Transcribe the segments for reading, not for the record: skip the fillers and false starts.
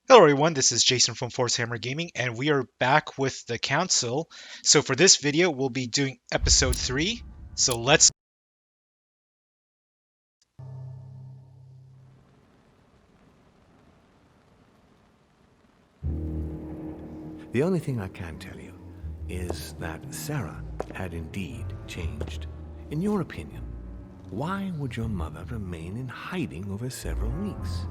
Hello everyone, this is Jason from Force Hammer Gaming, and we are back with the Council. So for this video, we'll be doing episode 3. So let's... The only thing I can tell you is that Sarah had indeed changed. In your opinion, why would your mother remain in hiding over several weeks?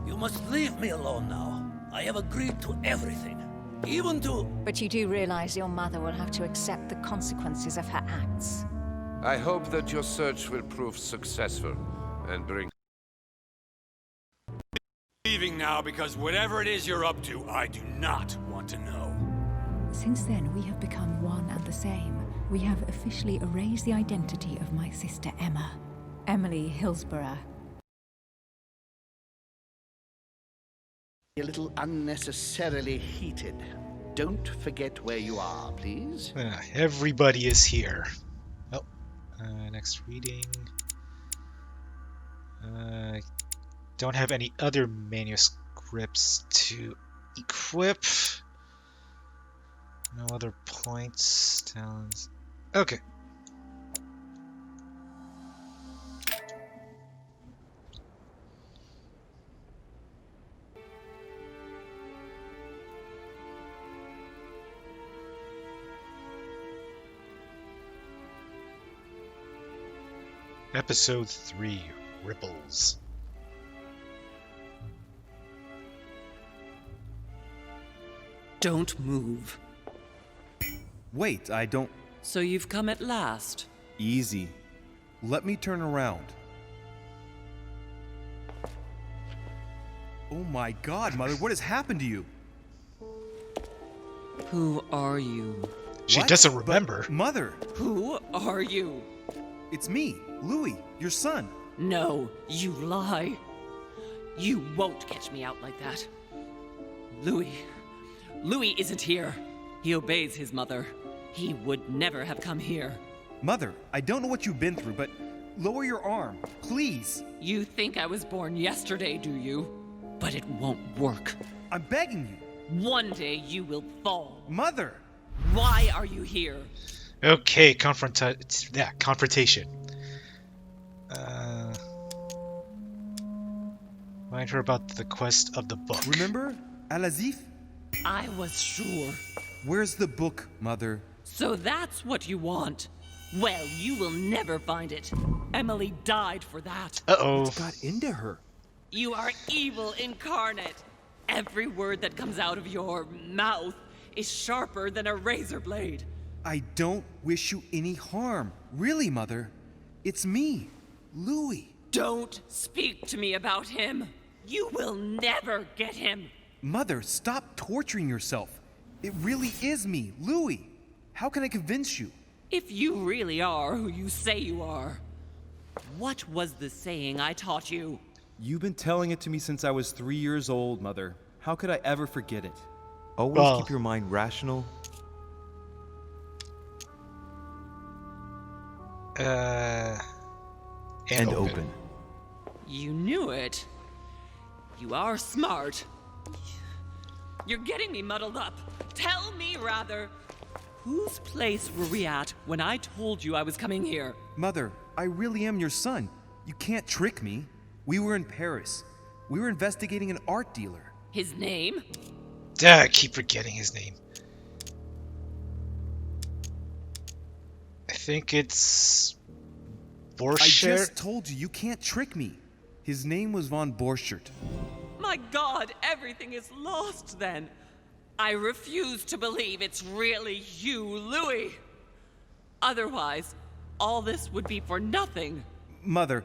You must leave me alone now. I have agreed to everything. Even to... But you do realize your mother will have to accept the consequences of her acts. I hope that your search will prove successful and bring... Leaving now because whatever it is you're up to, I do not want to know. Since then, we have become one and the same. We have officially erased the identity of my sister Emma, Emily Hillsborough. A little unnecessarily heated. Don't forget where you are, please. everybody is here. Oh, next reading. Don't have any other manuscripts to equip. No other points, talents. Okay. Episode 3, Ripples. Don't move. Wait, I don't... So you've come at last. Easy. Let me turn around. Oh my god, Mother, what has happened to you? Who are you? She What? doesn't remember. But, Mother, Who are you? it's me, Louis, your son. No, you lie. You won't catch me out like that. Louis isn't here. He obeys his mother. He would never have come here. Mother, I don't know what you've been through, but lower your arm, please. You think I was born yesterday, do you? But it won't work. I'm begging you. One day you will fall. Mother! Why are you here? Okay, confrontation. Remind her about the quest of the book. Remember, Al-Azif? I was sure. Where's the book, Mother? So that's what you want? Well, you will never find it. Emily died for that. Uh-oh. What got into her? You are evil incarnate. Every word that comes out of your mouth is sharper than a razor blade. I don't wish you any harm. Really, Mother. It's me, Louis. Don't speak to me about him. You will never get him. Mother, stop torturing yourself. It really is me, Louis. How can I convince you? If you really are who you say you are, what was the saying I taught you? You've been telling it to me since I was 3 years old, Mother. How could I ever forget it? Always Well, keep your mind rational. And open. You knew it. You are smart. You're getting me muddled up. Tell me, rather, whose place were we at when I told you I was coming here? Mother, I really am your son. You can't trick me. We were in Paris. We were investigating an art dealer. His name? I keep forgetting his name. I think it's... I just Borchardt? told you, you can't trick me. His name was von Borchardt. My God, everything is lost then. I refuse to believe it's really you, Louis. Otherwise, all this would be for nothing. Mother,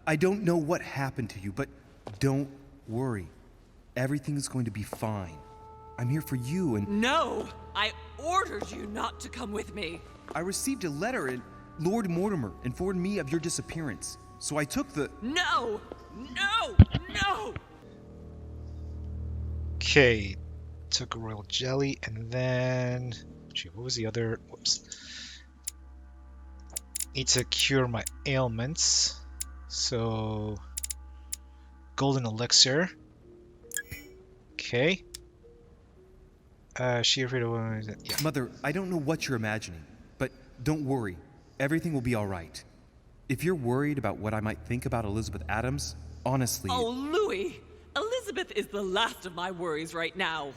I don't know what happened to you, but don't worry. Everything's going to be fine. I'm here for you, and No! I ordered you not to come with me. I received a letter, and Lord Mortimer informed me of your disappearance. So I took the... No! No! No! Okay. Took a royal jelly, and then... Gee, what was the other... Whoops. Need to cure my ailments. So... Golden elixir. Okay. She afraid of women? Yeah. Mother, I don't know what you're imagining, but don't worry. Everything will be all right. If you're worried about what I might think about Elizabeth Adams, honestly... Oh, Louis! Elizabeth is the last of my worries right now.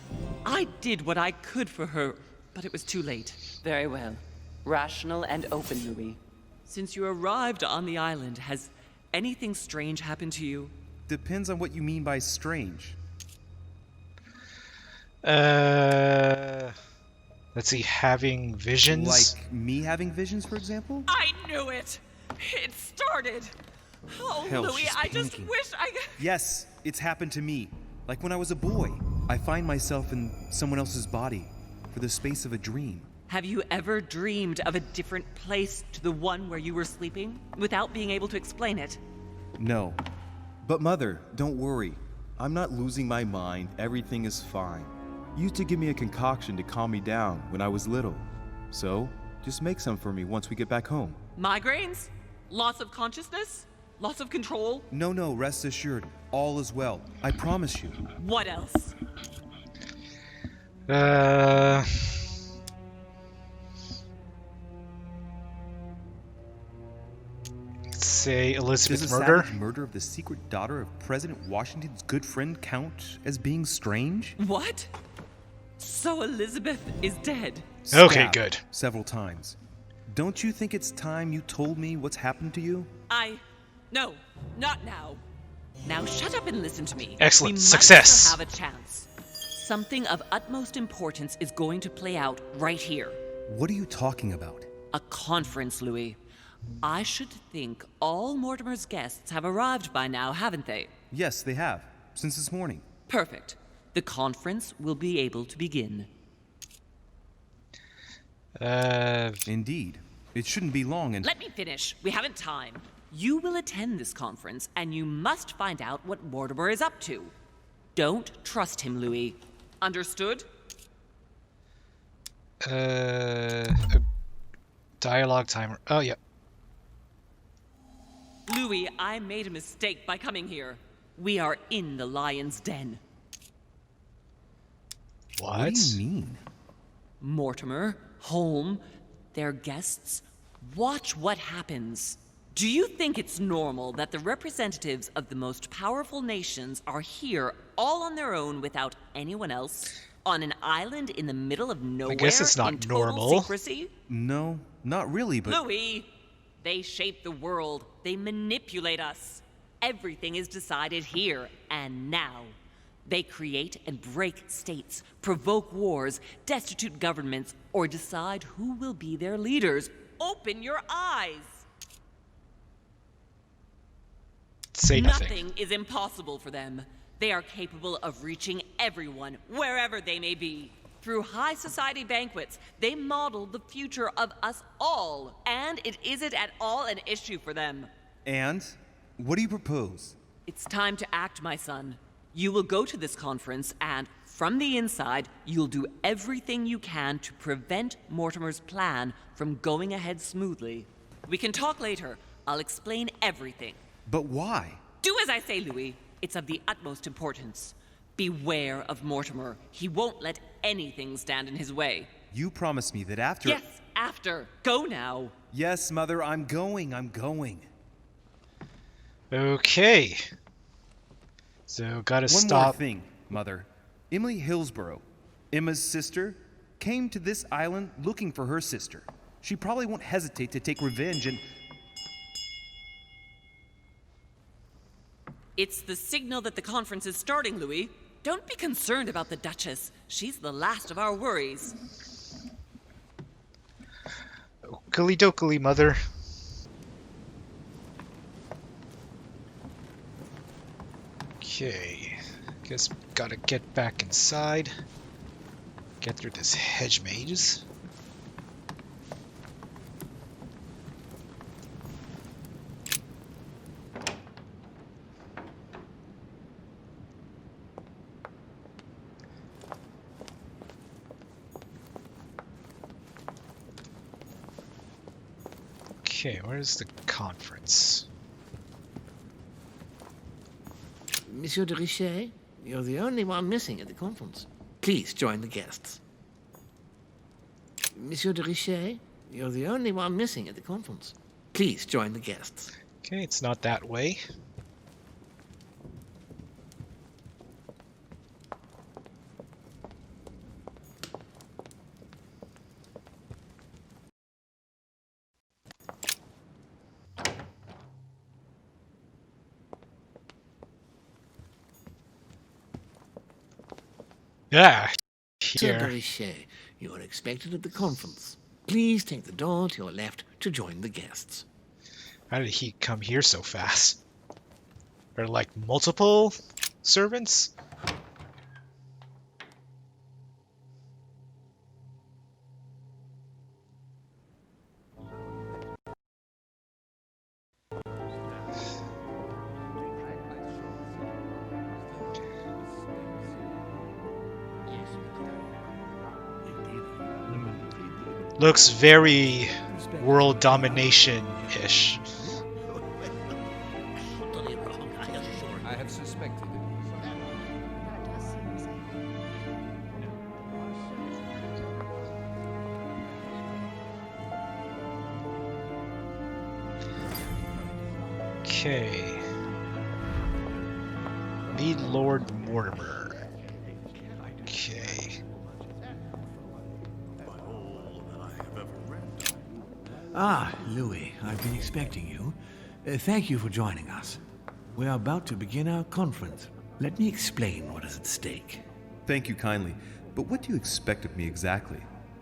I did what I could for her, but it was too late. Very well. Rational and open, Louis. Since you arrived on the island, has anything strange happened to you? Depends on what you mean by strange. Let's see, having visions? Like me having visions, for example? I knew it! It started! Oh, Hell, Louis, she's I just panicking. wish I... Yes, it's happened to me. Like when I was a boy. I find myself in someone else's body for the space of a dream. Have you ever dreamed of a different place to the one where you were sleeping, without being able to explain it? No. But Mother, don't worry. I'm not losing my mind. Everything is fine. You used to give me a concoction to calm me down when I was little. So, just make some for me once we get back home. Migraines? Loss of consciousness? Loss of control? No, rest assured. All is well. I promise you. What else? Say Elizabeth Does the murder? savage murder of the secret daughter of President Washington's good friend count as being strange? What? So Elizabeth is dead? Okay, Stabbed good. Several times. Don't you think it's time you told me what's happened to you? No, not now. Now shut up and listen to me. Excellent. We Success. might have a chance. Something of utmost importance is going to play out right here. What are you talking about? A conference, Louis. I should think all Mortimer's guests have arrived by now, haven't they? Yes, they have. Since this morning. Perfect. The conference will be able to begin. Indeed. It shouldn't be long and... Let me finish. We haven't time. You will attend this conference, and you must find out what Mortimer is up to. Don't trust him, Louis. Understood? Dialogue timer. Oh, yeah. Louis, I made a mistake by coming here. We are in the lion's den. What do you mean? Mortimer, Holm, their guests. Watch what happens. Do you think it's normal that the representatives of the most powerful nations are here all on their own without anyone else? On an island in the middle of nowhere? I guess it's not in total normal. secrecy? No, not really, but... Louis! They shape the world. They manipulate us. Everything is decided here and now. They create and break states, provoke wars, destitute governments, or decide who will be their leaders. Open your eyes! Say nothing. Nothing is impossible for them. They are capable of reaching everyone, wherever they may be. Through high society banquets, they model the future of us all, and it isn't at all an issue for them. And? What do you propose? It's time to act, my son. You will go to this conference, and from the inside, you'll do everything you can to prevent Mortimer's plan from going ahead smoothly. We can talk later. I'll explain everything. But why? Do as I say, Louis. It's of the utmost importance. Beware of Mortimer. He won't let anything stand in his way. You promised me that after... Yes, after. Go now. Yes, Mother, I'm going. Okay. So, gotta One stop. more thing, Mother. Emily Hillsborough, Emma's sister, came to this island looking for her sister. She probably won't hesitate to take revenge and... It's the signal that the conference is starting, Louis. Don't be concerned about the Duchess. She's the last of our worries. Okily dokily, mother. Okay. Guess gotta get back inside. Get through this hedge maze. Okay, where's the conference? Monsieur de Richet, you're the only one missing at the conference. Please join the guests. Monsieur de Richet, you're the only one missing at the conference. Please join the guests. Okay, it's not that way. Yeah, Monsieur de here. Richet, you are expected at the conference. Please take the door to your left to join the guests. How did he come here so fast? Are like multiple servants? Looks very world domination-ish. I have suspected it. Okay. Meet Lord Mortimer. Okay. Ah, Louis, I've been expecting you. Thank you for joining us. We are about to begin our conference. Let me explain what is at stake. Thank you kindly, but what do you expect of me exactly?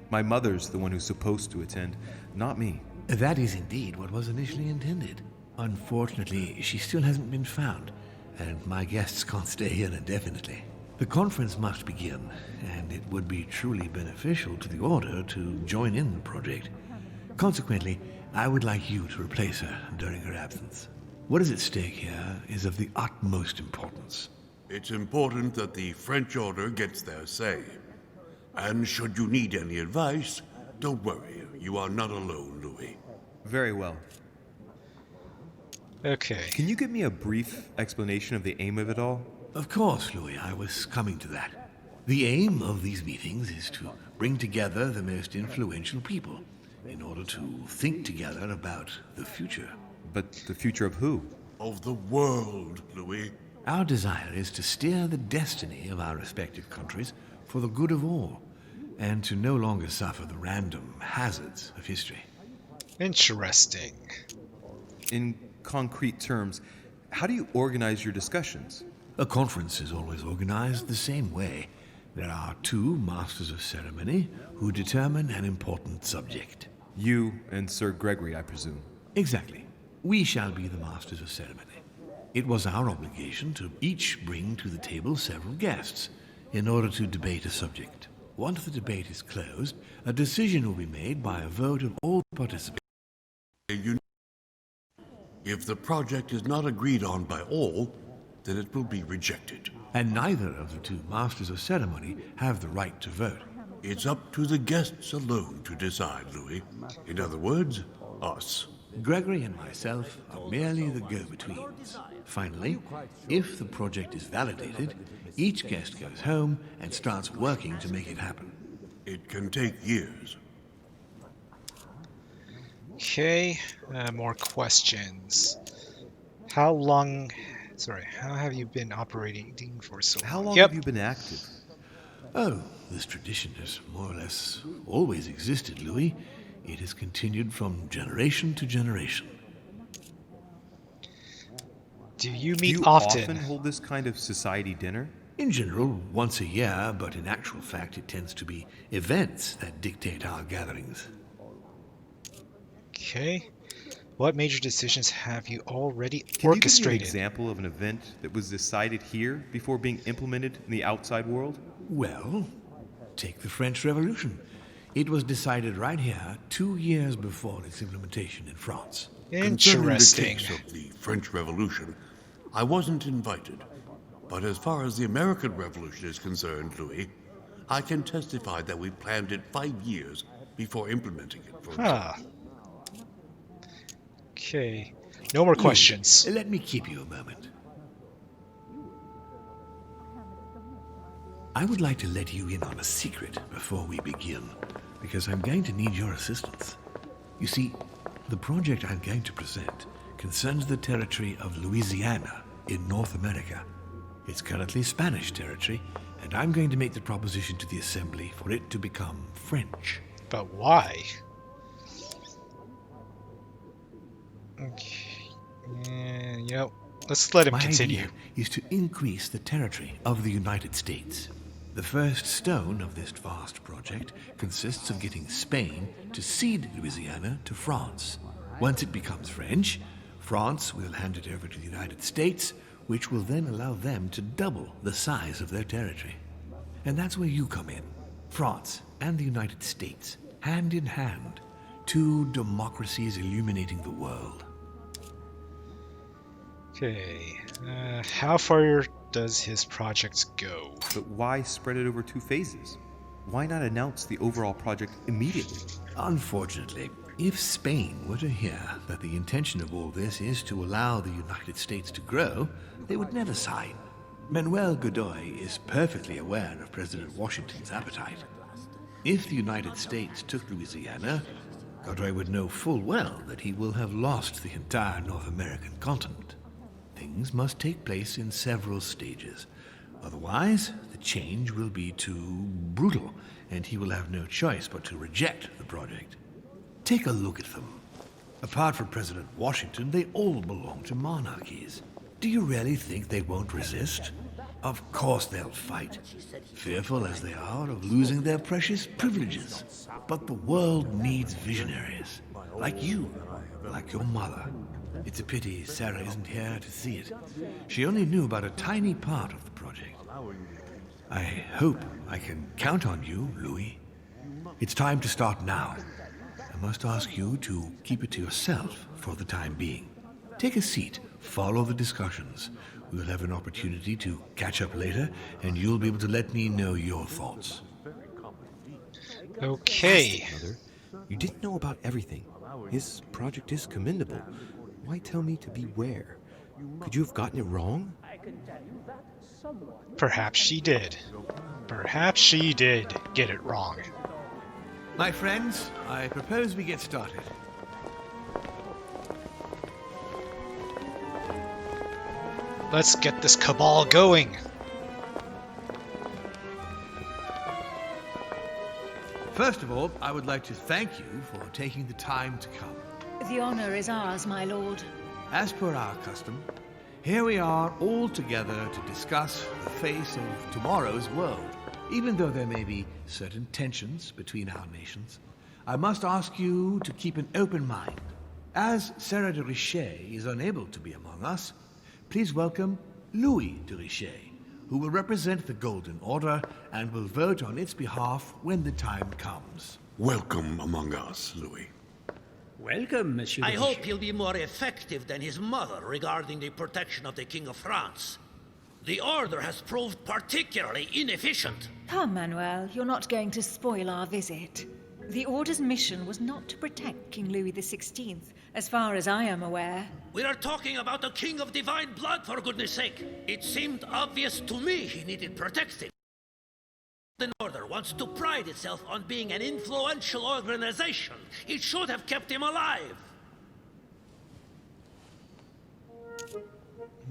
My mother's the one who's supposed to attend, not me. That is indeed what was initially intended. Unfortunately, she still hasn't been found, and my guests can't stay here indefinitely. The conference must begin, and it would be truly beneficial to the Order to join in the project. Consequently, I would like you to replace her during her absence. What is at stake here is of the utmost importance. It's important that the French Order gets their say. And should you need any advice, don't worry. You are not alone, Louis. Very well. Okay. Can you give me a brief explanation of the aim of it all? Of course, Louis, I was coming to that. The aim of these meetings is to bring together the most influential people in order to think together about the future. But the future of who? Of the world, Louis. Our desire is to steer the destiny of our respective countries for the good of all, and to no longer suffer the random hazards of history. Interesting. In concrete terms, how do you organize your discussions? A conference is always organized the same way. There are two masters of ceremony who determine an important subject. You and Sir Gregory, I presume. Exactly. We shall be the masters of ceremony. It was our obligation to each bring to the table several guests in order to debate a subject. Once the debate is closed, a decision will be made by a vote of all participants. If the project is not agreed on by all, then it will be rejected. And neither of the two masters of ceremony have the right to vote. It's up to the guests alone to decide, Louis. In other words, us. Gregory and myself are merely the go-betweens. Finally, if the project is validated, each guest goes home and starts working to make it happen. It can take years. Okay, more questions. How have you been operating for so long? How long have you been active? Oh, this tradition has more or less always existed, Louis. It has continued from generation to generation. Do you Do meet you often? often hold this kind of society dinner? In general, once a year, but in actual fact it tends to be events that dictate our gatherings. Okay. What major decisions have you already Can orchestrated? you give me an example of an event that was decided here before being implemented in the outside world? Well, take the French Revolution. It was decided right here 2 years before its implementation in France. Interesting. Concerning the case of the French Revolution, I wasn't invited. But as far as the American Revolution is concerned, Louis, I can testify that we planned it 5 years before implementing it. Huh. Okay. No more questions. Let me keep you a moment. I would like to let you in on a secret before we begin, because I'm going to need your assistance. You see, the project I'm going to present concerns the territory of Louisiana in North America. It's currently Spanish territory, and I'm going to make the proposition to the Assembly for it to become French. But why? Okay. Let's let him continue. My idea is to increase the territory of the United States. The first stone of this vast project consists of getting Spain to cede Louisiana to France. Once it becomes French, France will hand it over to the United States, which will then allow them to double the size of their territory. And that's where you come in. France and the United States, hand in hand, two democracies illuminating the world. Okay, how far does his project go? But why spread it over 2 phases? Why not announce the overall project immediately? Unfortunately, if Spain were to hear that the intention of all this is to allow the United States to grow, they would never sign. Manuel Godoy is perfectly aware of President Washington's appetite. If the United States took Louisiana, Godoy would know full well that he will have lost the entire North American continent. Things must take place in several stages. Otherwise, the change will be too brutal, and he will have no choice but to reject the project. Take a look at them. Apart from President Washington, they all belong to monarchies. Do you really think they won't resist? Of course they'll fight, fearful as they are of losing their precious privileges. But the world needs visionaries, like you, like your mother. It's a pity Sarah isn't here to see it. She only knew about a tiny part of the project. I hope I can count on you, Louis. It's time to start now. I must ask you to keep it to yourself for the time being. Take a seat, follow the discussions. We'll have an opportunity to catch up later, and you'll be able to let me know your thoughts. Okay. Mother, you didn't know about everything. His project is commendable. Why tell me to beware? Could you have gotten it wrong? Perhaps she did. Perhaps she did get it wrong. My friends, I propose we get started. Let's get this cabal going. First of all, I would like to thank you for taking the time to come. The honor is ours, my lord. As per our custom, here we are all together to discuss the face of tomorrow's world. Even though there may be certain tensions between our nations, I must ask you to keep an open mind. As Sarah de Richet is unable to be among us, please welcome Louis de Richet, who will represent the Golden Order and will vote on its behalf when the time comes. Welcome among us, Louis. Welcome, Monsieur. I hope he'll be more effective than his mother regarding the protection of the King of France. The Order has proved particularly inefficient. Come, Manuel, you're not going to spoil our visit. The Order's mission was not to protect King Louis XVI, as far as I am aware. We are talking about a king of divine blood, for goodness sake. It seemed obvious to me he needed protecting. The Order wants to pride itself on being an influential organization. It should have kept him alive.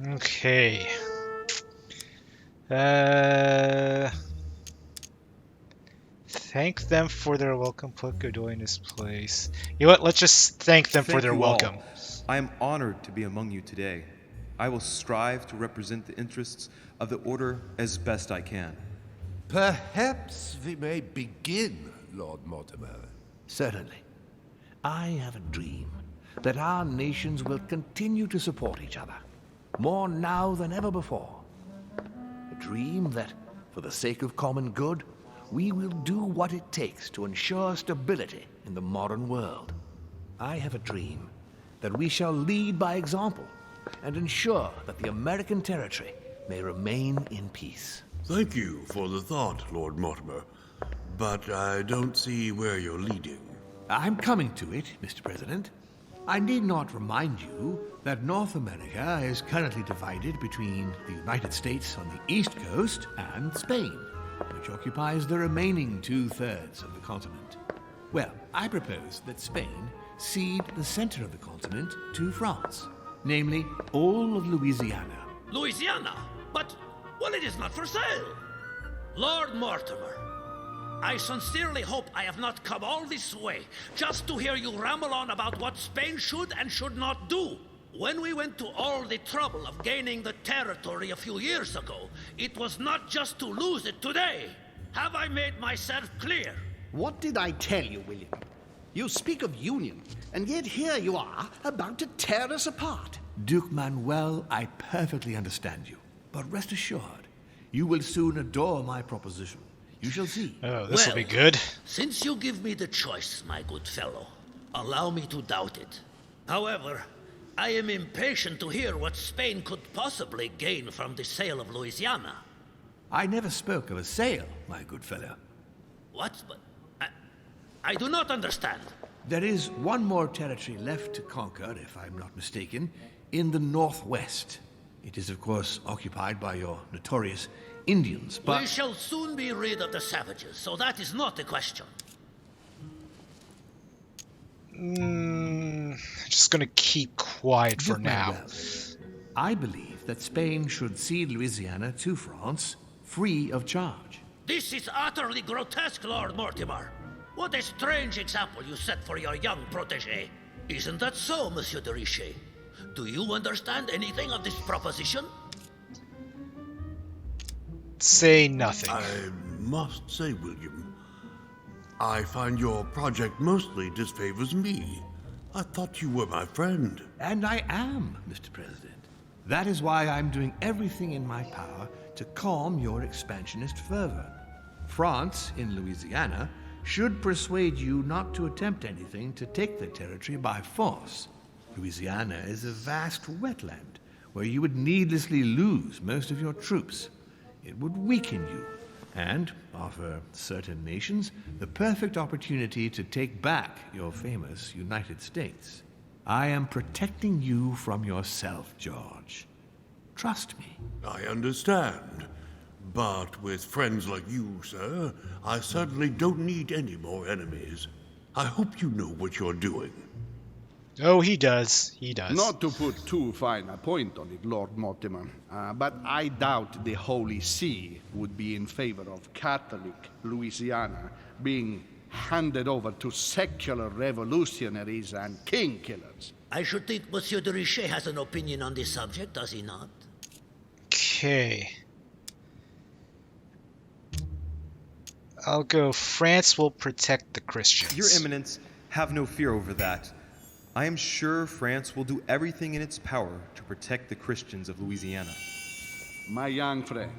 Okay. Thank them for their welcome. Put Godoy in his place. You know what? Let's just thank them for their welcome. I am honored to be among you today. I will strive to represent the interests of the Order as best I can. Perhaps we may begin, Lord Mortimer. Certainly. I have a dream that our nations will continue to support each other, more now than ever before. A dream that, for the sake of common good, we will do what it takes to ensure stability in the modern world. I have a dream that we shall lead by example and ensure that the American territory may remain in peace. Thank you for the thought, Lord Mortimer, but I don't see where you're leading. I'm coming to it, Mr. President. I need not remind you that North America is currently divided between the United States on the East Coast and Spain. which occupies the remaining 2/3 of the continent. Well, I propose that Spain cede the center of the continent to France, namely all of Louisiana. Louisiana? But, well, it is not for sale. Lord Mortimer, I sincerely hope I have not come all this way just to hear you ramble on about what Spain should and should not do. When we went to all the trouble of gaining the territory a few years ago, it was not just to lose it today. Have I made myself clear? What did I tell you, William? You speak of union, and yet here you are, about to tear us apart. Duke Manuel, I perfectly understand you. But rest assured, you will soon adore my proposition. You shall see. Oh, this will be good. Since you give me the choice, my good fellow, allow me to doubt it. However, I am impatient to hear what Spain could possibly gain from the sale of Louisiana. I never spoke of a sale, my good fellow. What? But I do not understand. There is one more territory left to conquer, if I'm not mistaken, in the northwest. It is, of course, occupied by your notorious Indians, but... We shall soon be rid of the savages, so that is not a question. Just gonna keep quiet for now. I believe that Spain should cede Louisiana to France, free of charge. This is utterly grotesque, Lord Mortimer. What a strange example you set for your young protégé. Isn't that so, Monsieur de Richet? Do you understand anything of this proposition? Say nothing. I must say, William, I find your project mostly disfavors me. I thought you were my friend. And I am, Mr. President. That is why I'm doing everything in my power to calm your expansionist fervor. France, in Louisiana, should persuade you not to attempt anything to take the territory by force. Louisiana is a vast wetland where you would needlessly lose most of your troops. It would weaken you and offer certain nations the perfect opportunity to take back your famous United States. I am protecting you from yourself, George. Trust me. I understand. But with friends like you, sir, I certainly don't need any more enemies. I hope you know what you're doing. Oh, he does. He does. Not to put too fine a point on it, Lord Mortimer, but I doubt the Holy See would be in favor of Catholic Louisiana being handed over to secular revolutionaries and king killers. I should think Monsieur de Richet has an opinion on this subject, does he not? Okay. I'll go France will protect the Christians. Your Eminence, have no fear over that. I am sure France will do everything in its power to protect the Christians of Louisiana. My young friend,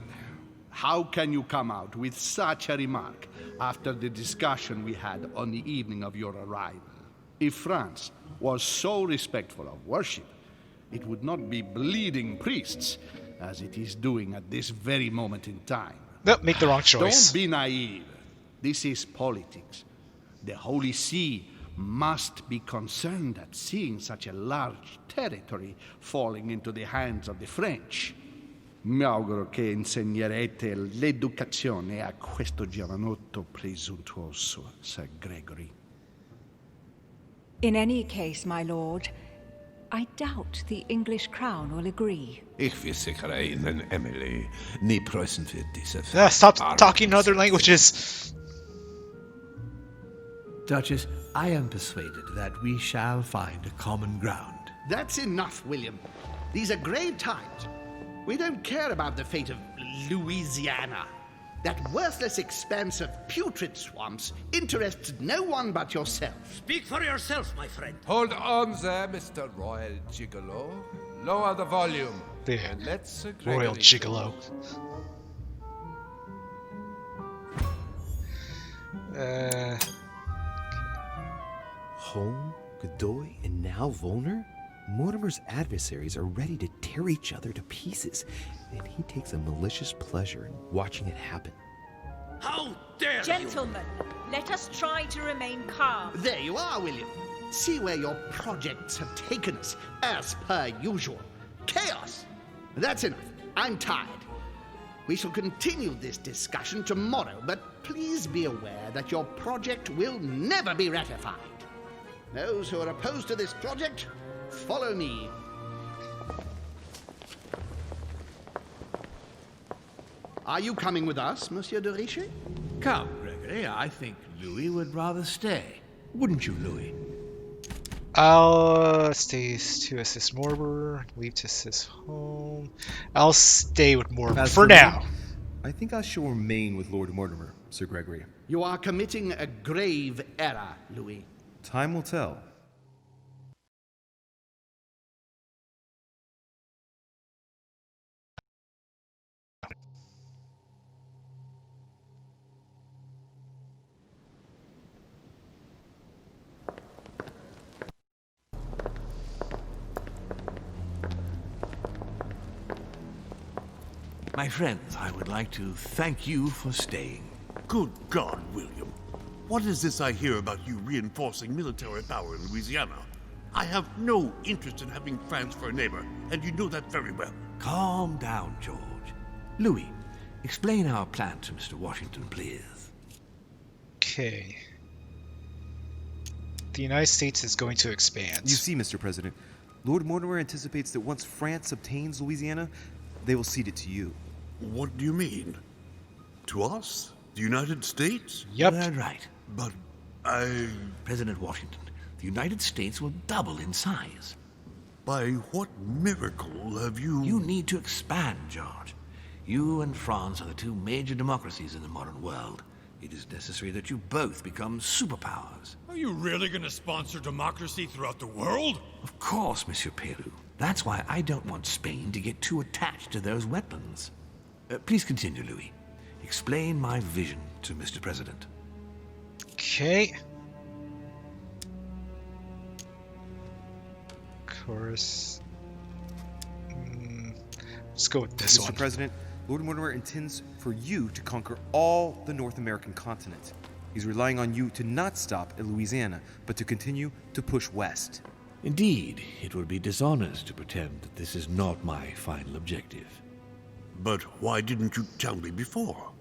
how can you come out with such a remark after the discussion we had on the evening of your arrival? If France was so respectful of worship, it would not be bleeding priests, as it is doing at this very moment in time. Nope, make the wrong choice. Don't be naive. This is politics. The Holy See must be concerned at seeing such a large territory falling into the hands of the French. Mi auguro che insegnerete l'educazione a questo giovanotto presuntuoso, Sir Gregory. In any case, my lord, I doubt the English crown will agree. Ich versichere Ihnen, Emily, nie Preußen wird diese Stop talking in other languages. Duchess, I am persuaded that we shall find a common ground. That's enough, William. These are grave times. We don't care about the fate of Louisiana. That worthless expanse of putrid swamps interests no one but yourself. Speak for yourself, my friend. Hold on there, Mr. Royal Gigolo. Lower the volume. And let's Royal Gigolo. Home, Godoy, and now Volner? Mortimer's adversaries are ready to tear each other to pieces, and he takes a malicious pleasure in watching it happen. How dare Gentlemen, let us try to remain calm. There you are, William. See where your projects have taken us, as per usual. Chaos. That's enough. I'm tired. We shall continue this discussion tomorrow, but please be aware that your project will never be ratified. Those who are opposed to this project, follow me. Are you coming with us, Monsieur de Richet? Come, Gregory. I think Louis would rather stay. Wouldn't you, Louis? I'll stay to assist Mortimer, leave to assist home. I'll stay with Mortimer for now. I think I shall remain with Lord Mortimer, Sir Gregory. You are committing a grave error, Louis. Time will tell. My friends, I would like to thank you for staying. Good God, William. What is this I hear about you reinforcing military power in Louisiana? I have no interest in having France for a neighbor, and you know that very well. Calm down, George. Louis, explain our plan to Mr. Washington, please. Okay. The United States is going to expand. You see, Mr. President, Lord Mortimer anticipates that once France obtains Louisiana, they will cede it to you. What do you mean? To us? The United States? Yep. Right. But President Washington, the United States will double in size. By what miracle have you... You need to expand, George. You and France are the two major democracies in the modern world. It is necessary that you both become superpowers. Are you really going to sponsor democracy throughout the world? Of course, Monsieur Peru. That's why I don't want Spain to get too attached to those weapons. Please continue, Louis. Explain my vision to Mr. President. Okay. Of course. Let's go with this one. Mr. President, Lord Mortimer intends for you to conquer all the North American continent. He's relying on you to not stop at Louisiana, but to continue to push west. Indeed, it would be dishonest to pretend that this is not my final objective. But why didn't you tell me before?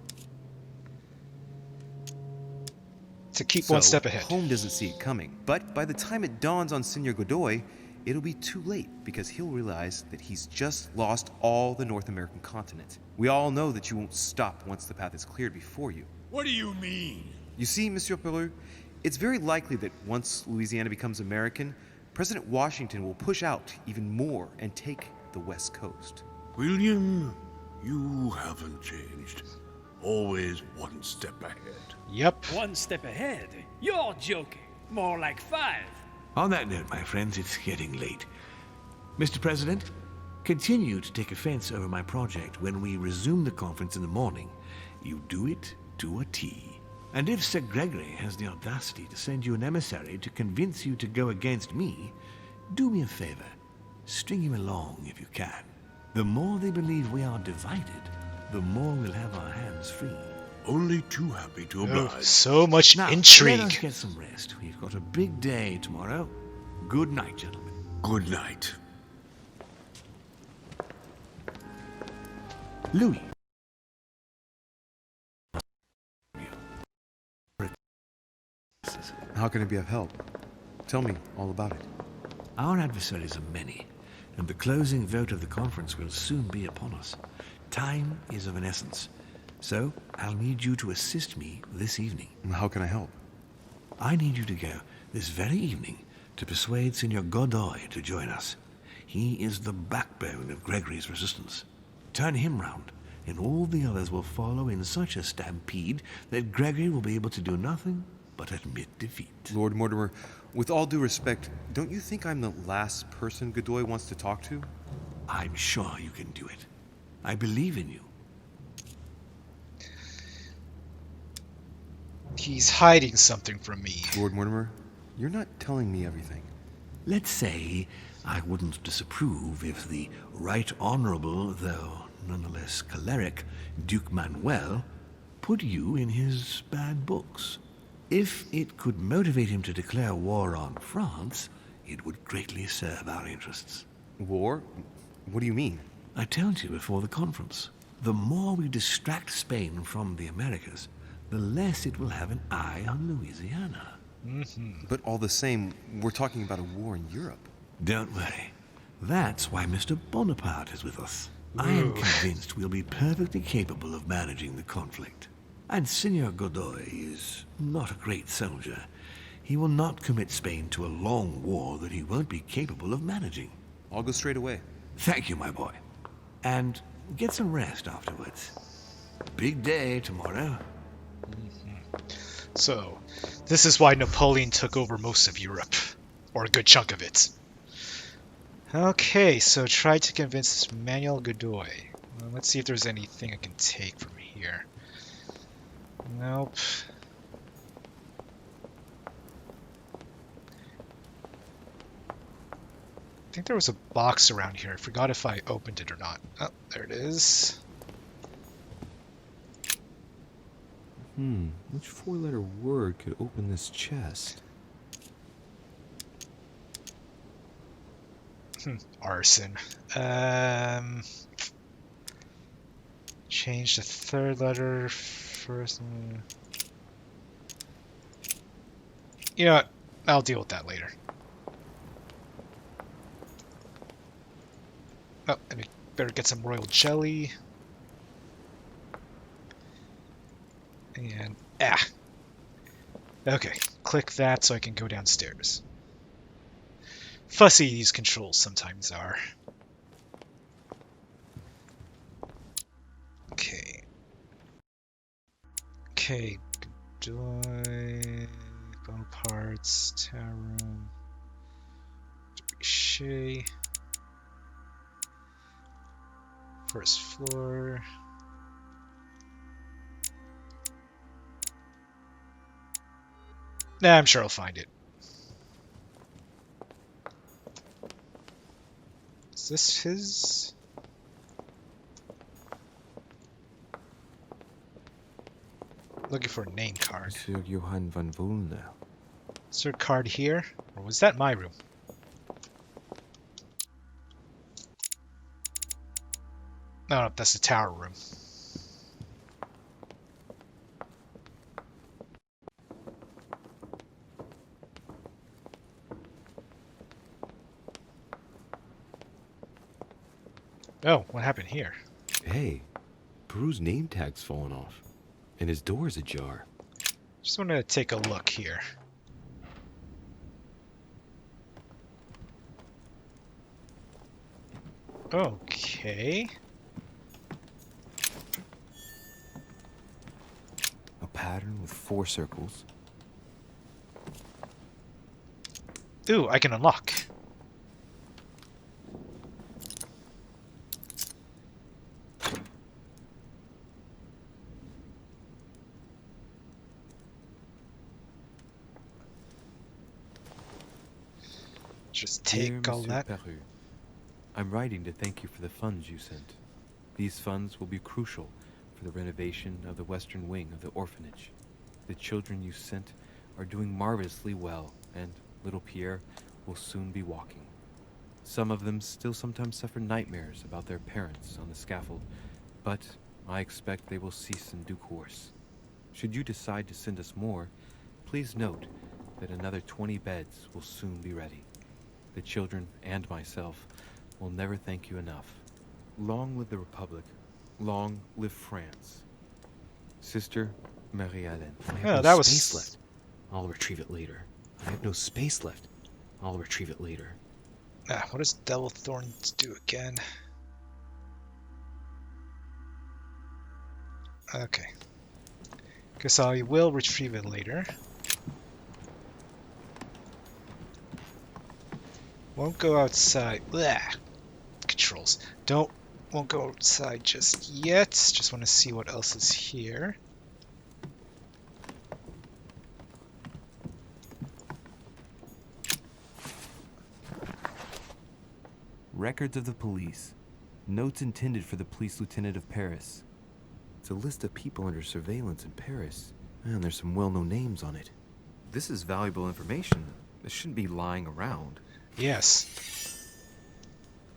To keep one step ahead. Home doesn't see it coming, but by the time it dawns on Senor Godoy, it'll be too late because he'll realize that he's just lost all the North American continent. We all know that you won't stop once the path is cleared before you. What do you mean? You see, Monsieur Peru, it's very likely that once Louisiana becomes American, President Washington will push out even more and take the West Coast. William, you haven't changed. Always one step ahead. Yep. One step ahead? You're joking. More like 5. On that note, my friends, it's getting late. Mr. President, continue to take offense over my project when we resume the conference in the morning. You do it to a T. And if Sir Gregory has the audacity to send you an emissary to convince you to go against me, do me a favor. String him along if you can. The more they believe we are divided, the more we'll have our hands free. Only too happy to oblige. Oh, so much now, intrigue. Let us get some rest. We've got a big day tomorrow. Good night, gentlemen. Good night. Louis. How can it be of help? Tell me all about it. Our adversaries are many, and the closing vote of the conference will soon be upon us. Time is of an essence, so I'll need you to assist me this evening. How can I help? I need you to go this very evening to persuade Senor Godoy to join us. He is the backbone of Gregory's resistance. Turn him round, and all the others will follow in such a stampede that Gregory will be able to do nothing but admit defeat. Lord Mortimer, with all due respect, don't you think I'm the last person Godoy wants to talk to? I'm sure you can do it. I believe in you. He's hiding something from me. Lord Mortimer, you're not telling me everything. Let's say I wouldn't disapprove if the Right Honorable, though nonetheless choleric, Duke Manuel put you in his bad books. If it could motivate him to declare war on France, it would greatly serve our interests. War? What do you mean? I told you before the conference. The more we distract Spain from the Americas, the less it will have an eye on Louisiana. But all the same, we're talking about a war in Europe. Don't worry. That's why Mr. Bonaparte is with us. I am convinced we'll be perfectly capable of managing the conflict. And Senor Godoy is not a great soldier. He will not commit Spain to a long war that he won't be capable of managing. I'll go straight away. Thank you, my boy. And get some rest afterwards. Big day tomorrow. So, this is why Napoleon took over most of Europe. Or a good chunk of it. Okay, so try to convince Manuel Godoy. Well, let's see if there's anything I can take from here. Nope. I think there was a box around here. I forgot if I opened it or not. Oh, there it is. Which four-letter word could open this chest? Arson. Change the third letter first. You know what? I'll deal with that later. Oh, and I better get some royal jelly. And okay, click that so I can go downstairs. Fussy these controls sometimes are. Okay, Godoy, Bonaparte's tower room, Shea, first floor. Nah, I'm sure I'll find it. Is this his? Looking for a name card. Monsieur Johann van Volner. Is there a card here? Or was that my room? No, that's the tower room. Oh, what happened here? Hey, Peru's name tag's fallen off, and his door's ajar. Just want to take a look here. Okay. A pattern with 4 circles. Ooh, I can unlock. Just take Dear all Monsieur that. Peru, I'm writing to thank you for the funds you sent. These funds will be crucial for the renovation of the western wing of the orphanage. The children you sent are doing marvelously well, and little Pierre will soon be walking. Some of them still sometimes suffer nightmares about their parents on the scaffold, but I expect they will cease in due course. Should you decide to send us more, please note that another 20 beds will soon be ready. The children and myself will never thank you enough. Long live the Republic. Long live France. Sister Marie-Hélène. I have Oh, no that was- space left. I'll retrieve it later. I have no space left. I'll retrieve it later. Ah, what does Devil Thorns do again? Okay. Guess I will retrieve it later. Won't go outside. Blah. Controls. Won't go outside just yet. Just want to see what else is here. Records of the police. Notes intended for the police lieutenant of Paris. It's a list of people under surveillance in Paris, and there's some well-known names on it. This is valuable information. This shouldn't be lying around. Yes.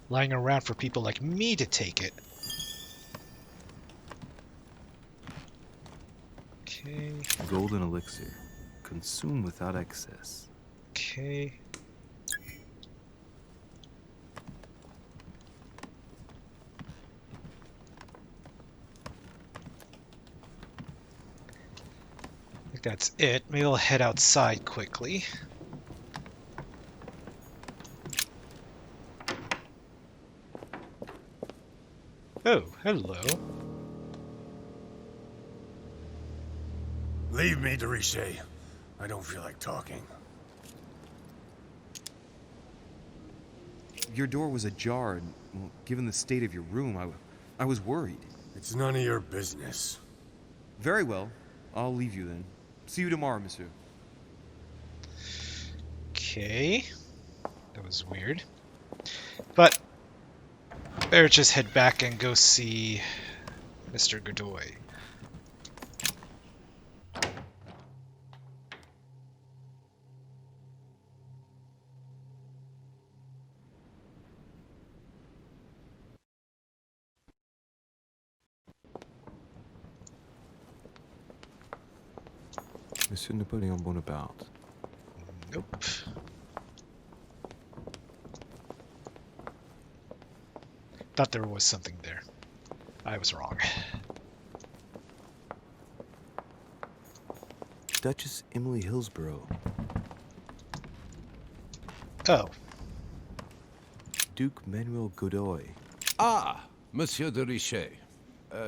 Lying around for people like me to take it. Okay. Golden elixir. Consume without excess. Okay. I think that's it. Maybe I'll head outside quickly. Oh, hello. Leave me, Deriche. I don't feel like talking. Your door was ajar, and well, given the state of your room, I was worried. It's none of your business. Very well. I'll leave you then. See you tomorrow, monsieur. Okay. That was weird. But better just head back and go see Mr. Godoy. Monsieur Napoleon Bonaparte. Nope. Thought there was something there. I was wrong. Duchess Emily Hillsborough. Oh. Duke Manuel Godoy. Ah, Monsieur de Richet.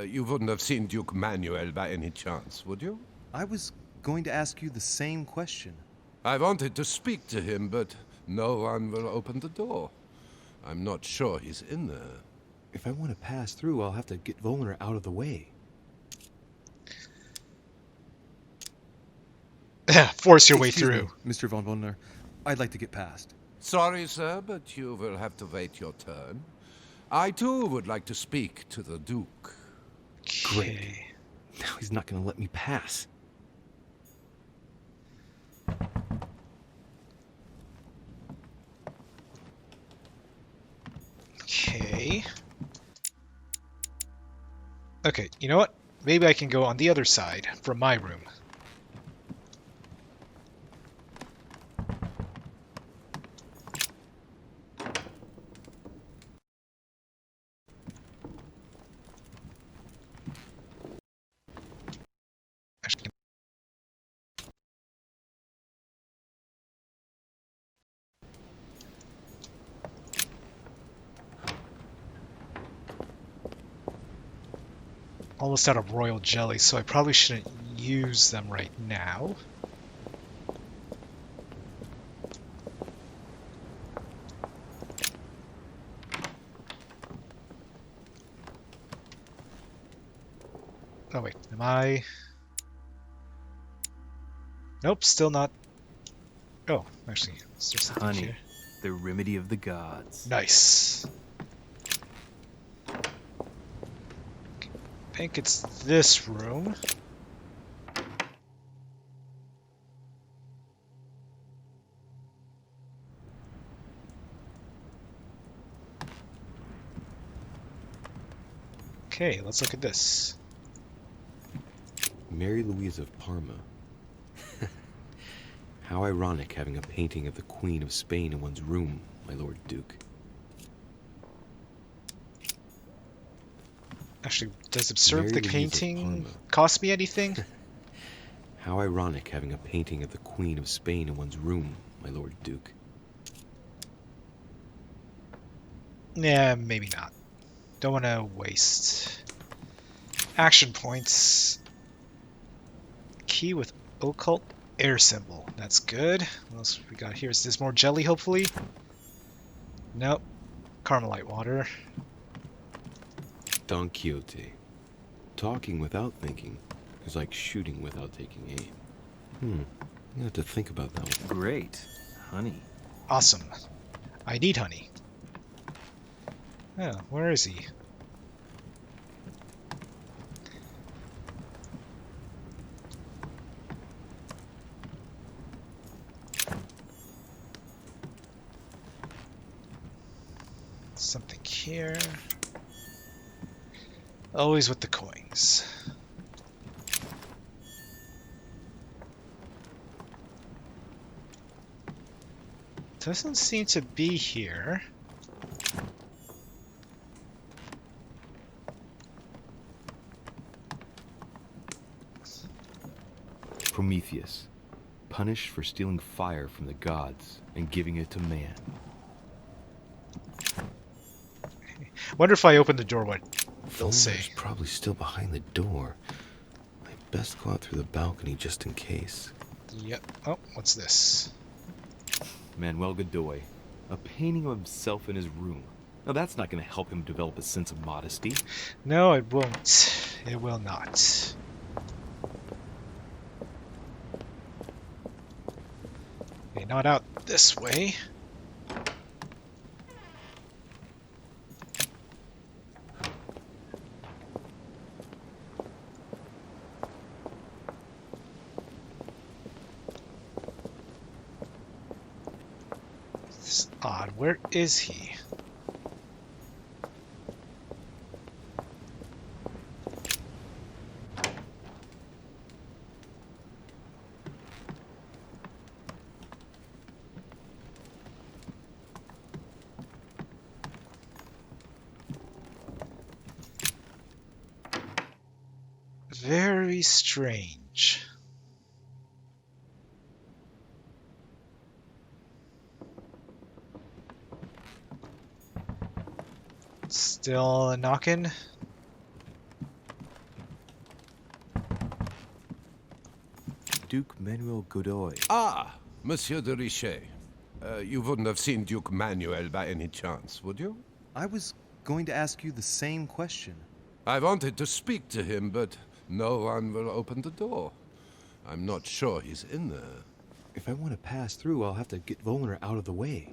You wouldn't have seen Duke Manuel by any chance, would you? I was going to ask you the same question. I wanted to speak to him, but no one will open the door. I'm not sure he's in there. If I want to pass through, I'll have to get Volner out of the way. Force your way through. Me, Mr. von Volner. I'd like to get past. Sorry, sir, but you will have to wait your turn. I, too, would like to speak to the Duke. Great. Now he's not going to let me pass. Okay. Okay, you know what? Maybe I can go on the other side from my room. Almost out of royal jelly, so I probably shouldn't use them right now. Oh wait, am I? Nope, still not. Oh, actually, is there something Honey, here? the remedy of the gods. Nice. I think it's this room. Okay, let's look at this. Mary Louise of Parma. How ironic having a painting of the Queen of Spain in one's room, my Lord Duke. Actually, does observe Mary the Louise of painting Parma. cost me anything? How ironic having a painting of the Queen of Spain in one's room, my Lord Duke. Yeah, maybe not. Don't want to waste action points. Key with occult air symbol. That's good. What else we got here? Is this more jelly, hopefully? Nope. Carmelite water. Don Quixote. Talking without thinking is like shooting without taking aim. You have to think about that one. Great. Honey. Awesome. I need honey. Oh, where is he? Something here. Always with the coins. Doesn't seem to be here. Prometheus, punished for stealing fire from the gods and giving it to man. Wonder if I open the door, what they'll say. Vulner's probably still behind the door. I best go out through the balcony just in case. Yep. Oh, what's this? Manuel Godoy, a painting of himself in his room. Now that's not going to help him develop a sense of modesty. No, it won't. It will not. Okay, not out this way. It's odd. Where is he? Very strange. Still knocking? Duke Manuel Godoy. Ah, Monsieur de Richet. You wouldn't have seen Duke Manuel by any chance, would you? I was going to ask you the same question. I wanted to speak to him, but no one will open the door. I'm not sure he's in there. If I want to pass through, I'll have to get Volner out of the way.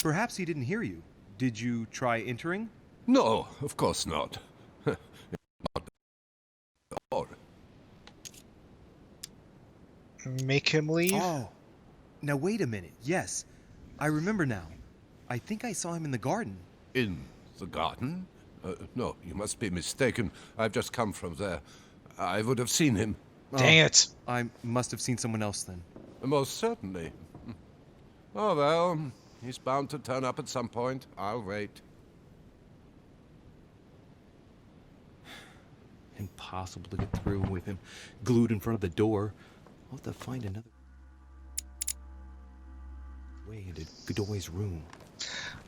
Perhaps he didn't hear you. Did you try entering? No, of course not. Not at all. Make him leave? Oh, now wait a minute. Yes, I remember now. I think I saw him in the garden. In the garden? No, you must be mistaken. I've just come from there. I would have seen him. Dang it. I must have seen someone else then. Most certainly. Oh, well, he's bound to turn up at some point. I'll wait. Impossible to get through with him glued in front of the door. I'll have to find another way into Godoy's room.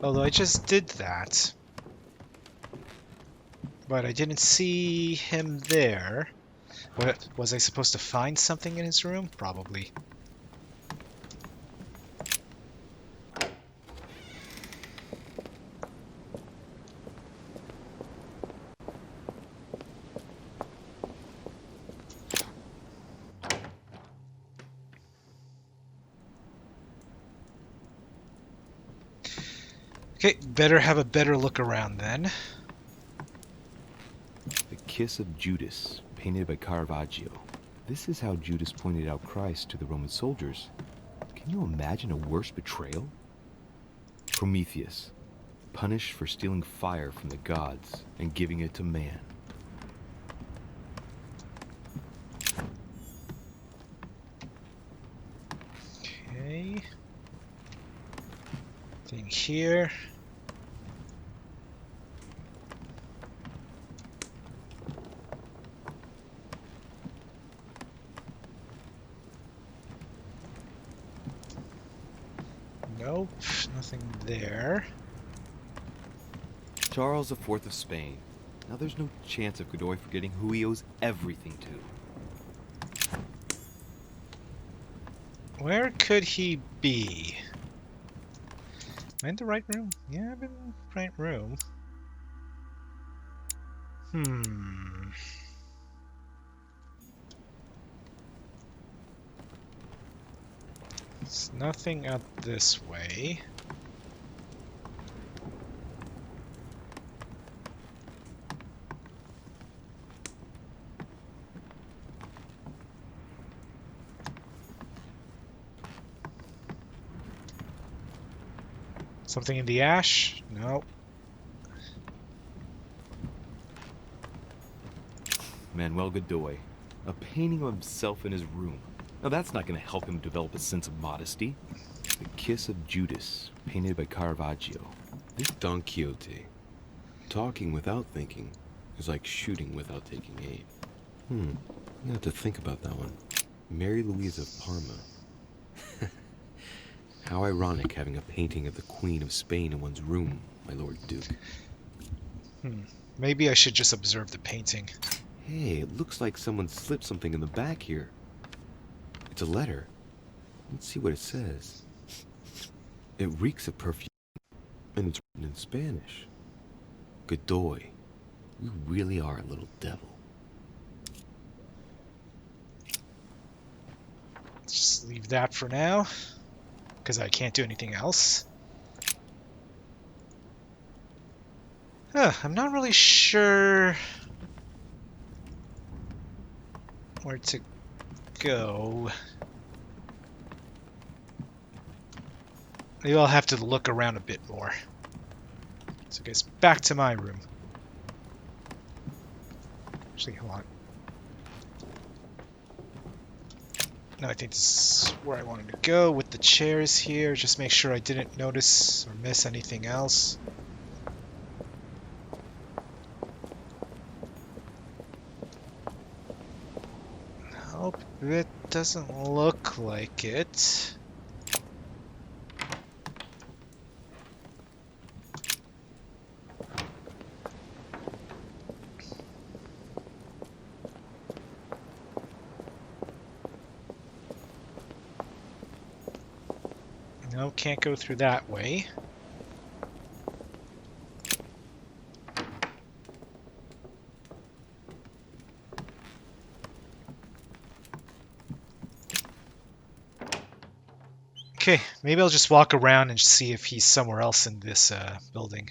Although I just did that. But I didn't see him there. What, was I supposed to find something in his room? Probably. Okay, better have a better look around then. The Kiss of Judas, painted by Caravaggio. This is how Judas pointed out Christ to the Roman soldiers. Can you imagine a worse betrayal? Prometheus, punished for stealing fire from the gods and giving it to man. Okay. Thing here. Nope, nothing there. Charles IV of Spain. Now there's no chance of Godoy forgetting who he owes everything to. Where could he be? Am I in the right room? Yeah, I'm in the right room. There's nothing up this way. Something in the ash? No. Manuel Godoy, a painting of himself in his room. Now that's not going to help him develop a sense of modesty. The Kiss of Judas, painted by Caravaggio. This Don Quixote. Talking without thinking is like shooting without taking aim. I have to think about that one. Mary Louise of Parma. How ironic having a painting of the Queen of Spain in one's room, my Lord Duke. Maybe I should just observe the painting. Hey, it looks like someone slipped something in the back here. It's a letter. Let's see what it says. It reeks of perfume, and it's written in Spanish. Godoy, you really are a little devil. Let's just leave that for now, because I can't do anything else. I'm not really sure where to go. Maybe I'll have to look around a bit more. So I guess back to my room. Actually, hold on. No, I think this is where I wanted to go with the chairs here. Just make sure I didn't notice or miss anything else. Nope, it doesn't look like it. No, can't go through that way. Okay, maybe I'll just walk around and see if he's somewhere else in this building.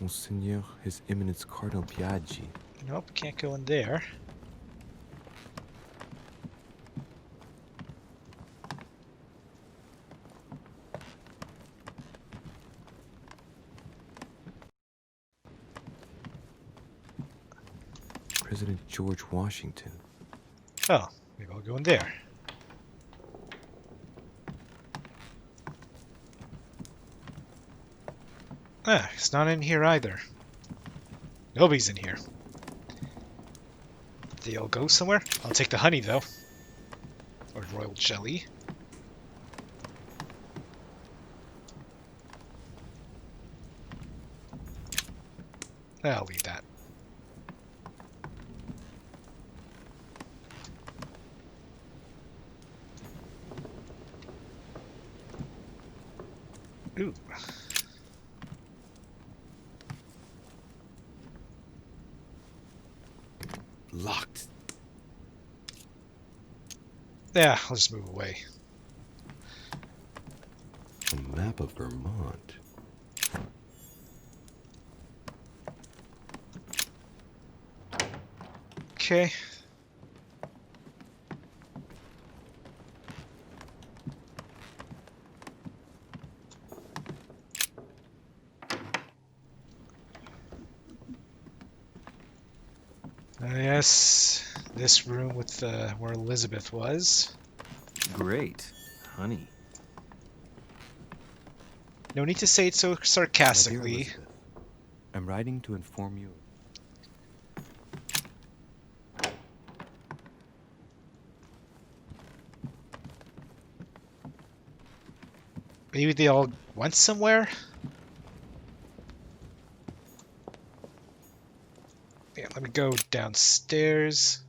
Monseigneur, His Eminence Cardinal Piaggi. Nope, can't go in there. President George Washington. Oh, maybe I'll go in there. It's not in here either. Nobody's in here. They all go somewhere? I'll take the honey, though. Or royal jelly. I'll leave that. Ooh. Locked. Yeah, I'll just move away. A map of Vermont. Okay. Yes, this room with where Elizabeth was. Great. Honey. No need to say it so sarcastically. I'm writing to inform you. Maybe they all went somewhere? Yeah, let me go downstairs.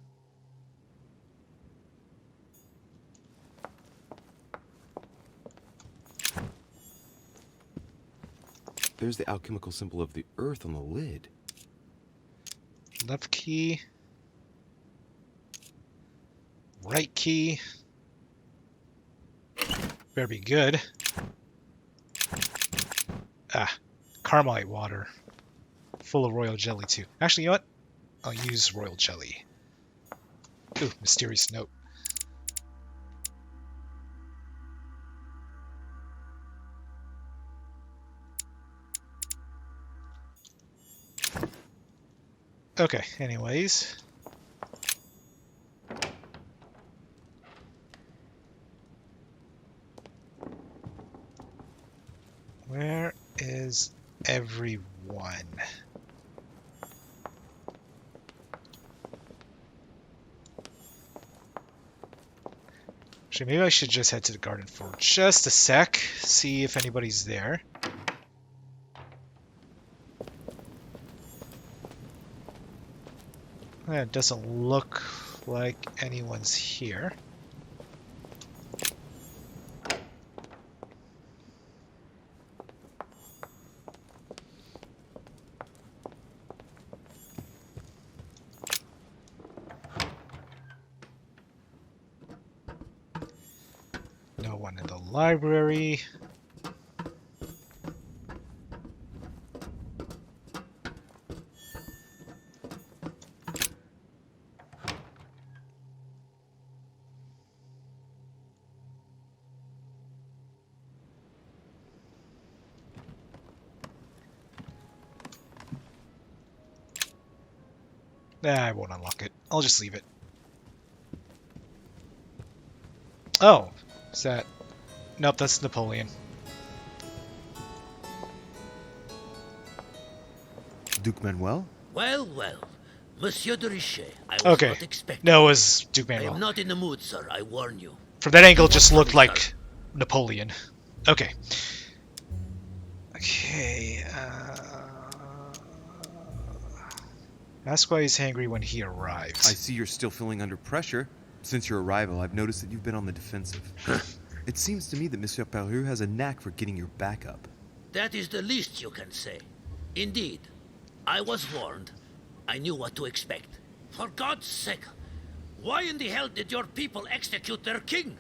There's the alchemical symbol of the earth on the lid. Left key. Right key. Better be good. Ah, Carmelite water. Full of royal jelly, too. Actually, you know what? I'll use royal jelly. Ooh, mysterious note. Okay, anyways. Where is everyone? Actually, maybe I should just head to the garden for just a sec, see if anybody's there. It doesn't look like anyone's here. No one in the library. Nah, I won't unlock it. I'll just leave it. Oh, is that... Nope, that's Napoleon. Duke Manuel? Well, well. Monsieur de Richet, I was Okay. not expecting. No, it was Duke I Manuel. am not in the mood, sir. I warn you. From that angle, it just looked like Napoleon. Okay. Okay, ask why he's angry when he arrives. I see you're still feeling under pressure. Since your arrival, I've noticed that you've been on the defensive. It seems to me that Monsieur Perru has a knack for getting your back up. That is the least you can say. Indeed, I was warned. I knew what to expect. For God's sake, why in the hell did your people execute their king?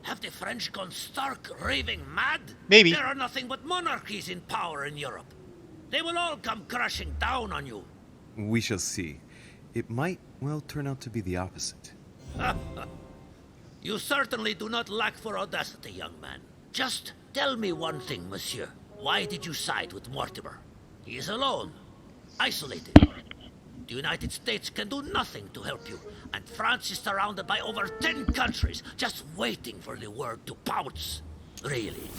Have the French gone stark raving mad? Maybe. There are nothing but monarchies in power in Europe. They will all come crashing down on you. We shall see. It might, well, turn out to be the opposite. You certainly do not lack for audacity, young man. Just tell me one thing, monsieur. Why did you side with Mortimer? He is alone, isolated. The United States can do nothing to help you, and France is surrounded by over 10 countries, just waiting for the word to pounce. Really,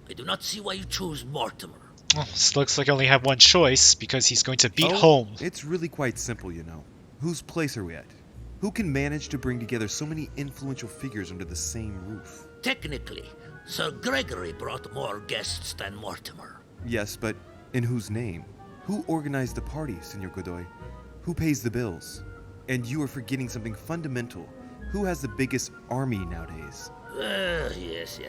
I do not see why you choose Mortimer. Well, this looks like I only have one choice, because he's going to beat Oh, home. It's really quite simple, you know. Whose place are we at? Who can manage to bring together so many influential figures under the same roof? Technically, Sir Gregory brought more guests than Mortimer. Yes, but in whose name? Who organized the party, Senor Godoy? Who pays the bills? And you are forgetting something fundamental. Who has the biggest army nowadays? Yes.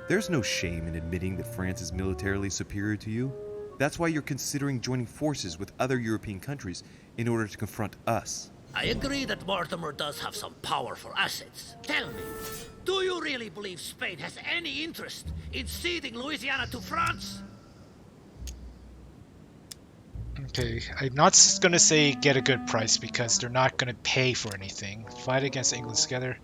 There's no shame in admitting that France is militarily superior to you. That's why you're considering joining forces with other European countries in order to confront us. I agree that Mortimer does have some powerful assets. Tell me, do you really believe Spain has any interest in ceding Louisiana to France? Okay, I'm not going to say get a good price, because they're not going to pay for anything. Fight against England together.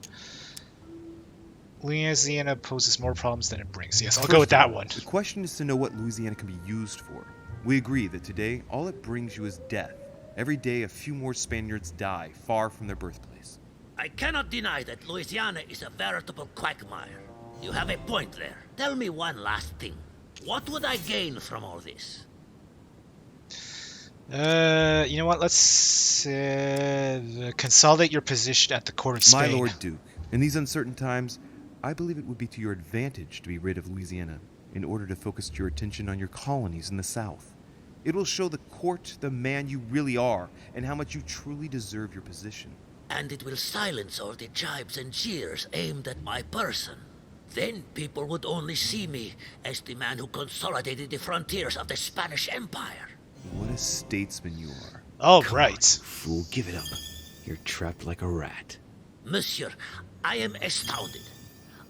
Louisiana poses more problems than it brings. Yes, I'll go with that one. The question is to know what Louisiana can be used for. We agree that today, all it brings you is death. Every day, a few more Spaniards die, far from their birthplace. I cannot deny that Louisiana is a veritable quagmire. You have a point there. Tell me one last thing. What would I gain from all this? You know what? Let's consolidate your position at the court of Spain. My Lord Duke, in these uncertain times, I believe it would be to your advantage to be rid of Louisiana in order to focus your attention on your colonies in the south. It will show the court the man you really are and how much you truly deserve your position. And it will silence all the jibes and jeers aimed at my person. Then people would only see me as the man who consolidated the frontiers of the Spanish Empire. What a statesman you are. Oh, right. Fool, give it up. You're trapped like a rat. Monsieur, I am astounded.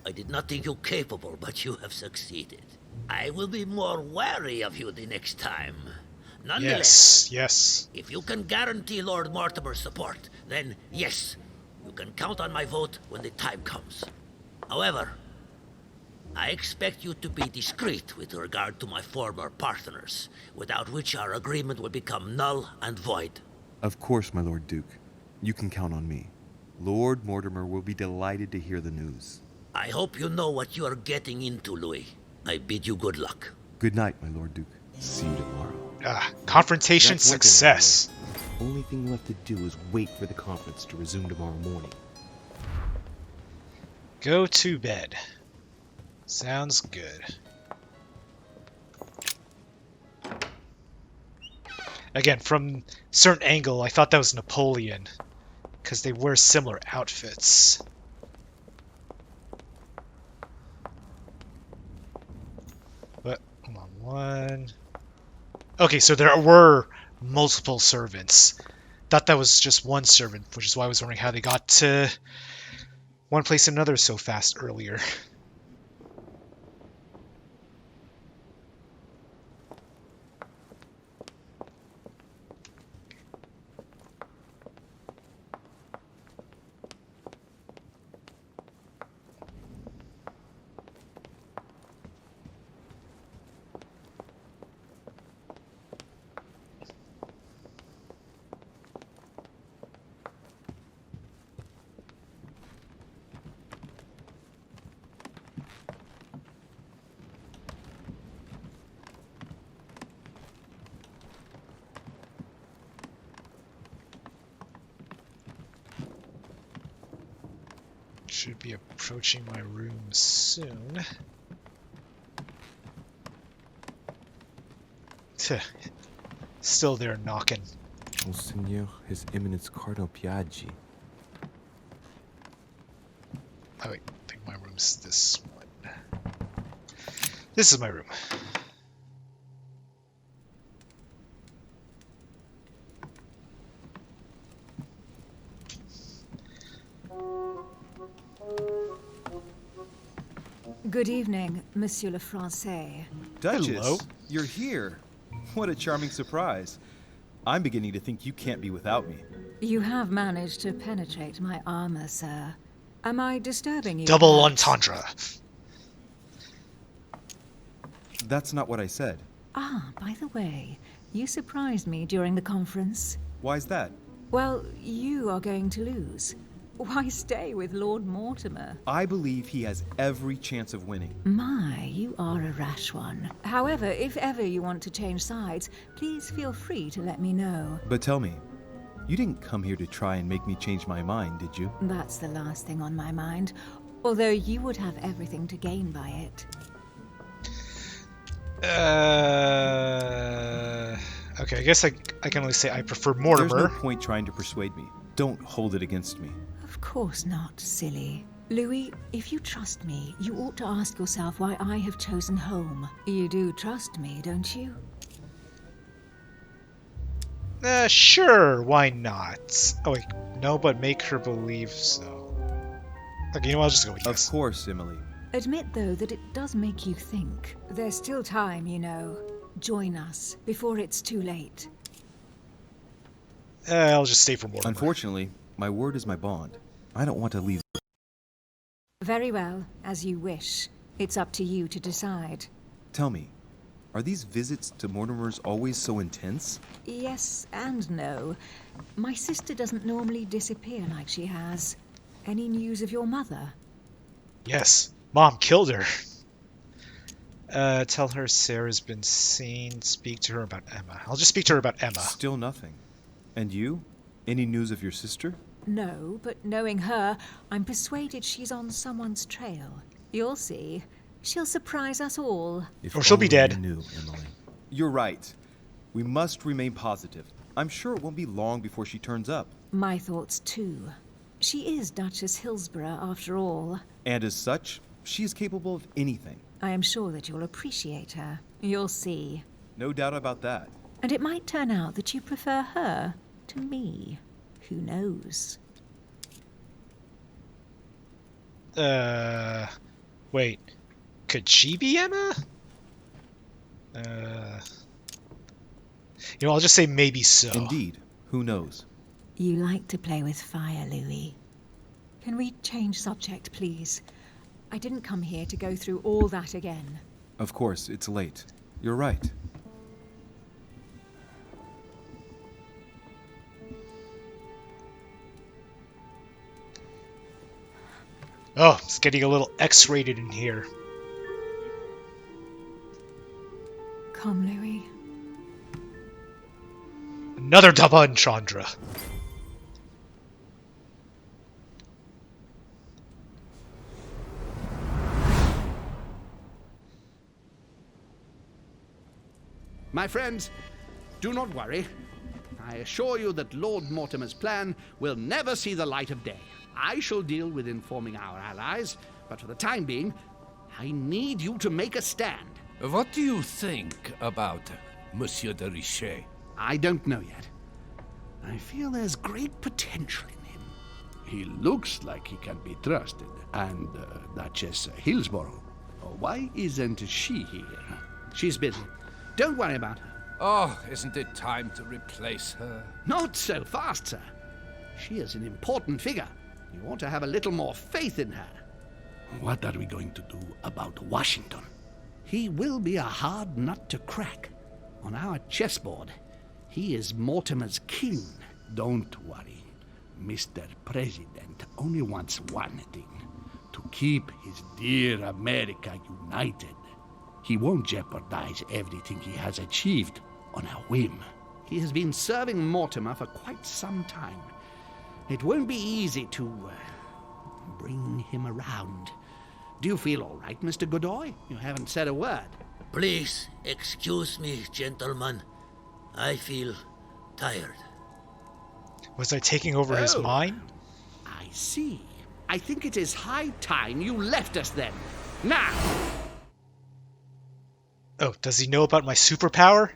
I did not think you capable, but you have succeeded. I will be more wary of you the next time. Nonetheless, yes. If you can guarantee Lord Mortimer's support, then yes, you can count on my vote when the time comes. However, I expect you to be discreet with regard to my former partners, without which our agreement will become null and void. Of course, my Lord Duke. You can count on me. Lord Mortimer will be delighted to hear the news. I hope you know what you are getting into, Louis. I bid you good luck. Good night, my Lord Duke. See you tomorrow. Confrontation That's one thing I success. know. Only thing left to do is wait for the conference to resume tomorrow morning. Go to bed. Sounds good. Again, from certain angle, I thought that was Napoleon, because they wear similar outfits. But, hold on, one... Okay, so there were multiple servants. Thought that was just one servant, which is why I was wondering how they got to one place and another so fast earlier. Should be approaching my room soon. Still there knocking. Monseigneur, His Eminence Cardinal Piaggi. Oh wait, I think my room's this one. This is my room. Good evening, Monsieur le Français. Duchess, Hello. You're here. What a charming surprise. I'm beginning to think you can't be without me. You have managed to penetrate my armor, sir. Am I disturbing you? Double perhaps? entendre. That's not what I said. Ah, by the way, you surprised me during the conference. Why's that? Well, you are going to lose. Why stay with Lord Mortimer? I believe he has every chance of winning. My, you are a rash one. However, if ever you want to change sides, please feel free to let me know. But tell me, you didn't come here to try and make me change my mind, did you? That's the last thing on my mind. Although you would have everything to gain by it. Okay, I guess I can only say I prefer Mortimer. There's no point trying to persuade me. Don't hold it against me. Of course not, silly. Louis, if you trust me, you ought to ask yourself why I have chosen home. You do trust me, don't you? Sure, why not? Oh wait, no, but make her believe so. Okay, you know what, I'll just go with yes. Of course, Emily. Admit, though, that it does make you think. There's still time, you know. Join us, before it's too late. I'll just stay for Mortimer. Unfortunately, my word is my bond. I don't want to leave. Very well, as you wish. It's up to you to decide. Tell me, are these visits to Mortimer's always so intense? Yes and no. My sister doesn't normally disappear like she has. Any news of your mother? Yes, Mom killed her. Tell her Sarah's been seen. Speak to her about Emma. I'll just speak to her about Emma. Still nothing. And you? Any news of your sister? No, but knowing her, I'm persuaded she's on someone's trail. You'll see. She'll surprise us all. Or she'll be dead. You knew, Emily. You're right. We must remain positive. I'm sure it won't be long before she turns up. My thoughts, too. She is Duchess Hillsborough, after all. And as such, she is capable of anything. I am sure that you'll appreciate her. You'll see. No doubt about that. And it might turn out that you prefer her to me. Who knows? Wait. Could she be Emma? You know, I'll just say maybe so. Indeed. Who knows? You like to play with fire, Louis. Can we change subject, please? I didn't come here to go through all that again. Of course, it's late. You're right. Oh, it's getting a little X-rated in here. Come, Louis. Another double entendre. My friends, do not worry. I assure you that Lord Mortimer's plan will never see the light of day. I shall deal with informing our allies, but for the time being, I need you to make a stand. What do you think about Monsieur de Richet? I don't know yet. I feel there's great potential in him. He looks like he can be trusted. And Duchess Hillsborough, why isn't she here? She's busy. Don't worry about her. Oh, isn't it time to replace her? Not so fast, sir. She is an important figure. You ought to have a little more faith in her. What are we going to do about Washington? He will be a hard nut to crack. On our chessboard, he is Mortimer's king. Don't worry. Mr. President only wants one thing: to keep his dear America united. He won't jeopardize everything he has achieved on a whim. He has been serving Mortimer for quite some time. It won't be easy to bring him around. Do you feel all right, Mr. Godoy? You haven't said a word. Please excuse me, gentlemen. I feel tired. Was I taking over his mind? I see. I think it is high time you left us then. Now! Oh, does he know about my superpower?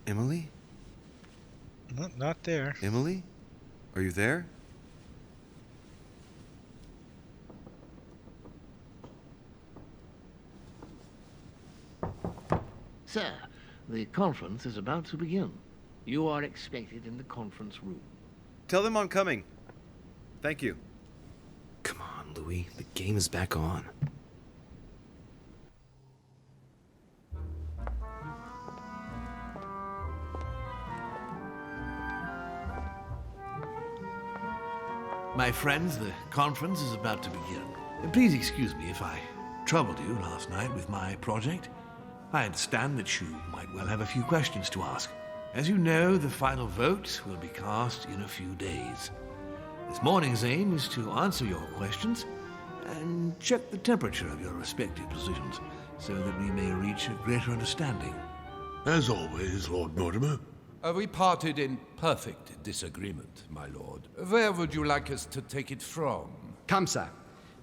Emily? No, not there. Emily? Are you there? Sir, the conference is about to begin. You are expected in the conference room. Tell them I'm coming. Thank you. Come on, Louis. The game is back on. My friends, the conference is about to begin. Please excuse me if I troubled you last night with my project. I understand that you might well have a few questions to ask. As you know, the final vote will be cast in a few days. This morning's aim is to answer your questions and check the temperature of your respective positions so that we may reach a greater understanding. As always, Lord Mortimer. We parted in perfect disagreement, my lord. Where would you like us to take it from? Come, sir.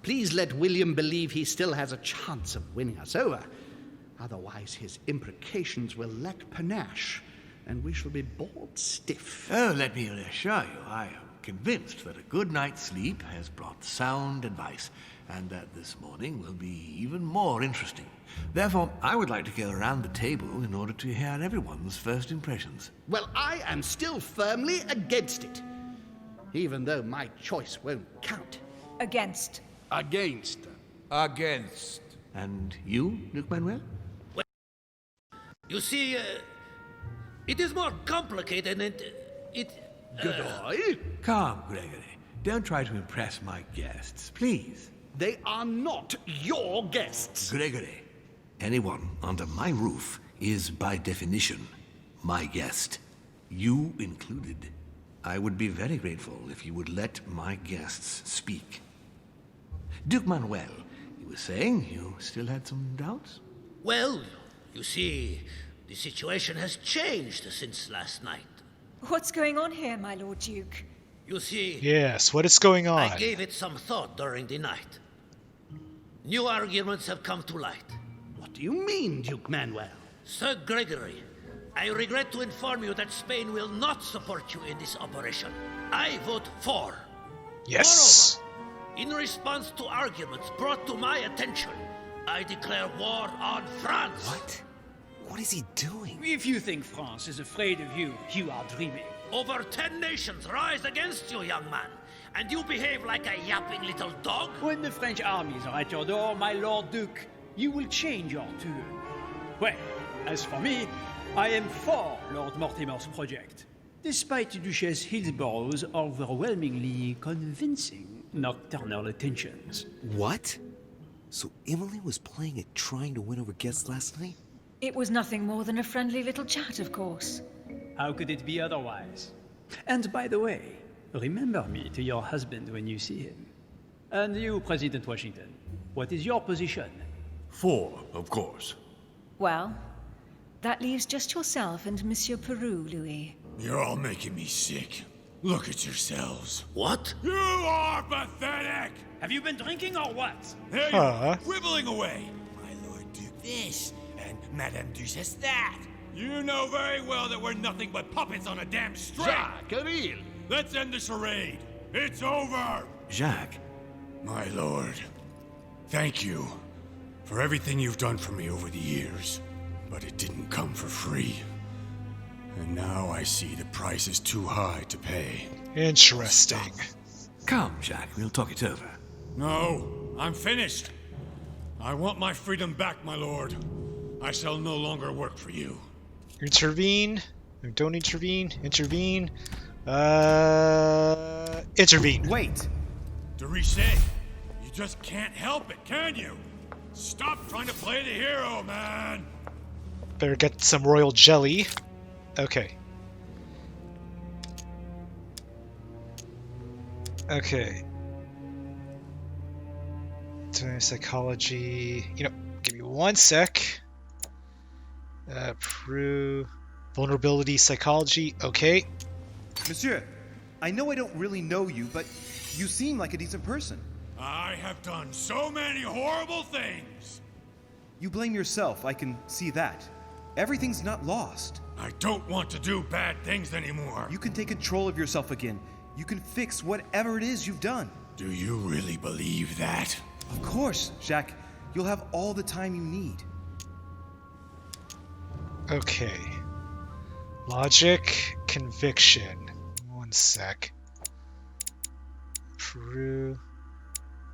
Please let William believe he still has a chance of winning us over. Otherwise, his imprecations will lack panache, and we shall be bored stiff. Oh, let me reassure you, I am convinced that a good night's sleep has brought sound advice, and that this morning will be even more interesting. Therefore, I would like to go around the table in order to hear everyone's first impressions. Well, I am still firmly against it, even though my choice won't count. Against. Against. Against. And you, Duke Manuel? Well, you see, it is more complicated and Godoy? Calm, Gregory. Don't try to impress my guests, please. They are not your guests. Gregory, anyone under my roof is by definition my guest. You included. I would be very grateful if you would let my guests speak. Duke Manuel, you were saying you still had some doubts? Well, you see, the situation has changed since last night. What's going on here, my Lord Duke? You see... Yes, what is going on? I gave it some thought during the night. New arguments have come to light. What do you mean, Duke Manuel? Sir Gregory, I regret to inform you that Spain will not support you in this operation. I vote for. Yes. Moreover, in response to arguments brought to my attention, I declare war on France. What? What is he doing? If you think France is afraid of you, you are dreaming. Over 10 nations rise against you, young man, and you behave like a yapping little dog? When the French armies are at your door, my Lord Duke, you will change your tune. Well, as for me, I am for Lord Mortimer's project, despite Duchess Hillsborough's overwhelmingly convincing nocturnal attentions. What? So Emily was playing at trying to win over guests last night? It was nothing more than a friendly little chat, of course. How could it be otherwise? And by the way, remember me to your husband when you see him. And you, President Washington, what is your position? 4, of course. Well, that leaves just yourself and Monsieur Peru, Louis. You're all making me sick. Look at yourselves. What? You are pathetic! Have you been drinking or what? There you are, quibbling away. My Lord Duke this, and Madame Duchess that. You know very well that we're nothing but puppets on a damn string. Jacques, Camille. Let's end the charade. It's over. Jacques. My lord, thank you for everything you've done for me over the years. But it didn't come for free. And now I see the price is too high to pay. Interesting. Come, Jacques, we'll talk it over. No, I'm finished. I want my freedom back, my lord. I shall no longer work for you. Intervene. Don't intervene. Intervene. Intervene. Wait. De Richet, you just can't help it, can you? Stop trying to play the hero, man. Better get some royal jelly. Okay. Okay. Psychology. You know, give me 1 sec. Peru. Vulnerability, psychology. Okay. Monsieur, I know I don't really know you, but you seem like a decent person. I have done so many horrible things. You blame yourself, I can see that. Everything's not lost. I don't want to do bad things anymore. You can take control of yourself again. You can fix whatever it is you've done. Do you really believe that? Of course, Jacques. You'll have all the time you need. Okay. Logic, conviction. 1 sec. Peru.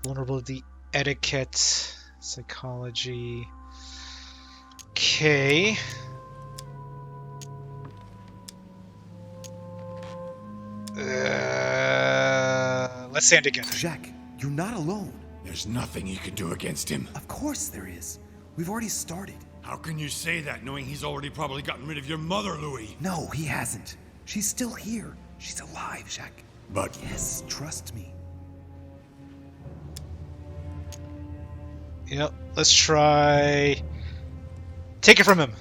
Vulnerability, etiquette, psychology. Okay. Let's stand together. Jacques, you're not alone. There's nothing you can do against him. Of course there is. We've already started. How can you say that, knowing he's already probably gotten rid of your mother, Louis? No, he hasn't. She's still here. She's alive, Jacques. But... Yes, trust me. Yep, let's try... Take it from him.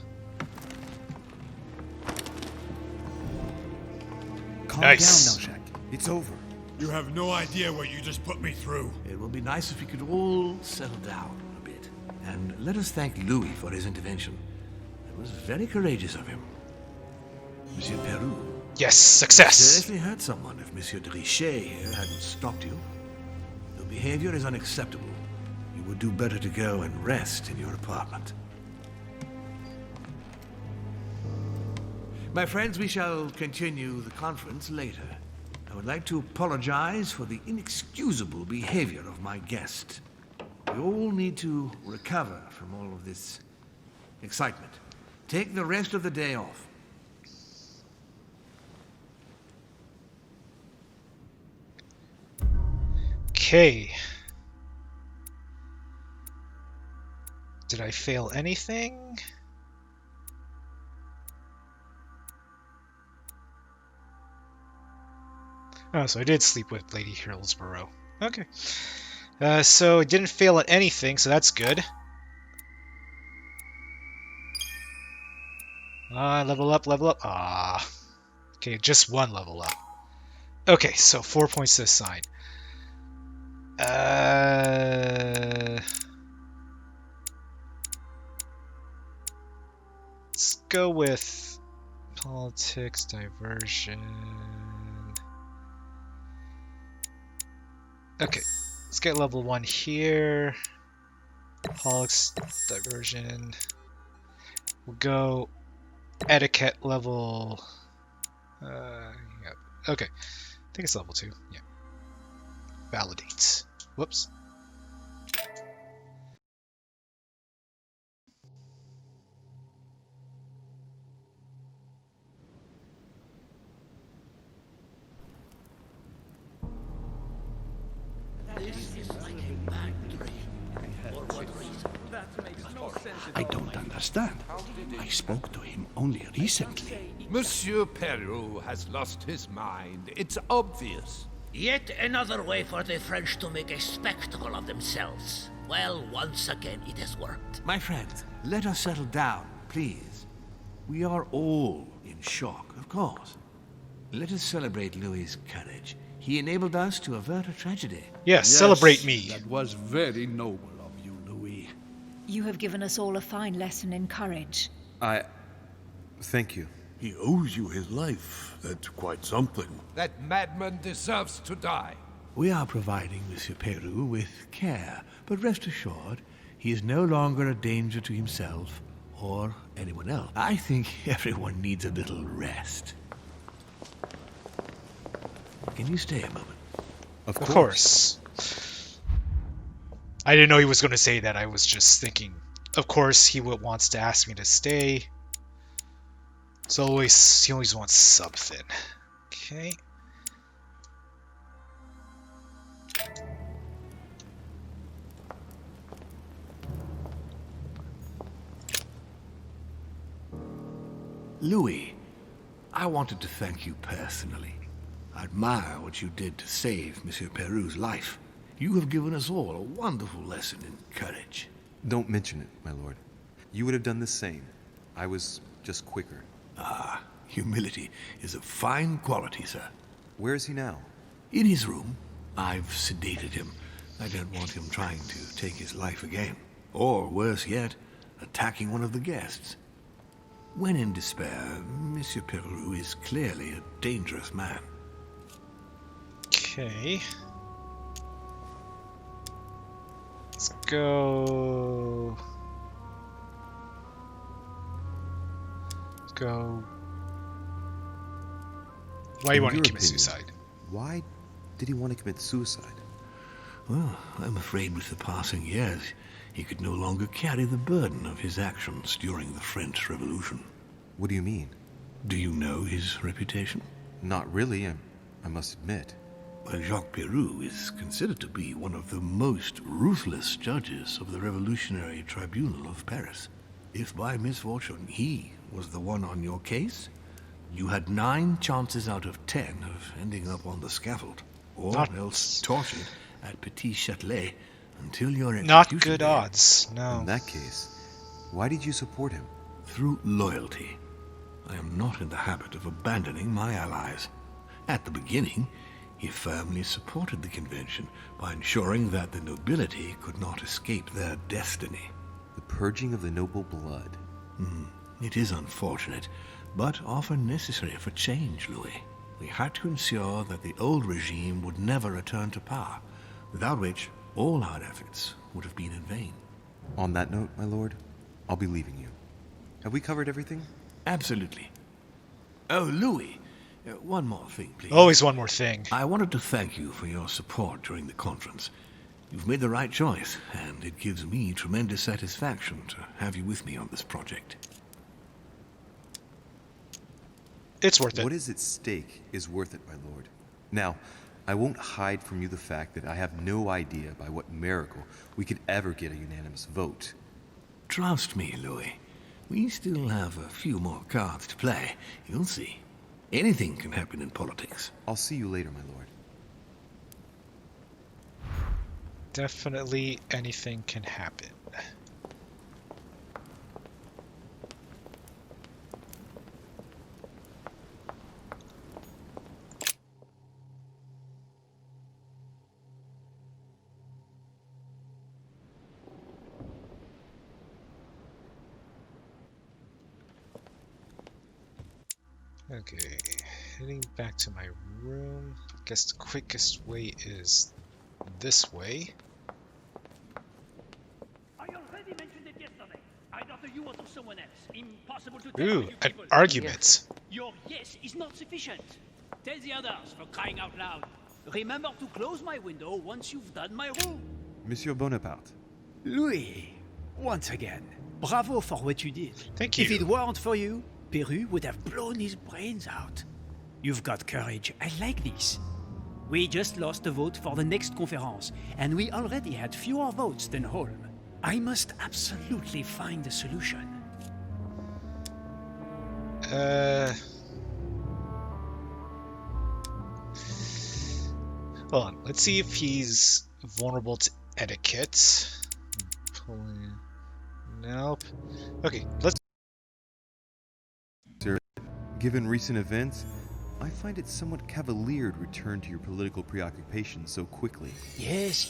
Calm Nice. down now, Jacques. It's over. You have no idea what you just put me through. It will be nice if we could all settle down a bit. And let us thank Louis for his intervention. It was very courageous of him. Monsieur Peru. Yes, success. Seriously hurt someone if Monsieur de Richet here hadn't stopped you. Your behavior is unacceptable. You would do better to go and rest in your apartment. My friends, we shall continue the conference later. I would like to apologize for the inexcusable behavior of my guest. We all need to recover from all of this excitement. Take the rest of the day off. Okay. Did I fail anything? Oh, so I did sleep with Lady Hillsborough. Okay. So I didn't fail at anything, so that's good. Level up, level up. Ah. Okay, just 1 level up. Okay, so 4 points to assign. Let's go with politics, diversion. Okay, let's get level 1 here. Pollux diversion. We'll go etiquette level. Yeah. Okay, I think it's level 2. Yeah. Validate. Whoops. I don't understand. I spoke to him only recently. Monsieur Peru has lost his mind. It's obvious. Yet another way for the French to make a spectacle of themselves. Well, once again it has worked. My friends, let us settle down, please. We are all in shock, of course. Let us celebrate Louis's courage. He enabled us to avert a tragedy. Yes, celebrate me. That was very noble of you, Louis. You have given us all a fine lesson in courage. Thank you. He owes you his life. That's quite something. That madman deserves to die. We are providing Monsieur Peru with care, but rest assured, he is no longer a danger to himself or anyone else. I think everyone needs a little rest. Can you stay a moment? Of course. I didn't know he was going to say that. I was just thinking, of course, he wants to ask me to stay. So he always wants something. Okay. Louis, I wanted to thank you personally. I admire what you did to save Monsieur Peru's life. You have given us all a wonderful lesson in courage. Don't mention it, my lord. You would have done the same. I was just quicker. Ah, humility is a fine quality, sir. Where is he now? In his room. I've sedated him. I don't want him trying to take his life again. Or, worse yet, attacking one of the guests. When in despair, Monsieur Peru is clearly a dangerous man. Okay. Let's go. Let's go. Why do you want to commit suicide? Why did he want to commit suicide? Well, I'm afraid with the passing years, he could no longer carry the burden of his actions during the French Revolution. What do you mean? Do you know his reputation? Not really, I must admit. Well, Jacques Peroux is considered to be one of the most ruthless judges of the Revolutionary Tribunal of Paris. If by misfortune he was the one on your case, you had 9 chances out of 10 of ending up on the scaffold, or else tortured at Petit Châtelet until your execution. Not good odds, no. In that case, why did you support him? Through loyalty. I am not in the habit of abandoning my allies. At the beginning, he firmly supported the convention by ensuring that the nobility could not escape their destiny. The purging of the noble blood. It is unfortunate, but often necessary for change, Louis. We had to ensure that the old regime would never return to power, without which all our efforts would have been in vain. On that note, my lord, I'll be leaving you. Have we covered everything? Absolutely. Oh, Louis, one more thing, please. Always one more thing. I wanted to thank you for your support during the conference. You've made the right choice, and it gives me tremendous satisfaction to have you with me on this project. It's worth it. What is at stake is worth it, my lord. Now, I won't hide from you the fact that I have no idea by what miracle we could ever get a unanimous vote. Trust me, Louis. We still have a few more cards to play. You'll see. Anything can happen in politics. I'll see you later, my lord. Definitely anything can happen. Okay, heading back to my room. Guess the quickest way is this way. I already mentioned it yesterday. Either to you or to someone else. Impossible to tell Ooh, you an people. argument. Your yes is not sufficient. Tell the others, for crying out loud. Remember to close my window once you've done my room. Monsieur Bonaparte. Louis, once again, bravo for what you did. Thank you. If it weren't for you, Peru would have blown his brains out. You've got courage. I like this. We just lost a vote for the next conference, and we already had fewer votes than Holm. I must absolutely find a solution. Hold on. Let's see if he's vulnerable to etiquette. Nope. Okay, let's. Sir, given recent events, I find it somewhat cavalier to return to your political preoccupations so quickly. Yes,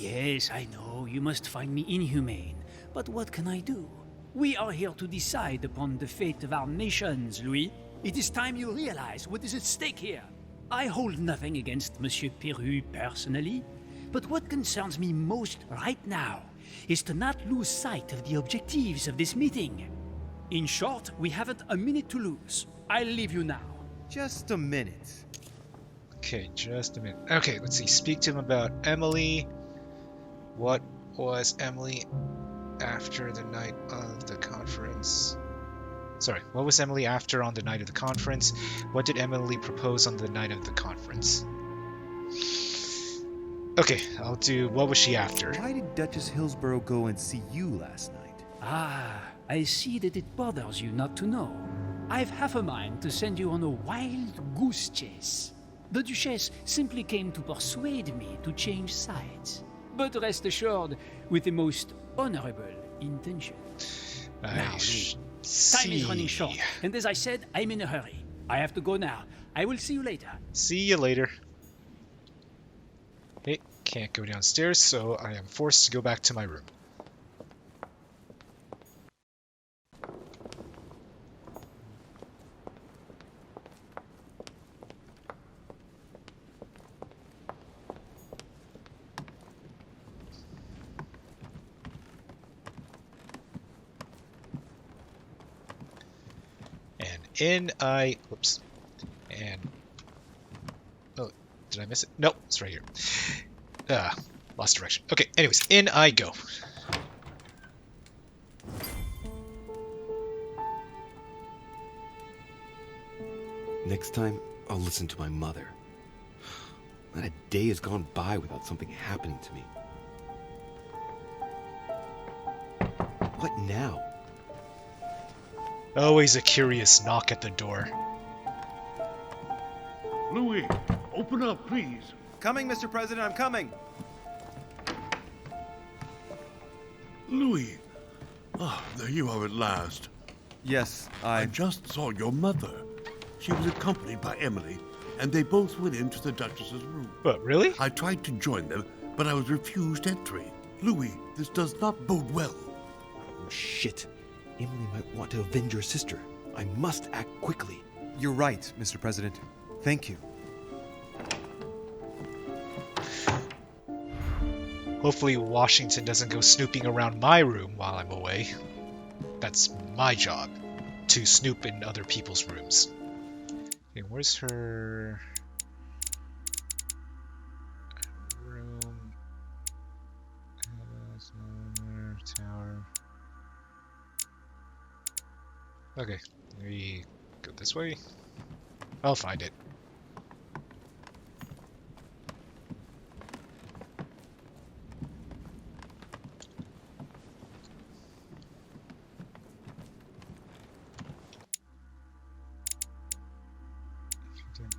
I know. You must find me inhumane. But what can I do? We are here to decide upon the fate of our nations, Louis. It is time you realize what is at stake here. I hold nothing against Monsieur Peru personally, but what concerns me most right now is to not lose sight of the objectives of this meeting. In short, we haven't a minute to lose. I'll leave you now. Just a minute. Okay, just a minute. Okay, let's see. Speak to him about Emily. What was Emily after the night of the conference? Sorry, what was Emily after on the night of the conference? What did Emily propose on the night of the conference? Okay, I'll do what was she after? Why did Duchess Hillsborough go and see you last night? Ah, I see that it bothers you not to know. I've half a mind to send you on a wild goose chase. The Duchess simply came to persuade me to change sides. But rest assured, with the most honorable intention. Now, Lee, time is running short, and as I said, I'm in a hurry. I have to go now. I will see you later. See you later. Hey, can't go downstairs, so I am forced to go back to my room. Whoops. And, oh, did I miss it? Nope, it's right here. Lost direction. Okay, anyways, in I go. Next time, I'll listen to my mother. Not a day has gone by without something happening to me. What now? Always a curious knock at the door. Louis, open up, please. Coming, Mr. President, I'm coming. Louis. Oh, there you are at last. Yes, I just saw your mother. She was accompanied by Emily, and they both went into the Duchess's room. What, really? I tried to join them, but I was refused entry. Louis, this does not bode well. Oh, shit. Emily might want to avenge her sister. I must act quickly. You're right, Mr. President. Thank you. Hopefully Washington doesn't go snooping around my room while I'm away. That's my job, to snoop in other people's rooms. Okay, where's her room? Tower. Okay, we go this way. I'll find it.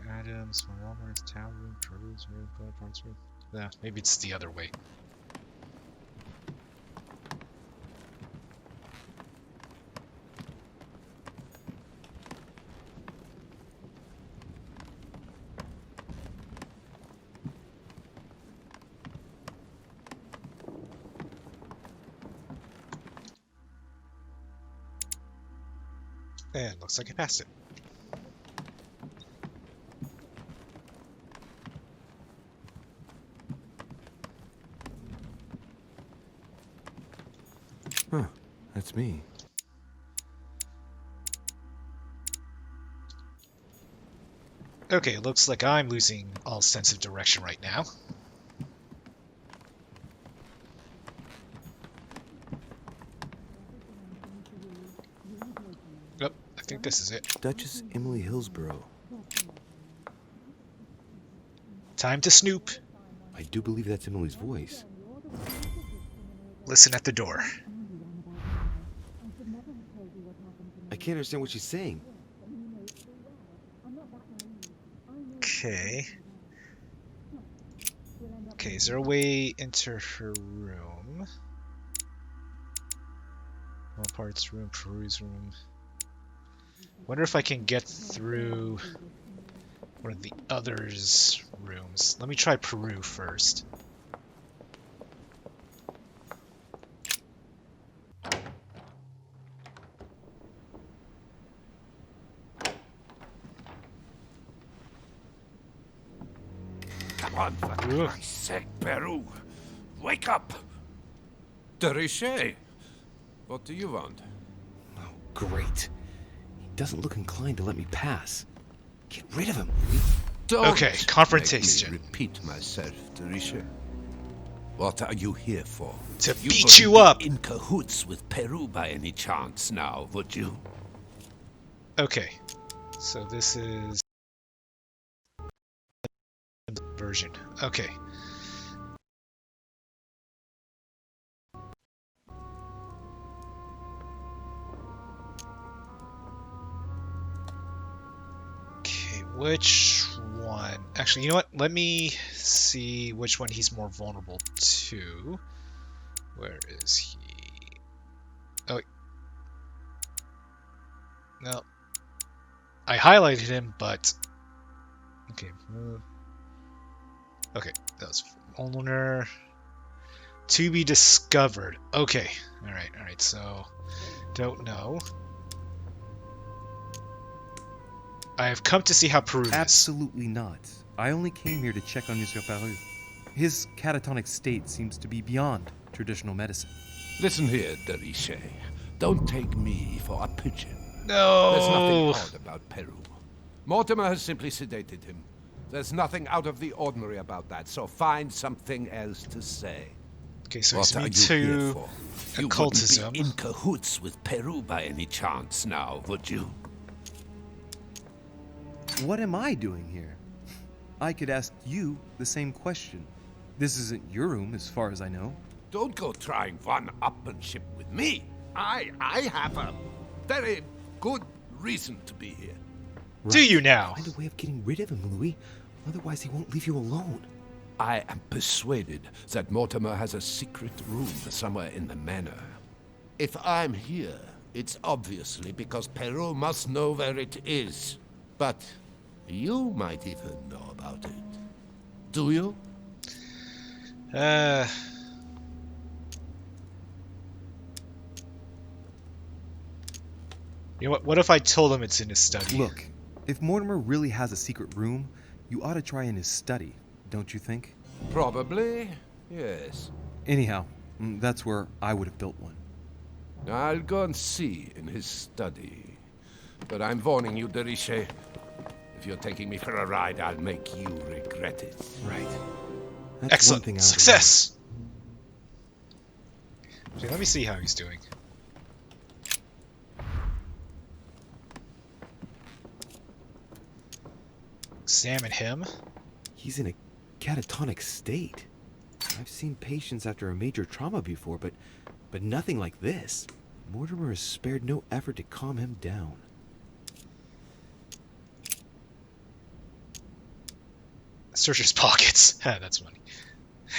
Adams from Walmart's town room, produce, parts. Yeah, maybe it's the other way. And looks like I passed it. That's me. Okay, it looks like I'm losing all sense of direction right now. Yep, I think this is it. Duchess Emily Hillsborough. Time to snoop. I do believe that's Emily's voice. Listen at the door. I can't understand what she's saying. Okay. Okay, is there a way into her room? All parts room, peruse room. Wonder if I can get through one of the others' rooms. Let me try Peru first. Come on, for Christ's sake, Peru. Wake up! De Richet, what do you want? Oh, great. He doesn't look inclined to let me pass. Get rid of him. Don't Okay, confrontation. make me repeat myself, de Richet. What are you here for? To You beat wouldn't you be up. in cahoots with Peru by any chance now, would you? Okay, so this is version. Okay. Okay, which one? Actually, you know what? Let me see which one he's more vulnerable to. Where is he? Oh, wait. No. I highlighted him, but... Okay. Okay, that was owner. To be discovered. Okay. Alright, so... Don't know. I have come to see how Peru is. Absolutely not. I only came here to check on Monsieur Peru. His catatonic state seems to be beyond traditional medicine. Listen here, de Richet. Don't take me for a pigeon. No! There's nothing odd about Peru. Mortimer has simply sedated him. There's nothing out of the ordinary about that, so find something else to say. Okay, so What he's are me you to here for? You occultism. wouldn't be in cahoots with Peru by any chance now, would you? What am I doing here? I could ask you the same question. This isn't your room, as far as I know. Don't go trying one-upmanship with me. I have a very good reason to be here. Do you now? Find a way of getting rid of him, Louis. Otherwise, he won't leave you alone. I am persuaded that Mortimer has a secret room somewhere in the manor. If I'm here, it's obviously because Peru must know where it is. But you might even know about it. Do you? You know what? What if I told him it's in his study? Look, if Mortimer really has a secret room, you ought to try in his study, don't you think? Probably, yes. Anyhow, that's where I would have built one. I'll go and see in his study. But I'm warning you, de Richet. If you're taking me for a ride, I'll make you regret it. Right. That's Excellent. one thing I Success! Okay, let me see how he's doing. Examine him. He's in a catatonic state. I've seen patients after a major trauma before, but nothing like this. Mortimer has spared no effort to calm him down. Search his pockets. That's funny.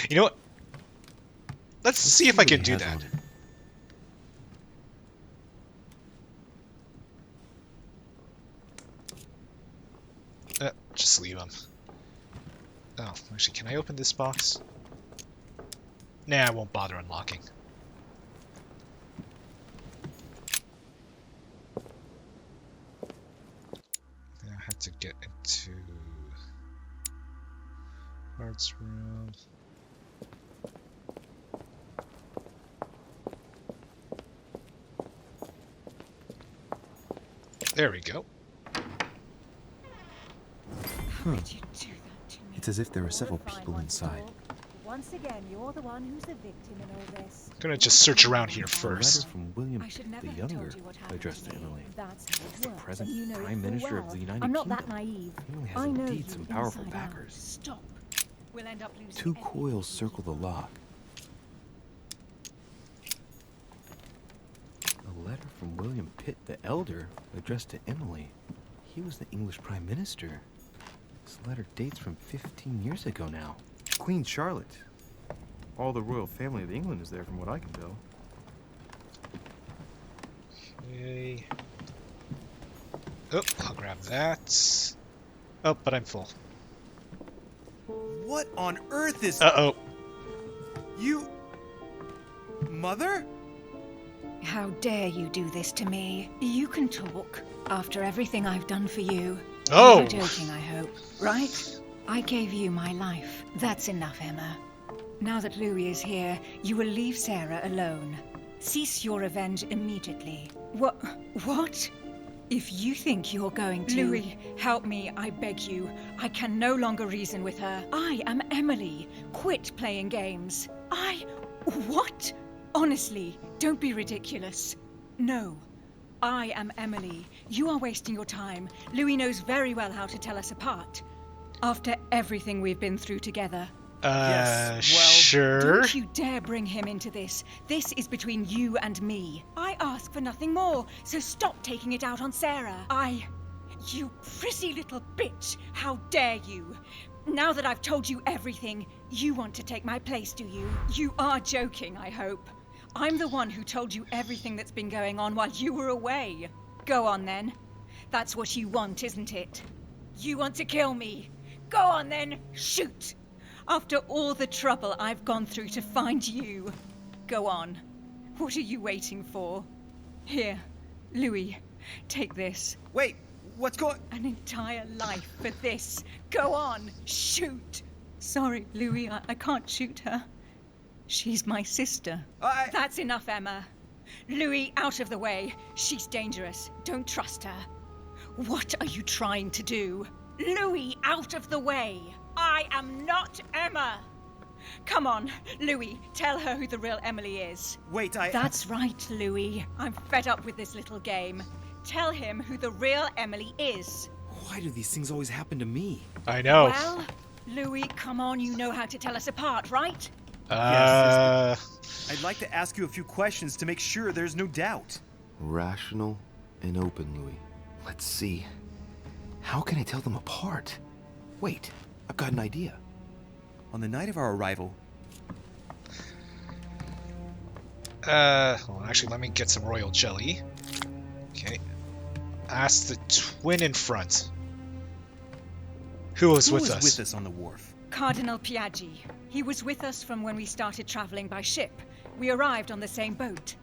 You know what? Let's see if I can do that. Just leave him. Oh, actually, can I open this box? Nah, I won't bother unlocking. I have to get into parts room. There we go. It's as if there are several people inside. Once again, you're the one who's the victim in all this. Gonna just search around here A first. letter from William I should Pitt never the have told Younger, you what happened addressed to to me. Emily. That's how it The works, present and you know it Prime full Minister well. of the United I'm not Kingdom. that naive. He only I has know indeed you some powerful inside out. backers. Stop. We'll end up losing 2 coils circle the lock. A letter from William Pitt the Elder, addressed to Emily. He was the English Prime Minister. This letter dates from 15 years ago now. Queen Charlotte. All the royal family of England is there from what I can tell. Okay. Oh, I'll grab that. Oh, but I'm full. What on earth is... Uh-oh. You... Mother? How dare you do this to me? You can talk after everything I've done for you. Oh! You're joking, I hope. Right? I gave you my life. That's enough, Emma. Now that Louis is here, you will leave Sarah alone. Cease your revenge immediately. What? If you think you're going to... Louis, help me, I beg you. I can no longer reason with her. I am Emily. Quit playing games. What? Honestly, don't be ridiculous. No. I am Emily. You are wasting your time. Louis knows very well how to tell us apart. After everything we've been through together. Sure. Don't you dare bring him into this. This is between you and me. I ask for nothing more, so stop taking it out on Sarah. You prissy little bitch. How dare you? Now that I've told you everything, you want to take my place, do you? You are joking, I hope. I'm the one who told you everything that's been going on while you were away. Go on then. That's what you want, isn't it? You want to kill me. Go on then, shoot. After all the trouble I've gone through to find you. Go on. What are you waiting for? Here, Louis, take this. Wait, what's going... An entire life for this. Go on, shoot. Sorry, Louis, I can't shoot her. She's my sister. That's enough, Emma. Louis, out of the way. She's dangerous. Don't trust her. What are you trying to do? Louis, out of the way. I am not Emma. Come on, Louis, tell her who the real Emily is. Wait, That's right, Louis. I'm fed up with this little game. Tell him who the real Emily is. Why do these things always happen to me? I know. Well, Louis, come on, you know how to tell us apart, right? Yes. I'd like to ask you a few questions to make sure there's no doubt. Rational and open, Louis. Let's see. How can I tell them apart? Wait, I've got an idea. On the night of our arrival... Hold on, actually, let me get some royal jelly. Okay. Ask the twin in front. Who was with us on the wharf? Cardinal Piaggi. He was with us from when we started traveling by ship. We arrived on the same boat.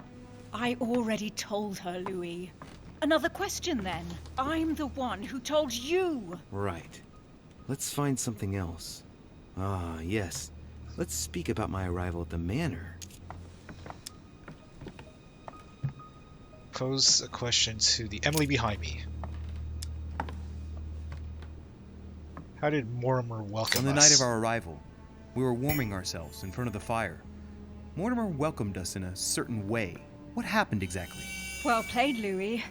I already told her, Louis. Another question, then. I'm the one who told you. Right. Let's find something else. Ah, yes. Let's speak about my arrival at the manor. Pose a question to the Emily behind me. How did Mortimer welcome us? On the night of our arrival, we were warming ourselves in front of the fire. Mortimer welcomed us in a certain way. What happened exactly? Well played, Louis.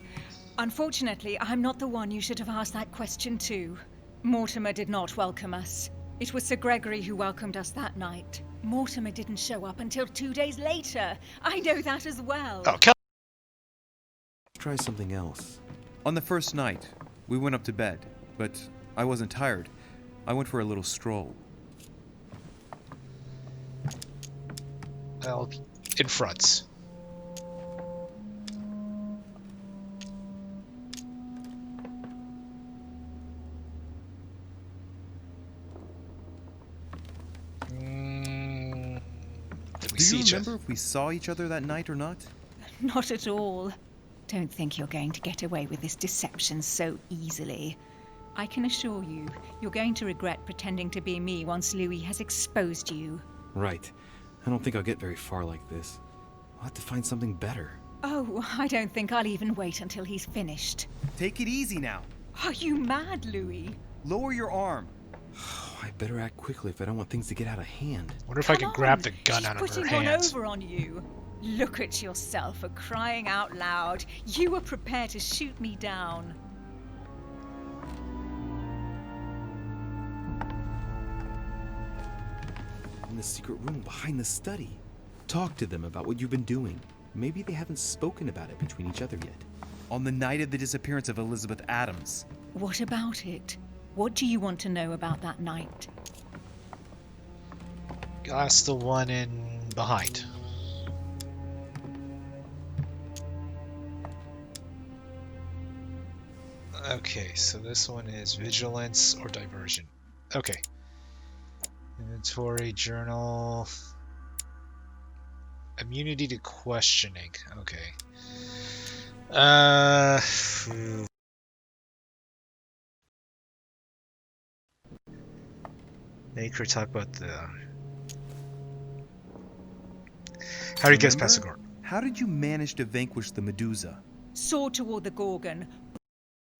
Unfortunately, I'm not the one you should have asked that question to. Mortimer did not welcome us. It was Sir Gregory who welcomed us that night. Mortimer didn't show up until 2 days later. I know that as well. Oh, come. Try something else. On the first night, we went up to bed, but I wasn't tired. I went for a little stroll. Well, in front. Do you remember if we saw each other that night or not? Not at all. Don't think you're going to get away with this deception so easily. I can assure you, you're going to regret pretending to be me once Louis has exposed you. Right. I don't think I'll get very far like this. I'll have to find something better. Oh, I don't think I'll even wait until he's finished. Take it easy now. Are you mad, Louis? Lower your arm. I better act quickly if I don't want things to get out of hand. Wonder if I can grab the gun out of her Putting hand. one over on you. Look at yourself for crying out loud. You were prepared to shoot me down. In the secret room behind the study. Talk to them about what you've been doing. Maybe they haven't spoken about it between each other yet. On the night of the disappearance of Elizabeth Adams. What about it? What do you want to know about that night? That's the one in behind. Okay, so this one is vigilance or diversion. Okay. Inventory, journal. Immunity to questioning. Okay. Make her talk about the... How do you guess past the Gorgon? How did you manage to vanquish the Medusa? Sword toward the Gorgon.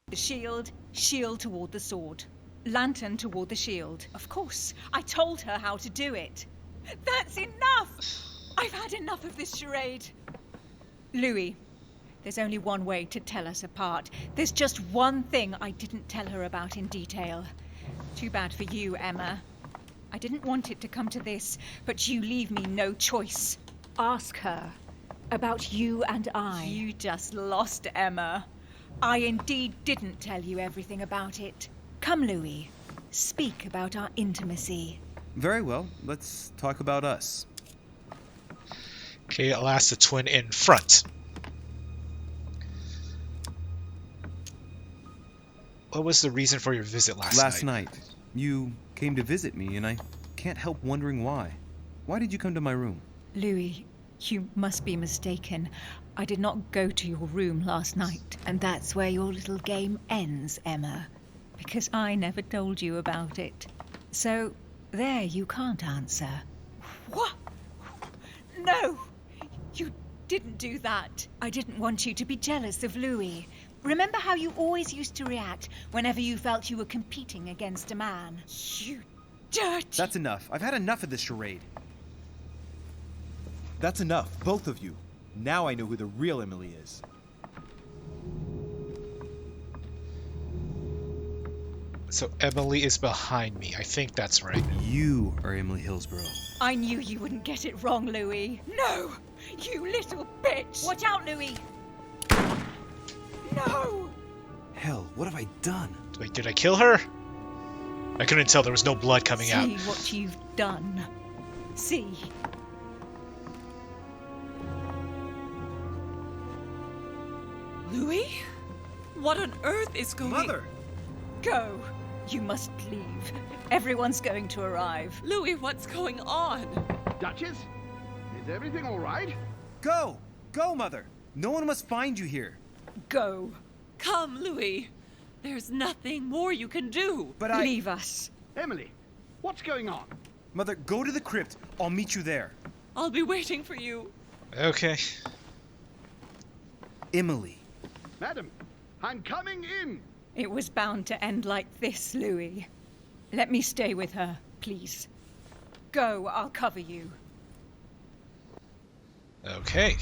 The shield, shield toward the sword. Lantern toward the shield. Of course, I told her how to do it. That's enough! I've had enough of this charade. Louis, there's only one way to tell us apart. There's just one thing I didn't tell her about in detail. Too bad for you, Emma. I didn't want it to come to this, but you leave me no choice. Ask her about you and I. You just lost, Emma. I indeed didn't tell you everything about it. Come, Louis. Speak about our intimacy. Very well. Let's talk about us. Okay, I'll ask the twin in front. What was the reason for your visit last night? Last night, you came to visit me, and I can't help wondering why. Why did you come to my room? Louis, you must be mistaken. I did not go to your room last night, and that's where your little game ends, Emma. Because I never told you about it. So, there you can't answer. What? No! You didn't do that. I didn't want you to be jealous of Louis. Remember how you always used to react whenever you felt you were competing against a man? You dirty... That's enough. I've had enough of this charade. That's enough, both of you. Now I know who the real Emily is. So Emily is behind me. I think that's right. You are Emily Hillsborough. I knew you wouldn't get it wrong, Louis. No! You little bitch! Watch out, Louis! No! Hell, what have I done? Wait, did I kill her? I couldn't tell. There was no blood coming out. See what you've done. See. Louis? What on earth is going... Mother! Go. You must leave. Everyone's going to arrive. Louis, what's going on? Duchess? Is everything all right? Go! Go, Mother! No one must find you here. Go. Come, Louis. There's nothing more you can do. But Leave us. Emily, what's going on? Mother, go to the crypt. I'll meet you there. I'll be waiting for you. Okay. Emily. Madam, I'm coming in. It was bound to end like this, Louis. Let me stay with her, please. Go, I'll cover you. Okay.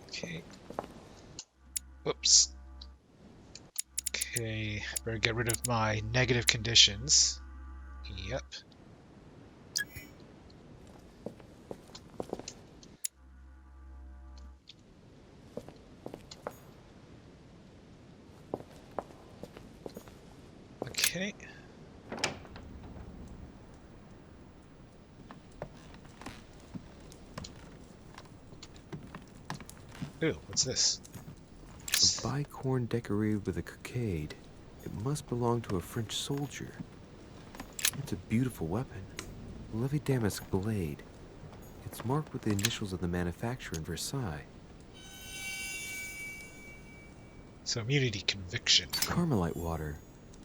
Okay. Whoops. Okay, better get rid of my negative conditions. Yep. Okay. Ooh, what's this? A bicorn decorated with a cockade. It must belong to a French soldier. It's a beautiful weapon. A Levi damask blade. It's marked with the initials of the manufacturer in Versailles. So immunity conviction. Carmelite water.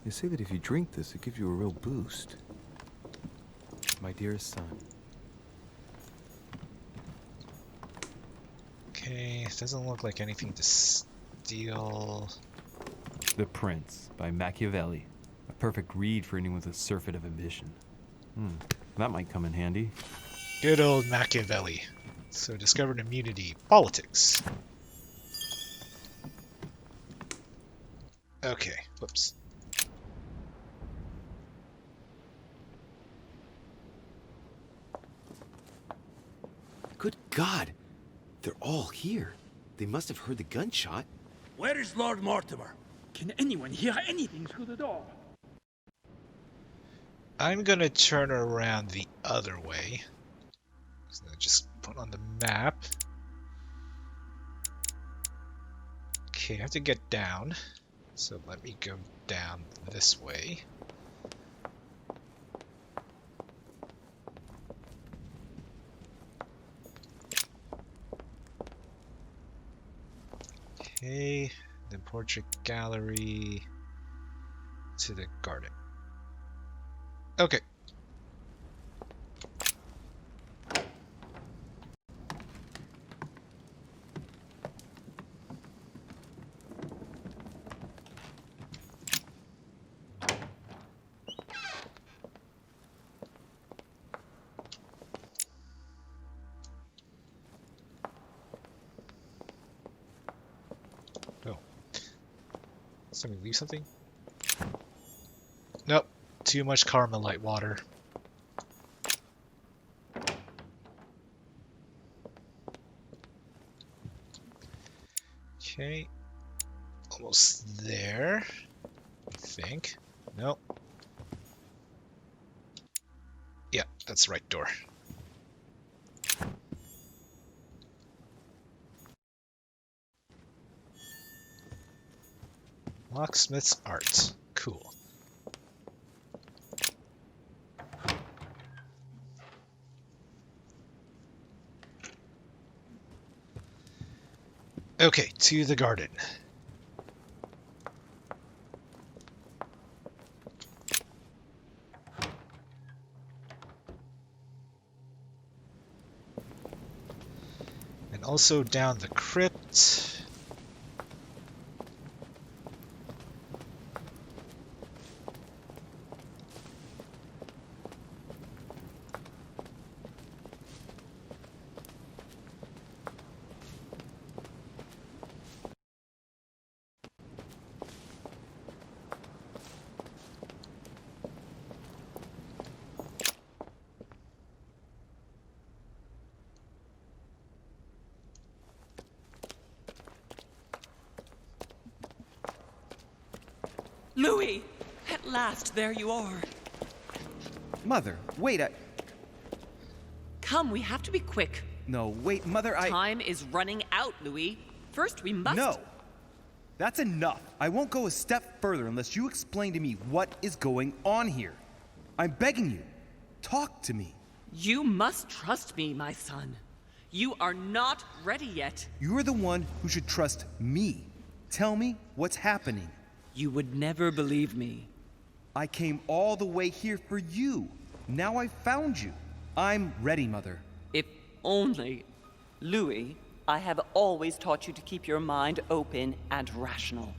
They say that if you drink this, it gives you a real boost. My dearest son, Okay, it doesn't look like anything to steal. The Prince by Machiavelli. A perfect read for anyone with a surfeit of ambition. That might come in handy. Good old Machiavelli. So discovered immunity. Politics. Okay, whoops. Good God! They're all here. They must have heard the gunshot. Where is Lord Mortimer? Can anyone hear anything through the door? I'm gonna turn around the other way. So just put on the map. Okay, I have to get down. So let me go down this way. Okay, then portrait gallery to the garden. Okay. Somebody leave something? Nope. Too much Carmelite water. Okay. Almost there. I think. Nope. Yeah, that's the right door. Locksmith's art. Cool. Okay, to the garden. And also down the crypt. Louis! At last, there you are. Mother, wait, Come, we have to be quick. No, wait, Mother, Time is running out, Louis. First, we must... No! That's enough. I won't go a step further unless you explain to me what is going on here. I'm begging you. Talk to me. You must trust me, my son. You are not ready yet. You're the one who should trust me. Tell me what's happening. You would never believe me. I came all the way here for you. Now I've found you. I'm ready, Mother. If only. Louis, I have always taught you to keep your mind open and rational.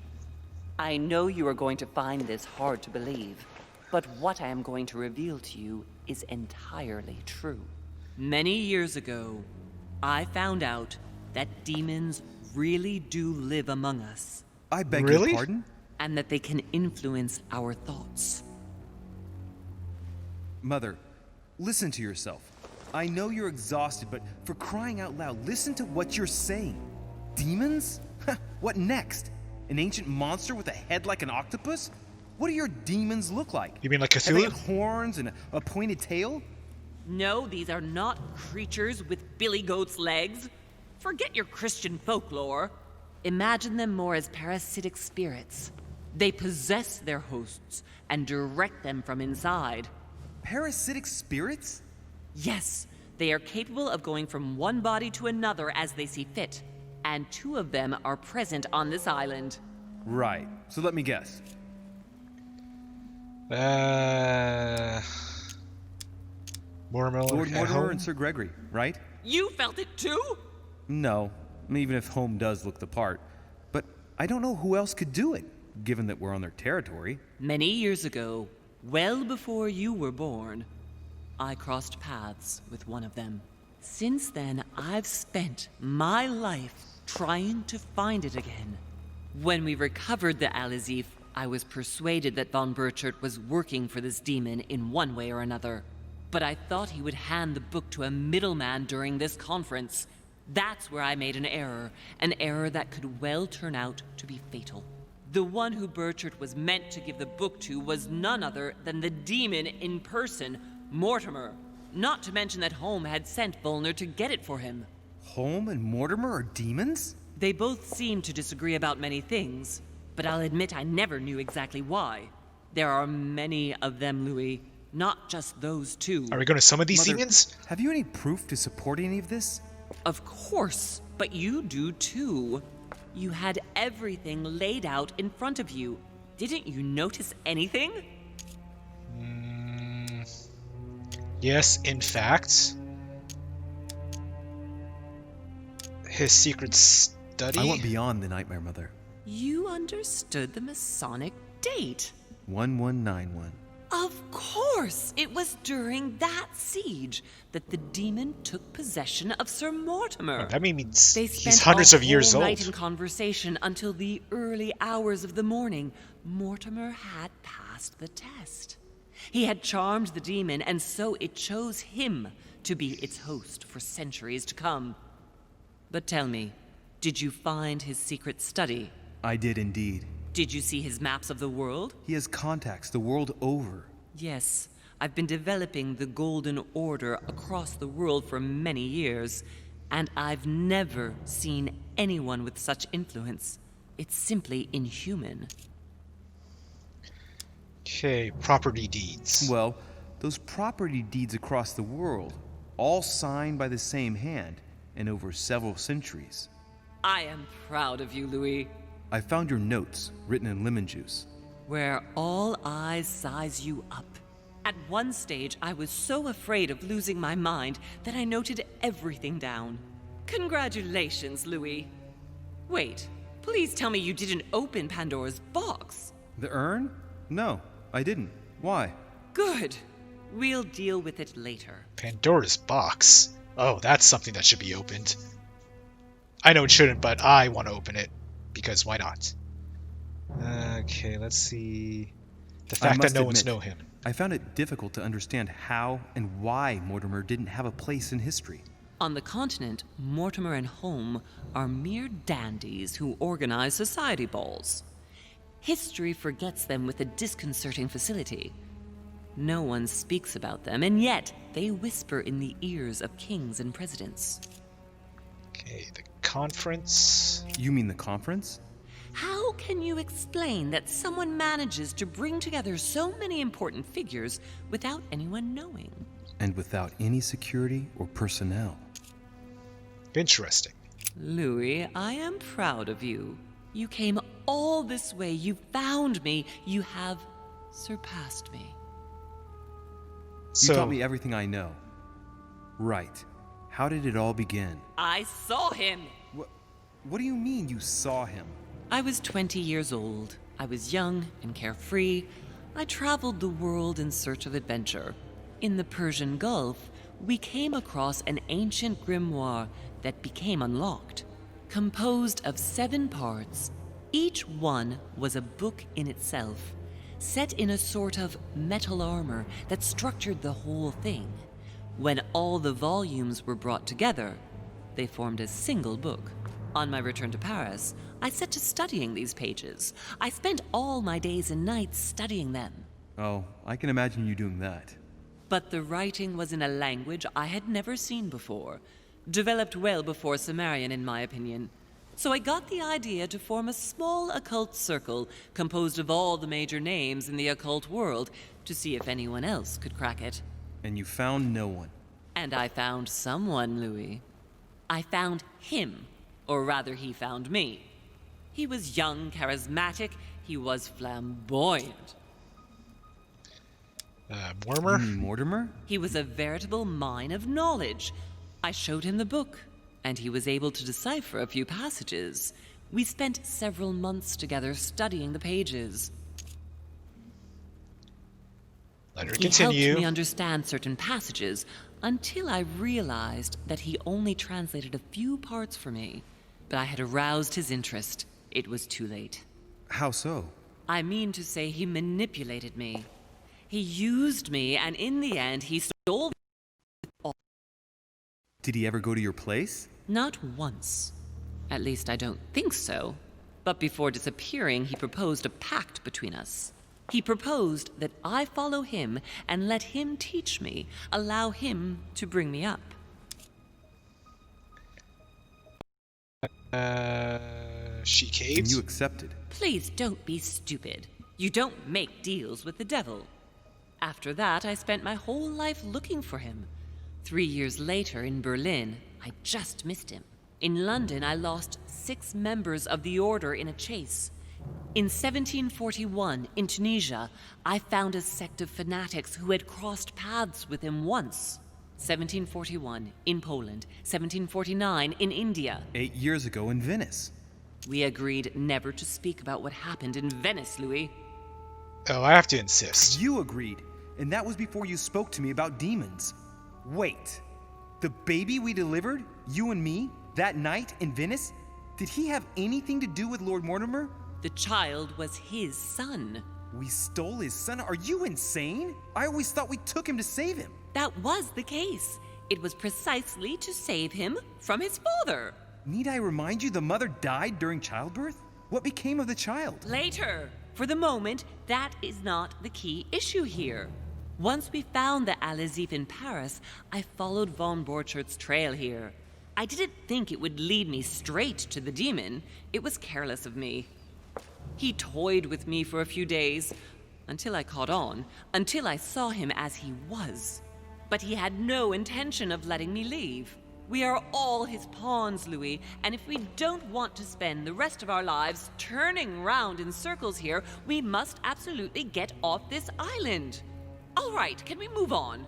I know you are going to find this hard to believe, but what I am going to reveal to you is entirely true. Many years ago, I found out that demons really do live among us. I beg your pardon? And that they can influence our thoughts. Mother, listen to yourself. I know you're exhausted, but for crying out loud, listen to what you're saying. Demons? What next? An ancient monster with a head like an octopus? What do your demons look like? You mean like Have they Cthulhu? horns and a pointed tail? No, these are not creatures with billy goat's legs. Forget your Christian folklore. Imagine them more as parasitic spirits. They possess their hosts and direct them from inside. Parasitic spirits? Yes, they are capable of going from one body to another as they see fit. And 2 of them are present on this island. Right. So let me guess. Mortimer Lord at Mortimer home? and Sir Gregory, right? You felt it too? No. even if Home does look the part. But I don't know who else could do it, given that we're on their territory. Many years ago, well before you were born, I crossed paths with one of them. Since then, I've spent my life trying to find it again. When we recovered the Alizif, I was persuaded that von Burchard was working for this demon in one way or another. But I thought he would hand the book to a middleman during this conference. That's where I made an error that could well turn out to be fatal. The one who Burchard was meant to give the book to was none other than the demon in person, Mortimer. Not to mention that Home had sent Volner to get it for him. Home and Mortimer are demons? They both seem to disagree about many things, but I'll admit I never knew exactly why. There are many of them, Louis, not just those two. Are we going to summon these Mother, demons? Have you any proof to support any of this? Of course, but you do too. You had everything laid out in front of you. Didn't you notice anything? Yes, in fact. His secret study? I went beyond the Nightmare Mother. You understood the Masonic date. 1191. Of course! It was during that siege that the demon took possession of Sir Mortimer. Oh, that means They he's spent hundreds a of years whole old. night in conversation until the early hours of the morning. Mortimer had passed the test. He had charmed the demon, and so it chose him to be its host for centuries to come. But tell me, did you find his secret study? I did indeed. Did you see his maps of the world? He has contacts the world over. Yes, I've been developing the Golden Order across the world for many years, and I've never seen anyone with such influence. It's simply inhuman. Okay, property deeds. Well, those property deeds across the world, all signed by the same hand and over several centuries. I am proud of you, Louis. I found your notes written in lemon juice. Where all eyes size you up. At one stage, I was so afraid of losing my mind that I noted everything down. Congratulations, Louis. Wait, please tell me you didn't open Pandora's box. The urn? No, I didn't. Why? Good. We'll deal with it later. Pandora's box? Oh, that's something that should be opened. I know it shouldn't, but I want to open it. Because why not? Okay, let's see. The fact that no one's know him. I found it difficult to understand how and why Mortimer didn't have a place in history. On the continent, Mortimer and Home are mere dandies who organize society balls. History forgets them with a disconcerting facility. No one speaks about them, and yet they whisper in the ears of kings and presidents. Okay, the conference. You mean the conference? How can you explain that someone manages to bring together so many important figures without anyone knowing? And without any security or personnel. Interesting. Louis, I am proud of you. You came all this way. You found me. You have surpassed me. You taught me everything I know. Right. How did it all begin? I saw him. What do you mean you saw him? I was 20 years old. I was young and carefree. I traveled the world in search of adventure. In the Persian Gulf, we came across an ancient grimoire that became unlocked. Composed of 7 parts, each one was a book in itself, set in a sort of metal armor that structured the whole thing. When all the volumes were brought together, they formed a single book. On my return to Paris, I set to studying these pages. I spent all my days and nights studying them. Oh, I can imagine you doing that. But the writing was in a language I had never seen before, developed well before Sumerian, in my opinion. So I got the idea to form a small occult circle composed of all the major names in the occult world to see if anyone else could crack it. And you found no one. And I found someone, Louis. I found him, or rather he found me. He was young, charismatic, he was flamboyant. Mortimer? Mortimer? He was a veritable mine of knowledge. I showed him the book. and he was able to decipher a few passages. We spent several months together studying the pages. Let her He continue. helped me understand certain passages until I realized that he only translated a few parts for me. But I had aroused his interest. It was too late. How so? I mean to say he manipulated me. He used me, and in the end, he stole all. Did he ever go to your place? Not once. At least I don't think so. But before disappearing, he proposed a pact between us. He proposed that I follow him and let him teach me, allow him to bring me up. She caved? And you accepted? Please don't be stupid. You don't make deals with the devil. After that, I spent my whole life looking for him. 3 years later, in Berlin, I just missed him. In London, I lost 6 members of the order in a chase. In 1741, in Tunisia, I found a sect of fanatics who had crossed paths with him once. 1741, in Poland. 1749, in India. 8 years ago in Venice. We agreed never to speak about what happened in Venice, Louis. Oh, I have to insist. You agreed, and that was before you spoke to me about demons. Wait, the baby we delivered, you and me, that night in Venice, did he have anything to do with Lord Mortimer? The child was his son. We stole his son? Are you insane? I always thought we took him to save him. That was the case. It was precisely to save him from his father. Need I remind you the mother died during childbirth? What became of the child? Later. For the moment, that is not the key issue here. Once we found the Al-Azif in Paris, I followed von Borchart's trail here. I didn't think it would lead me straight to the demon. It was careless of me. He toyed with me for a few days, until I caught on, until I saw him as he was. But he had no intention of letting me leave. We are all his pawns, Louis, and if we don't want to spend the rest of our lives turning round in circles here, we must absolutely get off this island. All right, can we move on?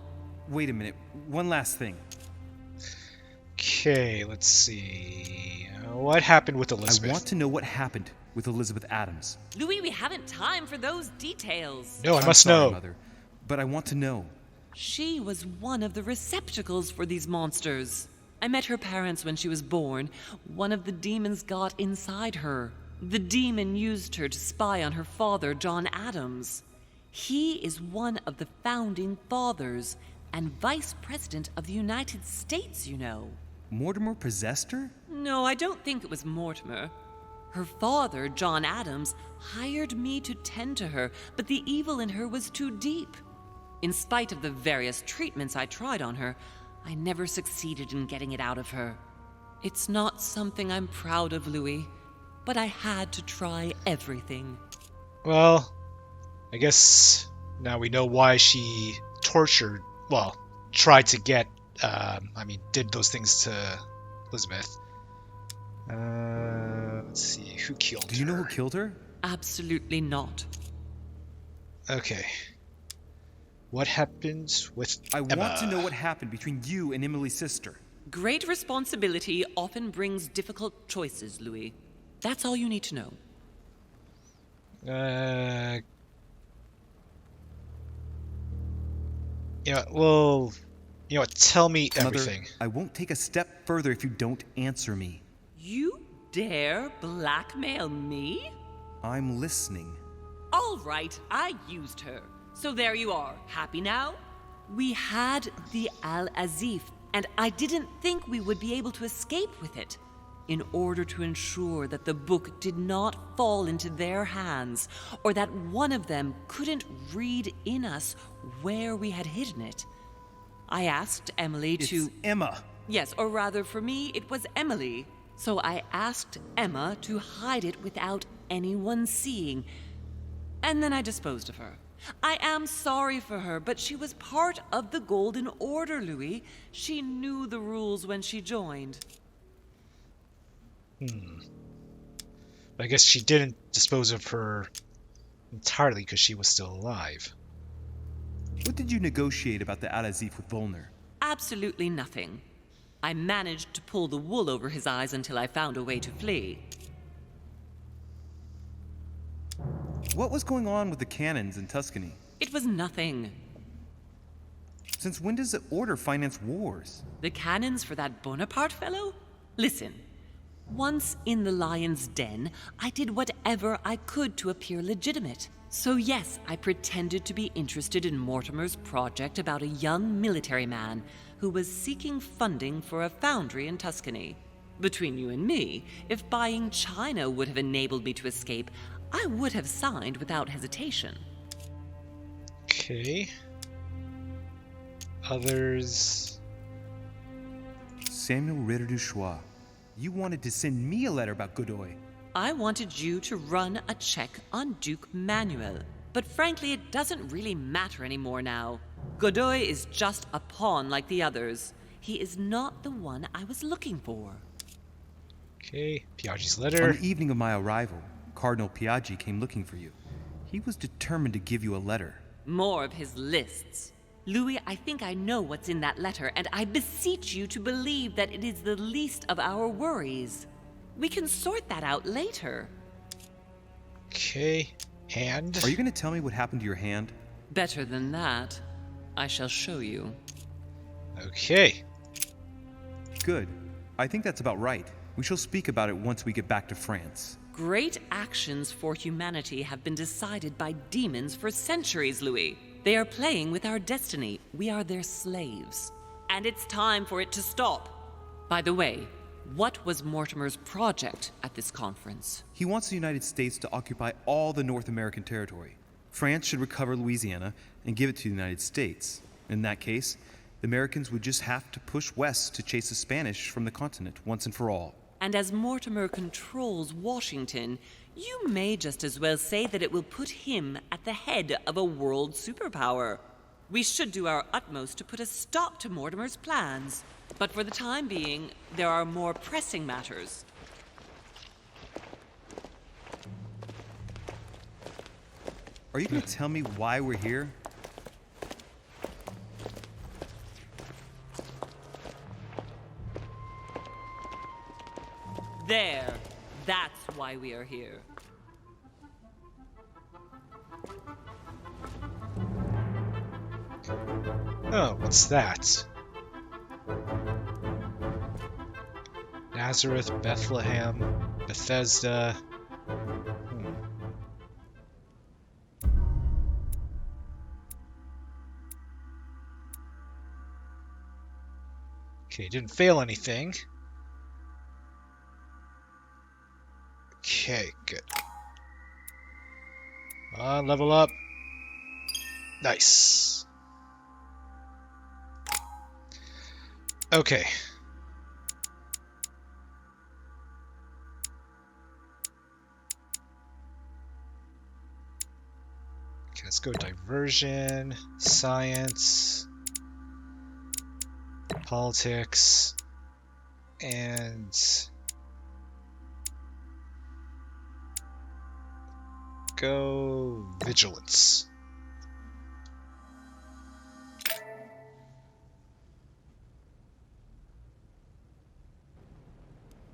Wait a minute, one last thing. Okay, let's see. What happened with Elizabeth? I want to know what happened with Elizabeth Adams. Louis, we haven't time for those details. No, I I'm must sorry, know. Mother, but I want to know. She was one of the receptacles for these monsters. I met her parents when she was born. One of the demons got inside her. The demon used her to spy on her father, John Adams. He is one of the founding fathers and vice president of the United States, you know. Mortimer possessed her? No, I don't think it was Mortimer. Her father, John Adams, hired me to tend to her, but the evil in her was too deep. In spite of the various treatments I tried on her, I never succeeded in getting it out of her. It's not something I'm proud of, Louis, but I had to try everything. Well, I guess now we know why she tortured, well, tried to get, did those things to Elizabeth. Let's see, who killed her? Do you know who killed her? Absolutely not. Okay. What happened with Emma? I want to know what happened between you and Emily's sister. Great responsibility often brings difficult choices, Louis. That's all you need to know. Tell me Mother, everything. I won't take a step further if you don't answer me. You dare blackmail me? I'm listening. All right, I used her. So there you are. Happy now? We had the Al-Azif, and I didn't think we would be able to escape with it. In order to ensure that the book did not fall into their hands, or that one of them couldn't read in us where we had hidden it, I asked Emily to... It's Emma. Yes, or rather for me, it was Emily. So I asked Emma to hide it without anyone seeing, and then I disposed of her. I am sorry for her, but she was part of the Golden Order, Louis. She knew the rules when she joined. But I guess she didn't dispose of her entirely because she was still alive. What did you negotiate about the Al-Azif with Volner? Absolutely nothing. I managed to pull the wool over his eyes until I found a way to flee. What was going on with the cannons in Tuscany? It was nothing. Since when does the Order finance wars? The cannons for that Bonaparte fellow? Listen, once in the lion's den, I did whatever I could to appear legitimate. So yes, I pretended to be interested in Mortimer's project about a young military man who was seeking funding for a foundry in Tuscany. Between you and me, if buying China would have enabled me to escape, I would have signed without hesitation. Okay. Others. Samuel Ritter du Choix. You wanted to send me a letter about Godoy. I wanted you to run a check on Duke Manuel. But frankly, it doesn't really matter anymore now. Godoy is just a pawn like the others. He is not the one I was looking for. Okay, Piaggi's letter. On the evening of my arrival, Cardinal Piaggi came looking for you. He was determined to give you a letter. More of his lists. Louis, I think I know what's in that letter, and I beseech you to believe that it is the least of our worries. We can sort that out later. Okay, hand. Are you going to tell me what happened to your hand? Better than that. I shall show you. Okay. Good. I think that's about right. We shall speak about it once we get back to France. Great actions for humanity have been decided by demons for centuries, Louis. They are playing with our destiny. We are their slaves. And it's time for it to stop. By the way, what was Mortimer's project at this conference? He wants the United States to occupy all the North American territory. France should recover Louisiana and give it to the United States. In that case, the Americans would just have to push west to chase the Spanish from the continent once and for all. And as Mortimer controls Washington, you may just as well say that it will put him at the head of a world superpower. We should do our utmost to put a stop to Mortimer's plans. But for the time being, there are more pressing matters. Are you going to tell me why we're here? There. That's why we are here. Oh, what's that? Nazareth, Bethlehem, Bethesda. Okay, didn't fail anything. Okay, good. Level up. Nice. Okay. Okay, let's go diversion, science, politics, and go vigilance.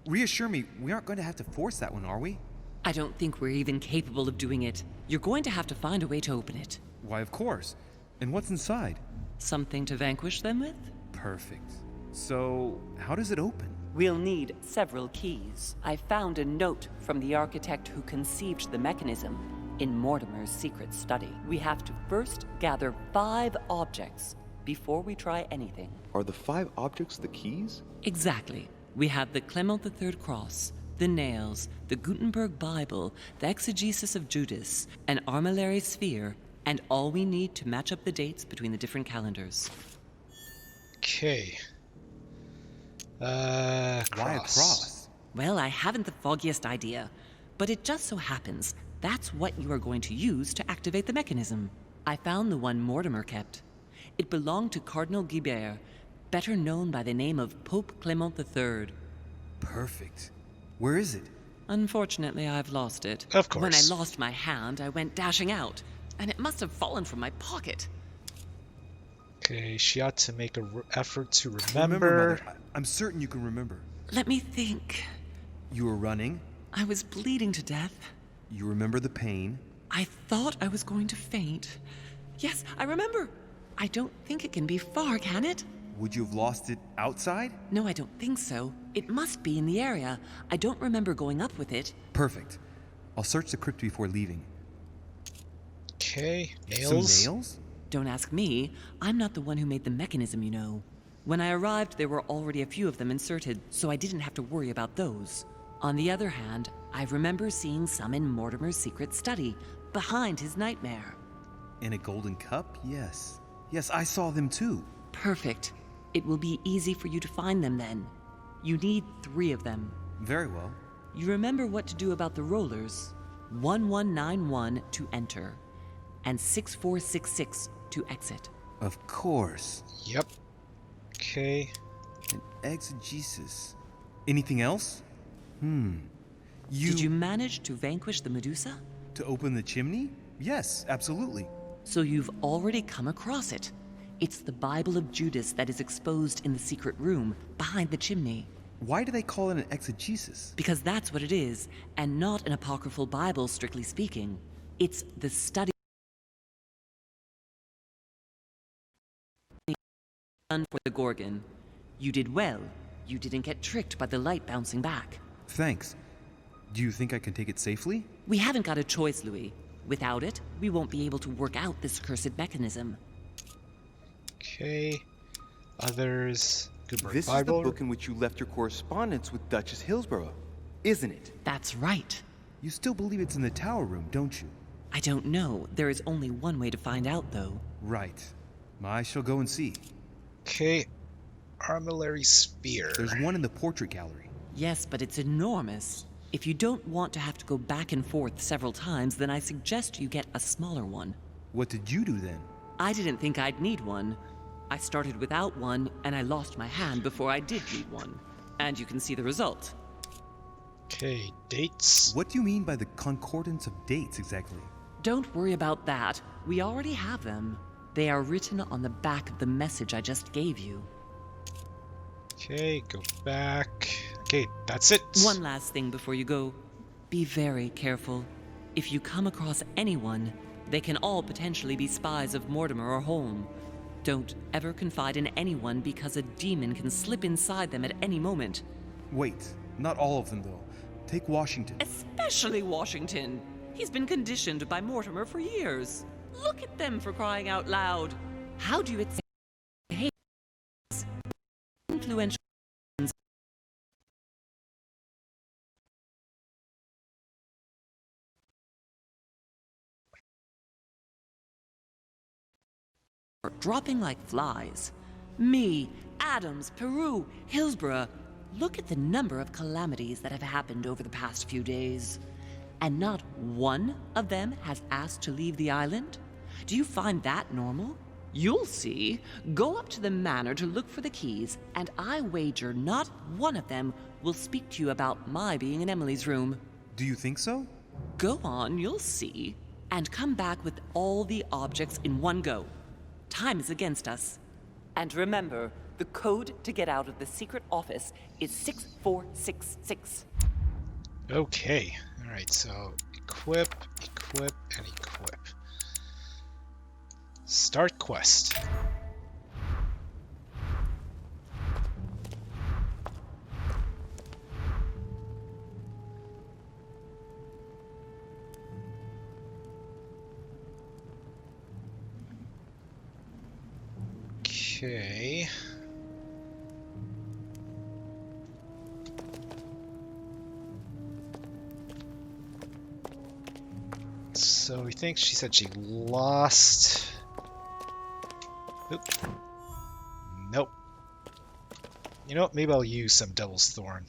Reassure me, we aren't going to have to force that one, are we? I don't think we're even capable of doing it. You're going to have to find a way to open it. Why, of course. And what's inside? Something to vanquish them with? Perfect. So, how does it open? We'll need several keys. I found a note from the architect who conceived the mechanism in Mortimer's secret study. We have to first gather 5 objects before we try anything. Are the 5 objects the keys? Exactly. We have the Clement III cross, the nails, the Gutenberg Bible, the exegesis of Judas, an armillary sphere, and all we need to match up the dates between the different calendars. Okay. Why a cross? Well, I haven't the foggiest idea, but it just so happens that's what you are going to use to activate the mechanism. I found the one Mortimer kept. It belonged to Cardinal Guibert, better known by the name of Pope Clement III. Perfect. Where is it? Unfortunately, I've lost it. Of course. When I lost my hand, I went dashing out, and it must have fallen from my pocket. Okay, she ought to make an effort to Remember, remember. Mother. I'm certain you can remember. Let me think. You were running. I was bleeding to death. You remember the pain. I thought I was going to faint. Yes, I remember. I don't think it can be far, can it? Would you have lost it outside? No, I don't think so. It must be in the area. I don't remember going up with it. Perfect. I'll search the crypt before leaving. Okay, nails. Some nails? Don't ask me. I'm not the one who made the mechanism, you know. When I arrived, there were already a few of them inserted, so I didn't have to worry about those. On the other hand, I remember seeing some in Mortimer's secret study, behind his nightmare. In a golden cup? Yes. Yes, I saw them too. Perfect. It will be easy for you to find them then. You need 3 of them. Very well. You remember what to do about the rollers. 1191 to enter, and 6466 to exit. Of course. Yep. Okay. An exegesis. Anything else? Did you manage to vanquish the Medusa? To open the chimney? Yes, absolutely. So you've already come across it. It's the Bible of Judas that is exposed in the secret room behind the chimney. Why do they call it an exegesis? Because that's what it is, and not an apocryphal Bible, strictly speaking. It's the study done for the Gorgon. You did well. You didn't get tricked by the light bouncing back. Thanks. Do you think I can take it safely? We haven't got a choice, Louis. Without it, we won't be able to work out this cursed mechanism. Okay. Others. Goodbye, This Bible. is the book in which you left your correspondence with Duchess Hillsborough, isn't it? That's right. You still believe it's in the tower room, don't you? I don't know. There is only one way to find out, though. Right. I shall go and see. Okay. Armillary spear. There's one in the portrait gallery. Yes, but it's enormous. If you don't want to have to go back and forth several times, then I suggest you get a smaller one. What did you do then? I didn't think I'd need one. I started without one, and I lost my hand before I did need one. And you can see the result. Okay, dates. What do you mean by the concordance of dates exactly? Don't worry about that. We already have them. They are written on the back of the message I just gave you. Okay, go back. Okay, that's it. One last thing before you go. Be very careful. If you come across anyone, they can all potentially be spies of Mortimer or Holm. Don't ever confide in anyone because a demon can slip inside them at any moment. Wait, not all of them though. Take Washington. Especially Washington. He's been conditioned by Mortimer for years. Look at them, for crying out loud. How do you behave? Influential. Dropping like flies. Me, Adams, Peru, Hillsborough. Look at the number of calamities that have happened over the past few days. And not one of them has asked to leave the island? Do you find that normal? You'll see. Go up to the manor to look for the keys, and I wager not one of them will speak to you about my being in Emily's room. Do you think so? Go on, you'll see. And come back with all the objects in one go. Time is against us. And remember, the code to get out of the secret office is 6466. Okay. Alright, so equip, and equip. Start quest. Okay. So we think she said she lost. Oop. Nope. You know what? Maybe I'll use some Devil's Thorn.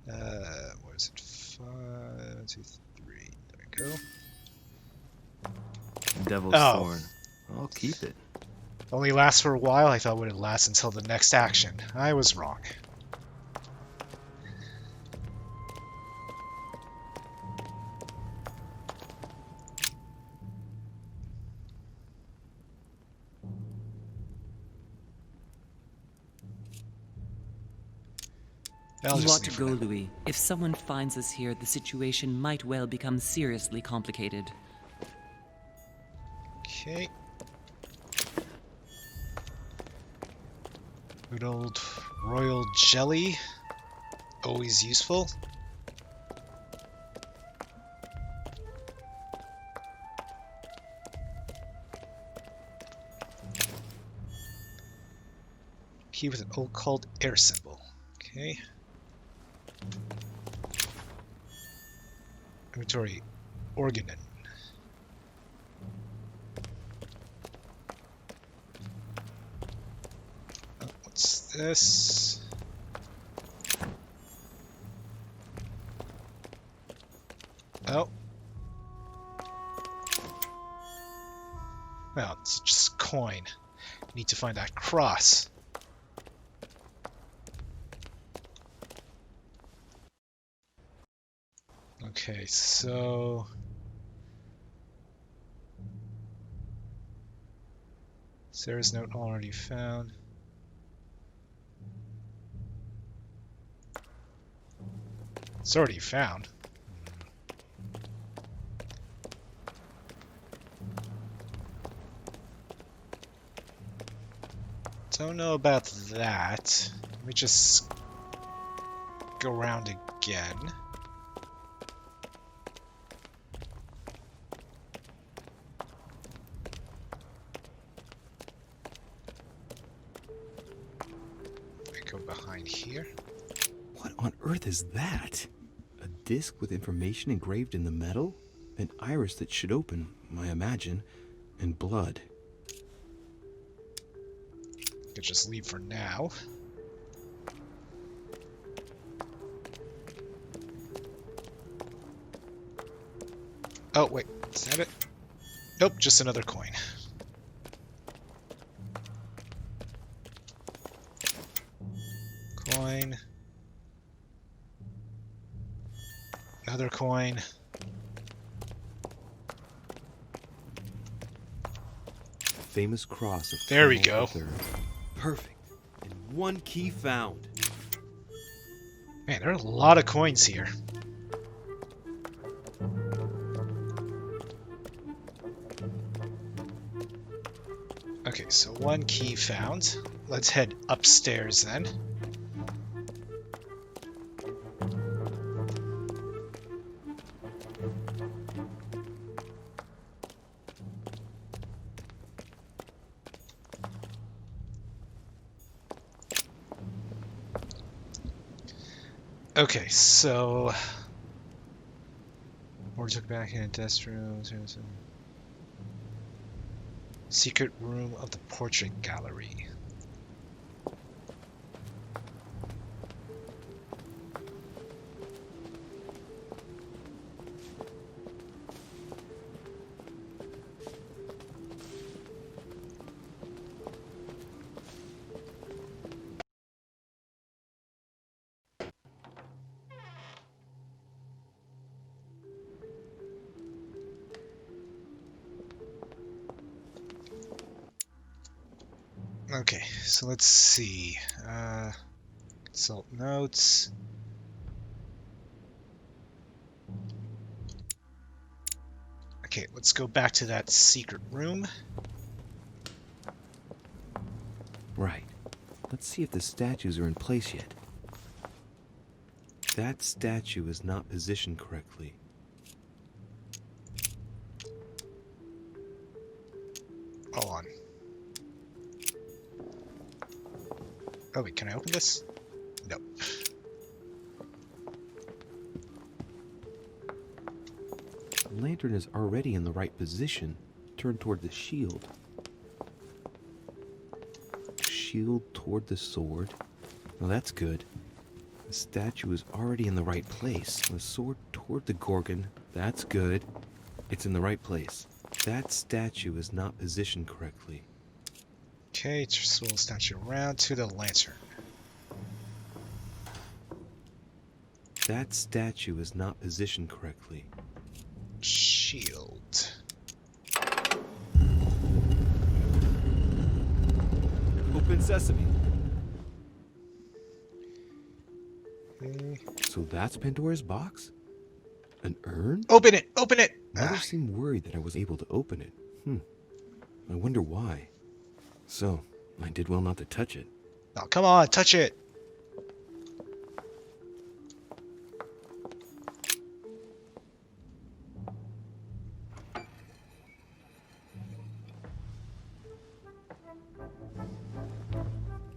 What is it? 5, 2, 3. There we go. Devil's Thorn. I'll keep it. Only lasts for a while. I thought it would last until the next action. I was wrong. I'll You just ought to leave go, for now. Louis. If someone finds us here, the situation might well become seriously complicated. Okay. Good old royal jelly. Always useful. Key with an occult air symbol. Okay. Inventory. Organon. Oh, what's this? Oh. Well, it's just coin. Need to find that cross. Okay, so Sarah's note already found. It's already found. Don't know about that. Let me just go around again. Go behind here. What on earth is that? A disc with information engraved in the metal? An iris that should open, I imagine, and blood. Could just leave for now. Oh, wait. Is that it? Nope, just another coin. Coin. Another coin. Famous cross of There we Colonel go. III. Perfect. And one key found. Man, there are a lot of coins here. Okay, so one key found. Let's head upstairs then. Okay, so Ward took back in a desk room. Secret room of the portrait gallery. Okay, so let's see. Consult notes. Okay, let's go back to that secret room. Right. Let's see if the statues are in place yet. That statue is not positioned correctly. Hold on. Oh wait, can I open this? Nope. The lantern is already in the right position, turned toward the shield. Shield toward the sword. Well, that's good. The statue is already in the right place. The sword toward the Gorgon. That's good. It's in the right place. That statue is not positioned correctly. Okay, swirl the statue around to the lantern. That statue is not positioned correctly. Shield. Open sesame. So that's Pandora's box? An urn? Open it! Open it! Mother seemed worried that I was able to open it. I wonder why. So, I did well not to touch it. Oh, come on, touch it!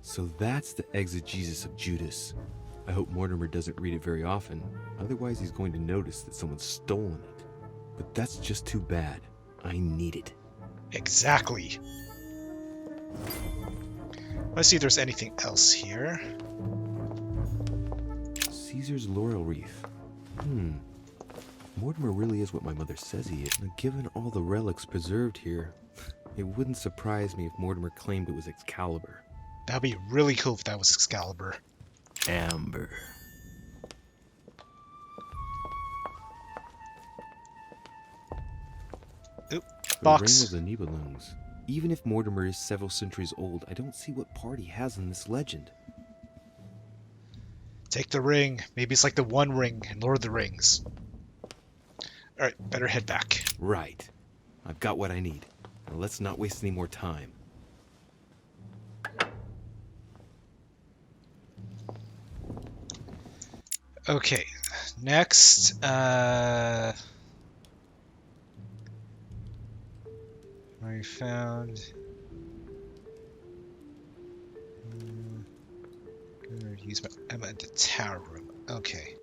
So that's the exegesis of Judas. I hope Mortimer doesn't read it very often, otherwise he's going to notice that someone's stolen it. But that's just too bad. I need it. Exactly. Let's see if there's anything else here. Caesar's laurel wreath. Mortimer really is what my mother says he is. Now, given all the relics preserved here, it wouldn't surprise me if Mortimer claimed it was Excalibur. That'd be really cool if that was Excalibur. Amber. Oop, The box. Ring of the Nibelungs. Even if Mortimer is several centuries old, I don't see what part he has in this legend. Take the ring. Maybe it's like the One Ring in Lord of the Rings. Alright, better head back. Right. I've got what I need. Now let's not waste any more time. Okay, next, I found... I'm at the tower room. Okay.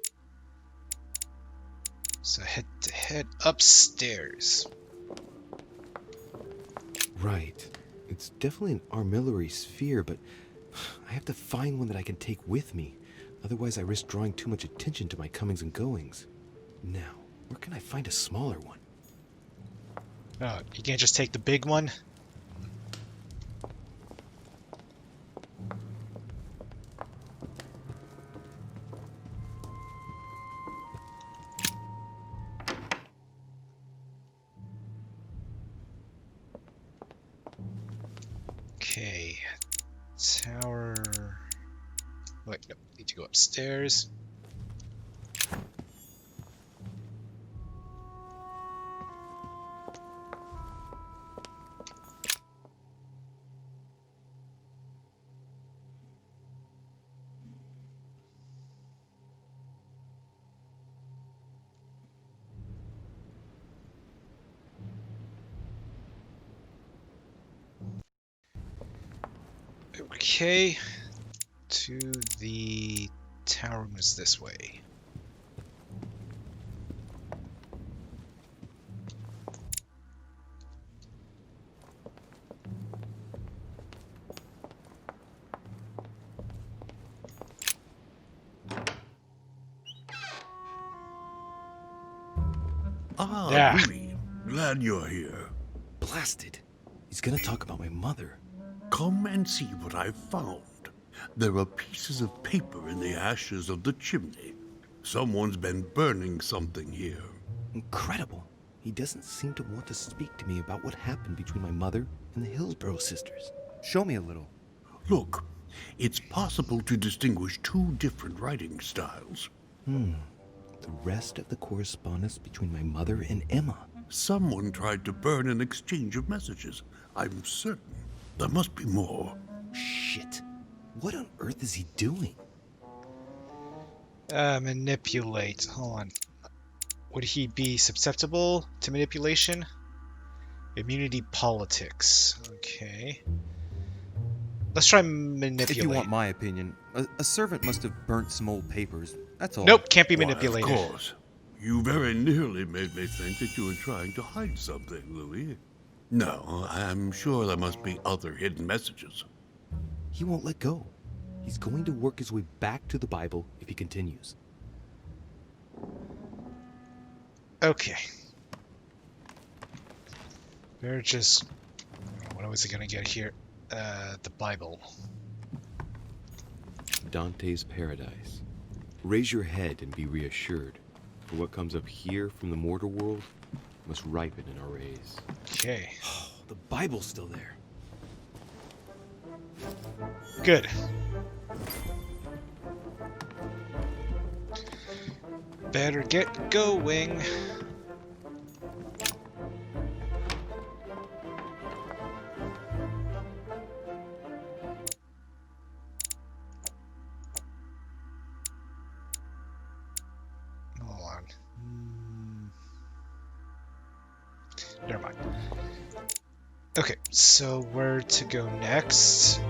So head upstairs. Right. It's definitely an armillary sphere, but I have to find one that I can take with me. Otherwise, I risk drawing too much attention to my comings and goings. Now, where can I find a smaller one? Oh, you can't just take the big one? Okay. Tower... Wait, no, need to go upstairs. Okay. To the tower room is this way. Ah, Yeah. Louis, glad you're here. Blasted. He's gonna talk about my mother. Come and see what I've found. There are pieces of paper in the ashes of the chimney. Someone's been burning something here. Incredible. He doesn't seem to want to speak to me about what happened between my mother and the Hillsborough sisters. Show me a little. Look, it's possible to distinguish two different writing styles. The rest of the correspondence between my mother and Emma. Someone tried to burn an exchange of messages. I'm certain. There must be more. Shit. What on earth is he doing? Manipulate. Hold on. Would he be susceptible to manipulation? Immunity politics. Okay. Let's try manipulate. If you want my opinion, a servant must have burnt some old papers. That's all. Nope, can't be Why, manipulated. of course. You very nearly made me think that you were trying to hide something, Louis. No, I'm sure there must be other hidden messages. He won't let go. He's going to work his way back to the Bible if he continues. Okay. We're just... What was he gonna get here? The Bible. Dante's Paradise. Raise your head and be reassured, for what comes up here from the mortal world must ripen in our rays. Okay. The Bible's still there. Good. Better get going. Hold on. Never mind. Okay, so where to go next?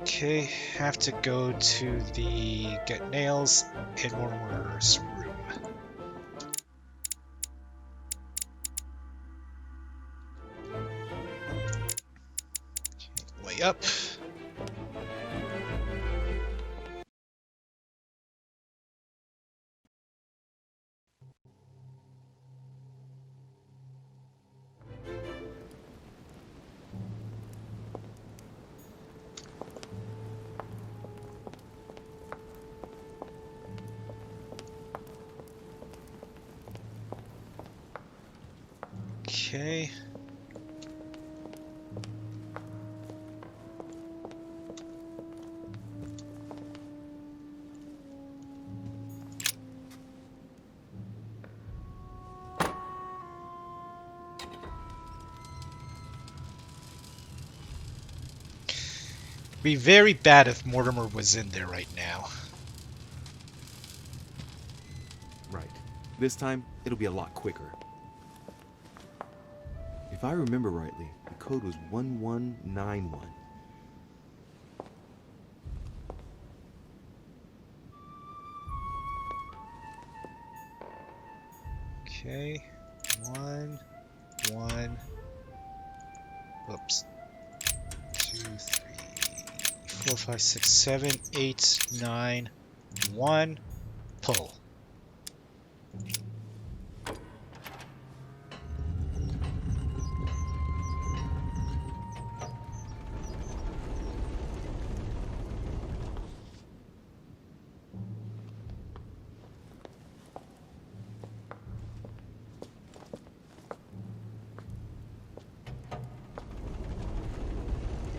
Okay, have to go to the Get Nails in Mortimer's room. Okay, way up. Okay. Be very bad if Mortimer was in there right now. Right. This time, it'll be a lot quicker. If I remember rightly, the code was 1191. Okay. 1, 1. Whoops. 2, 3, 4, 5, 6, 7, 8, 9, 1. Pull.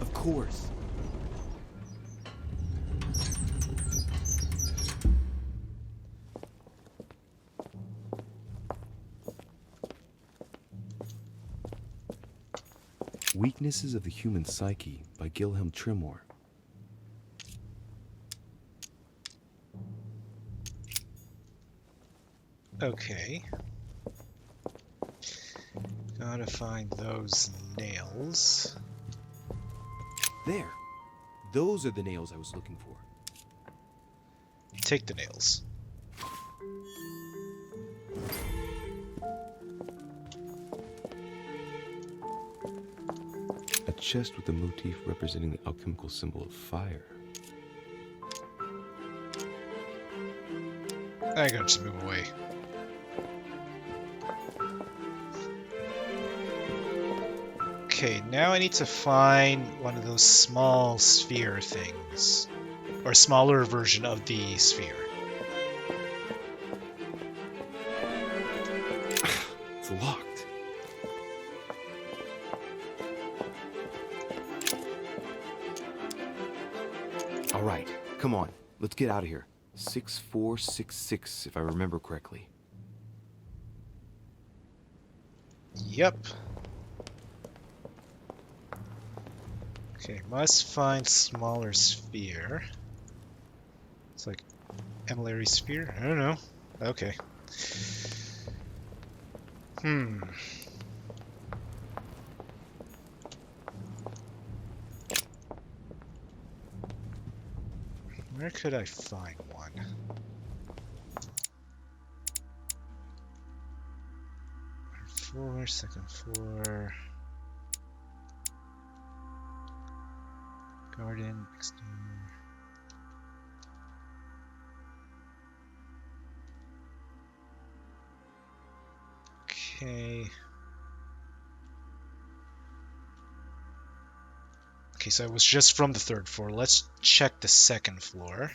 Of course. Weaknesses of the Human Psyche by Gilhelm Trimore. Okay. Gotta find those nails. There. Those are the nails I was looking for. Take the nails. A chest with a motif representing the alchemical symbol of fire. I gotta just move away. Okay, now I need to find one of those small sphere things. Or smaller version of the sphere. It's locked. All right, come on. Let's get out of here. 6466, if I remember correctly. Yep. Okay, must find smaller sphere. It's like emulary sphere? I don't know. Okay. Where could I find one? Floor, second floor. Garden, next door. Okay. Okay, so it was just from the third floor. Let's check the second floor.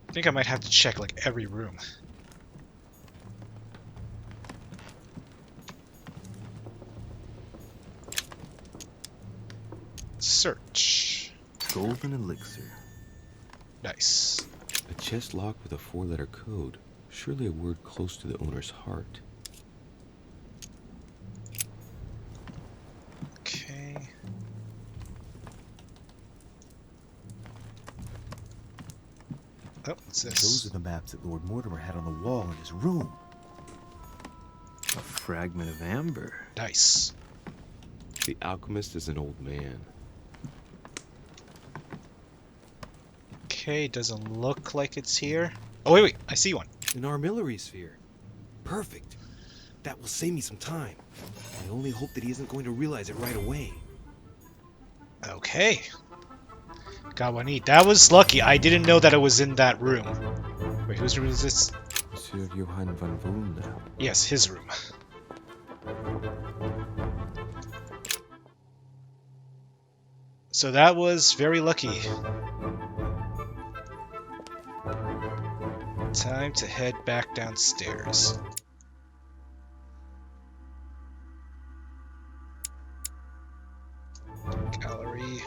I think I might have to check like every room. Search. Golden elixir. Nice. A chest locked with a 4-letter code. Surely a word close to the owner's heart. Okay. Oh, what's this? Those are the maps that Lord Mortimer had on the wall in his room. A fragment of amber. Nice. The alchemist is an old man. Okay, doesn't look like it's here. Oh, wait, I see one. An armillary sphere. Perfect. That will save me some time. I only hope that he isn't going to realize it right away. Okay. Got what I need. That was lucky. I didn't know that it was in that room. Wait, whose room is this? Monsieur Johann van Wulna. Yes, his room. So that was very lucky. Time to head back downstairs. Gallery.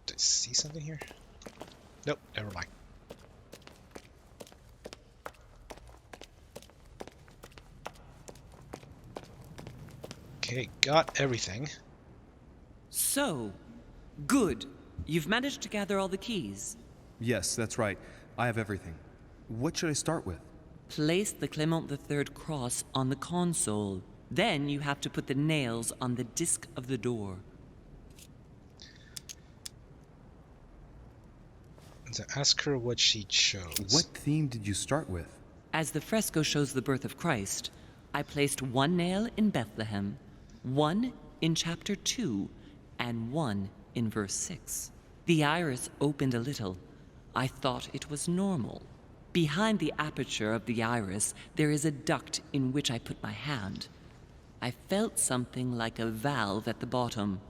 Did I see something here? Nope, never mind. Okay, got everything. So, good. You've managed to gather all the keys. Yes, that's right. I have everything. What should I start with? Place the Clement III cross on the console. Then you have to put the nails on the disc of the door. To ask her what she chose. What theme did you start with? As the fresco shows the birth of Christ, I placed one nail in Bethlehem, one in chapter 2, and one in verse 6. The iris opened a little. I thought it was normal. Behind the aperture of the iris, there is a duct in which I put my hand. I felt something like a valve at the bottom.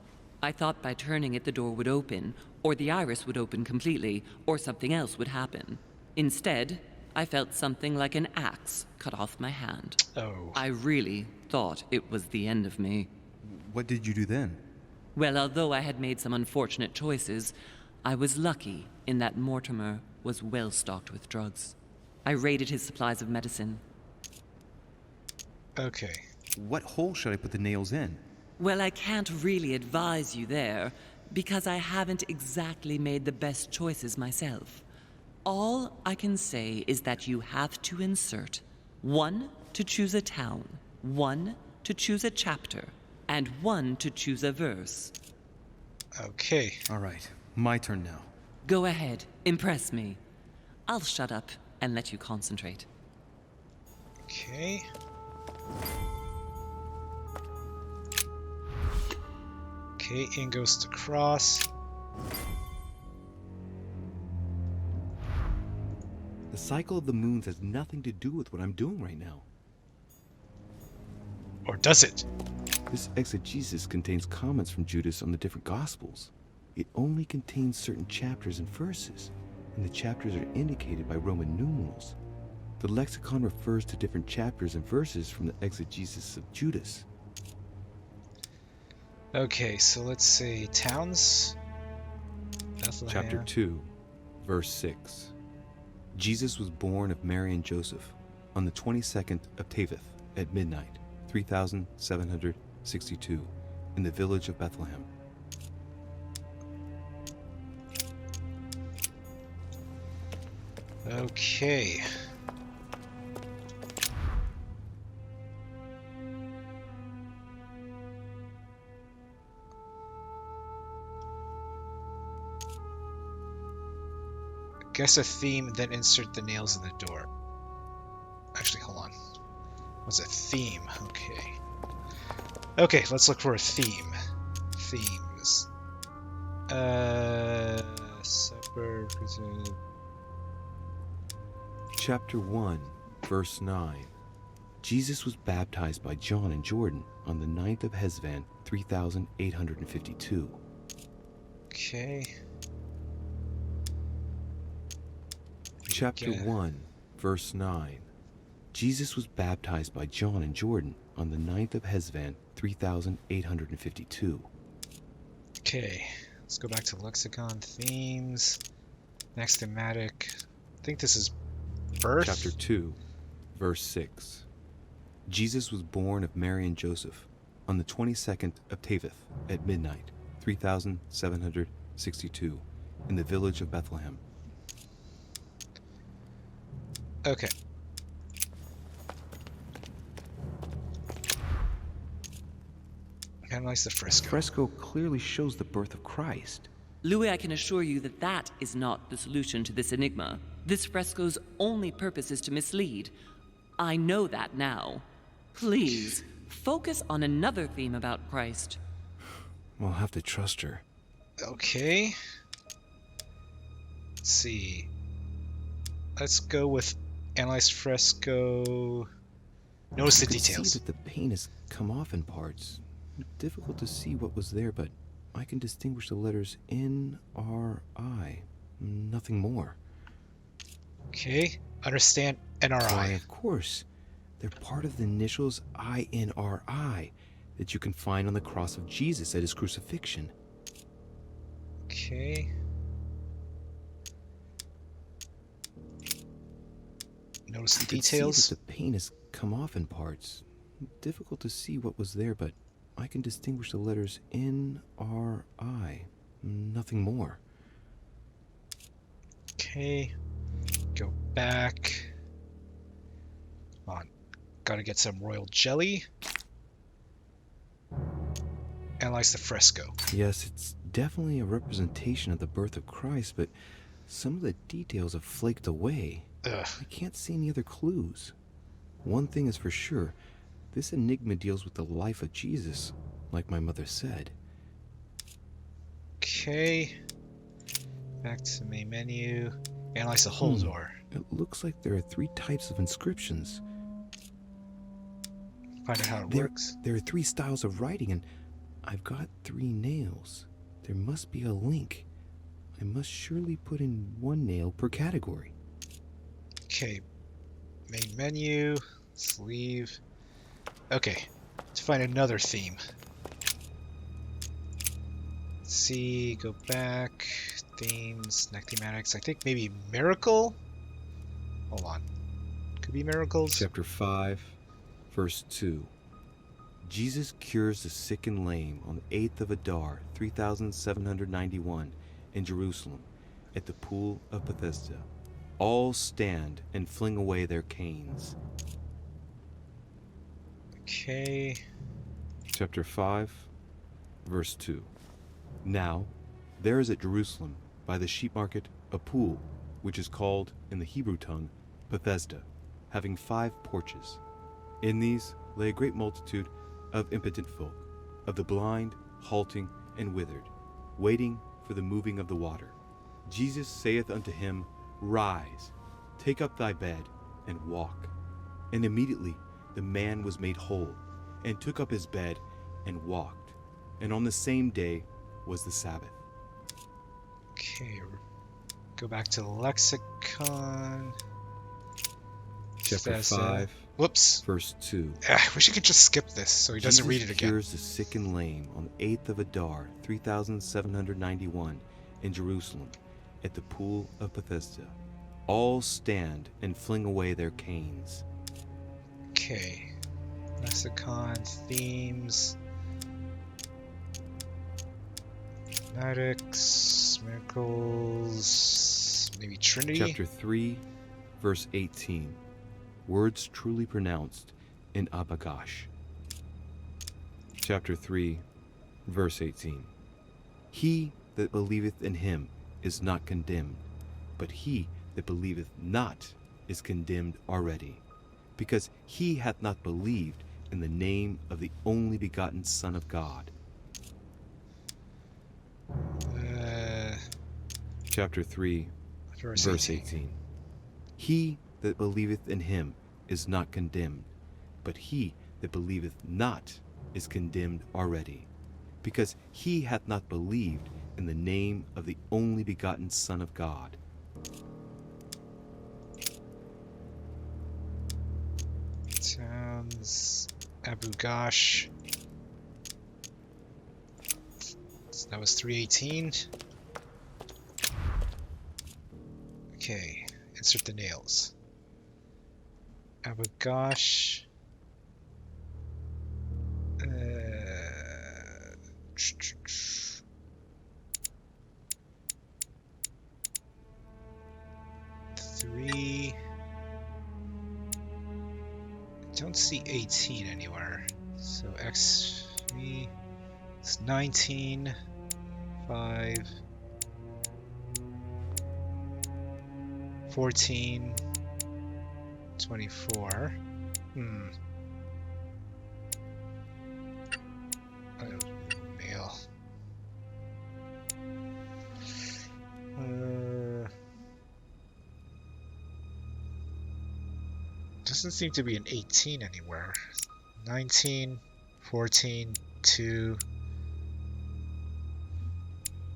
I thought by turning it the door would open, or the iris would open completely, or something else would happen. Instead, I felt something like an axe cut off my hand. Oh. I really thought it was the end of me. What did you do then? Well, although I had made some unfortunate choices, I was lucky in that Mortimer was well stocked with drugs. I raided his supplies of medicine. Okay. What hole should I put the nails in? Well, I can't really advise you there, because I haven't exactly made the best choices myself. All I can say is that you have to insert one to choose a town, one to choose a chapter, and one to choose a verse. Okay. All right, my turn now. Go ahead, impress me. I'll shut up and let you concentrate. Okay. Okay, in goes the cross. The cycle of the moons has nothing to do with what I'm doing right now. Or does it? This exegesis contains comments from Judas on the different Gospels. It only contains certain chapters and verses, and the chapters are indicated by Roman numerals. The lexicon refers to different chapters and verses from the exegesis of Judas. Okay, so let's say towns. Bethlehem. Chapter 2, verse 6. Jesus was born of Mary and Joseph on the 22nd of Teveth at midnight, 3762, in the village of Bethlehem. Okay. Guess a theme, then insert the nails in the door. Actually, hold on. What's a theme? Okay. Okay, let's look for a theme. Themes. Supper. Chapter 1, verse 9. Jesus was baptized by John in Jordan on the 9th of Hesvan, 3852. Okay. Chapter 1, verse 9. Jesus was baptized by John in Jordan on the 9th of Hesvan, 3852. Okay, let's go back to lexicon, themes, next thematic. I think this is birth. Chapter 2, verse 6. Jesus was born of Mary and Joseph on the 22nd of Teveth at midnight, 3762, in the village of Bethlehem. Okay. Analyze the fresco. The fresco clearly shows the birth of Christ. Louis, I can assure you that that is not the solution to this enigma. This fresco's only purpose is to mislead. I know that now. Please, focus on another theme about Christ. We'll have to trust her. Okay. Let's see. Let's go with analyze fresco. Notice the details. See that the paint has come off in parts. Difficult to see what was there, but I can distinguish the letters N, R, I. Nothing more. Okay. Understand NRI. Why, of course. They're part of the initials INRI that you can find on the cross of Jesus at his crucifixion. Okay. Notice the details. See that the paint has come off in parts. Difficult to see what was there, but I can distinguish the letters N, R, I. Nothing more. Okay. Go back. Come on. Gotta get some royal jelly. Analyze the fresco. Yes, it's definitely a representation of the birth of Christ, but some of the details have flaked away. Ugh. I can't see any other clues. One thing is for sure. This enigma deals with the life of Jesus, like my mother said. Okay. Back to main menu. Analyze the whole door. It looks like there are 3 types of inscriptions. Find out how it works. There are 3 styles of writing, and I've got 3 nails. There must be a link. I must surely put in 1 nail per category. Okay. Main menu. Let's leave. Okay. Let's find another theme. Let's see. Go back. Themes. Next thematics. I think maybe miracle? Hold on. Could be miracles. Chapter 5, verse 2. Jesus cures the sick and lame on the 8th of Adar, 3791, in Jerusalem, at the pool of Bethesda. All stand and fling away their canes. Okay. Chapter 5, verse 2. Now, there is at Jerusalem, by the sheep market, a pool, which is called, in the Hebrew tongue, Bethesda, having 5 porches. In these lay a great multitude of impotent folk, of the blind, halting, and withered, waiting for the moving of the water. Jesus saith unto him, Rise, take up thy bed, and walk. And immediately the man was made whole, and took up his bed, and walked. And on the same day was the Sabbath. Okay. Go back to the lexicon. Chapter 5, whoops. verse 2. I wish you could just skip this so he doesn't read it again. Jesus cures the sick and lame on the 8th of Adar, 3791, in Jerusalem, at the pool of Bethesda. All stand and fling away their canes. Okay. Lexicon, themes. Fanatics, miracles, maybe Trinity? Chapter 3, verse 18. Words truly pronounced in Abagash. Chapter 3, verse 18. He that believeth in him is not condemned, but he that believeth not is condemned already, because he hath not believed in the name of the only begotten Son of God. Chapter 3, verse 18. He that believeth in him is not condemned, but he that believeth not is condemned already, because he hath not believed in the name of the only begotten Son of God. Sounds Abu Ghosh. So that was 318. Okay, insert the nails. Abu Ghosh. Three. Don't see 18 anywhere. So X me. It's 19. 5. 14. 24. Male. Doesn't seem to be an 18 anywhere. 19, 14, 2.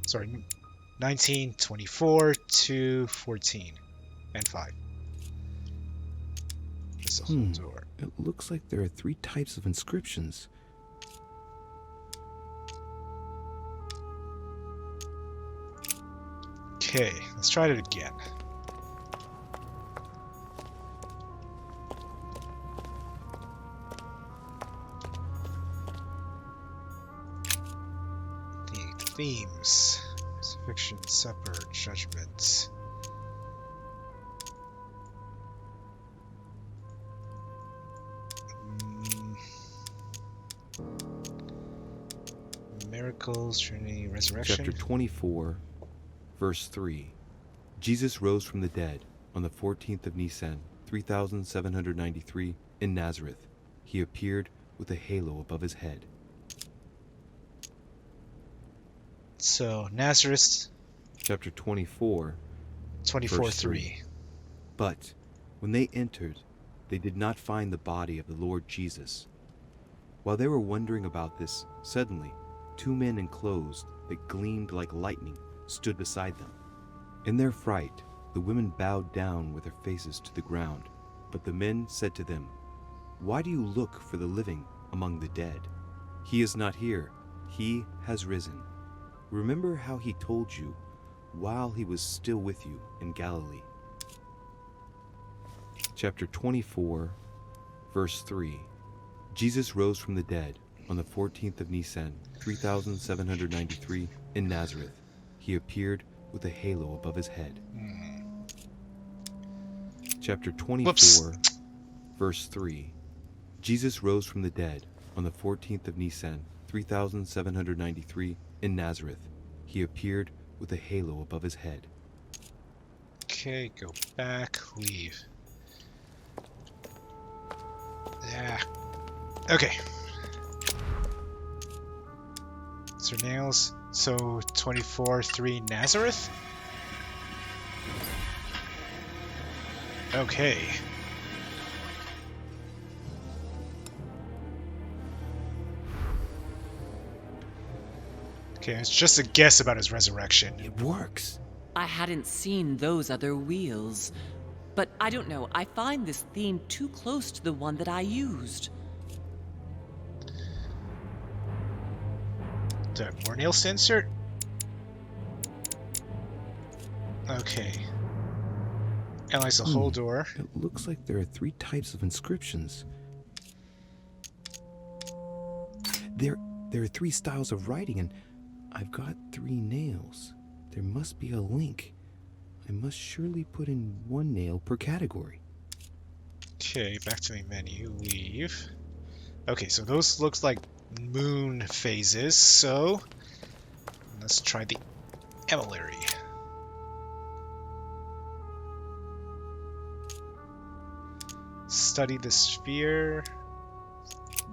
Sorry, 19, 24, 2, 14, and 5. There's a whole door. It looks like there are 3 types of inscriptions. Okay, let's try it again. The themes. Crucifixion, supper, judgment. Miracles, Trinity, resurrection. Chapter 24, verse 3. Jesus rose from the dead on the 14th of Nisan, 3793, in Nazareth. He appeared with a halo above his head. So, Nazareth. Chapter 24, 24:3. But when they entered, they did not find the body of the Lord Jesus. While they were wondering about this, suddenly 2 men in clothes that gleamed like lightning stood beside them. In their fright, the women bowed down with their faces to the ground. But the men said to them, "Why do you look for the living among the dead? He is not here, he has risen. Remember how he told you while he was still with you in Galilee." Chapter 24, verse 3. Jesus rose from the dead on the 14th of Nisan, 3793, in Nazareth. He appeared with a halo above his head. Chapter 24, verse 3. Jesus rose from the dead on the 14th of Nisan, 3793, in Nazareth. He appeared with a halo above his head. Okay, go back, leave. Yeah. Okay. Sir Nails. So 24:3 Nazareth? Okay. Okay, it's just a guess about his resurrection. It works. I hadn't seen those other wheels. But I don't know, I find this theme too close to the one that I used. Do I have more nails to insert? Okay. Analyze the whole door. It looks like there are 3 types of inscriptions. There are 3 styles of writing, and I've got 3 nails. There must be a link. I must surely put in 1 nail per category. Okay, back to the menu. Leave. Okay, so those looks like moon phases, so let's try the emulary. Study the sphere.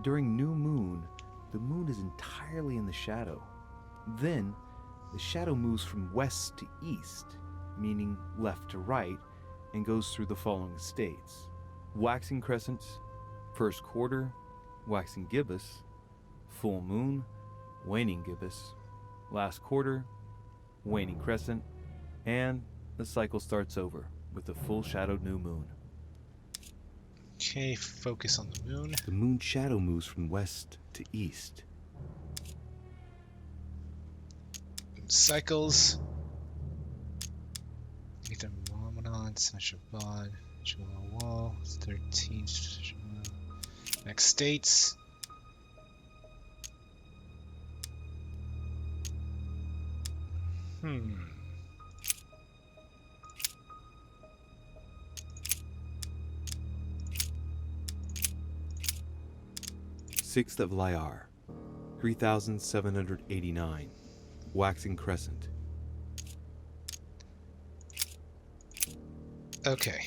During new moon, the moon is entirely in the shadow. Then, the shadow moves from west to east, meaning left to right, and goes through the following states: waxing crescent, first quarter, waxing gibbous, full moon, waning gibbous, last quarter, waning crescent, and the cycle starts over with a full shadowed new moon. Okay, focus on the moon. The moon shadow moves from west to east. Cycles. Ether phenomenon, symmetric bond, wall, 13. Next states. Hmm. Sixth of Lyar, 3789, waxing crescent. Okay.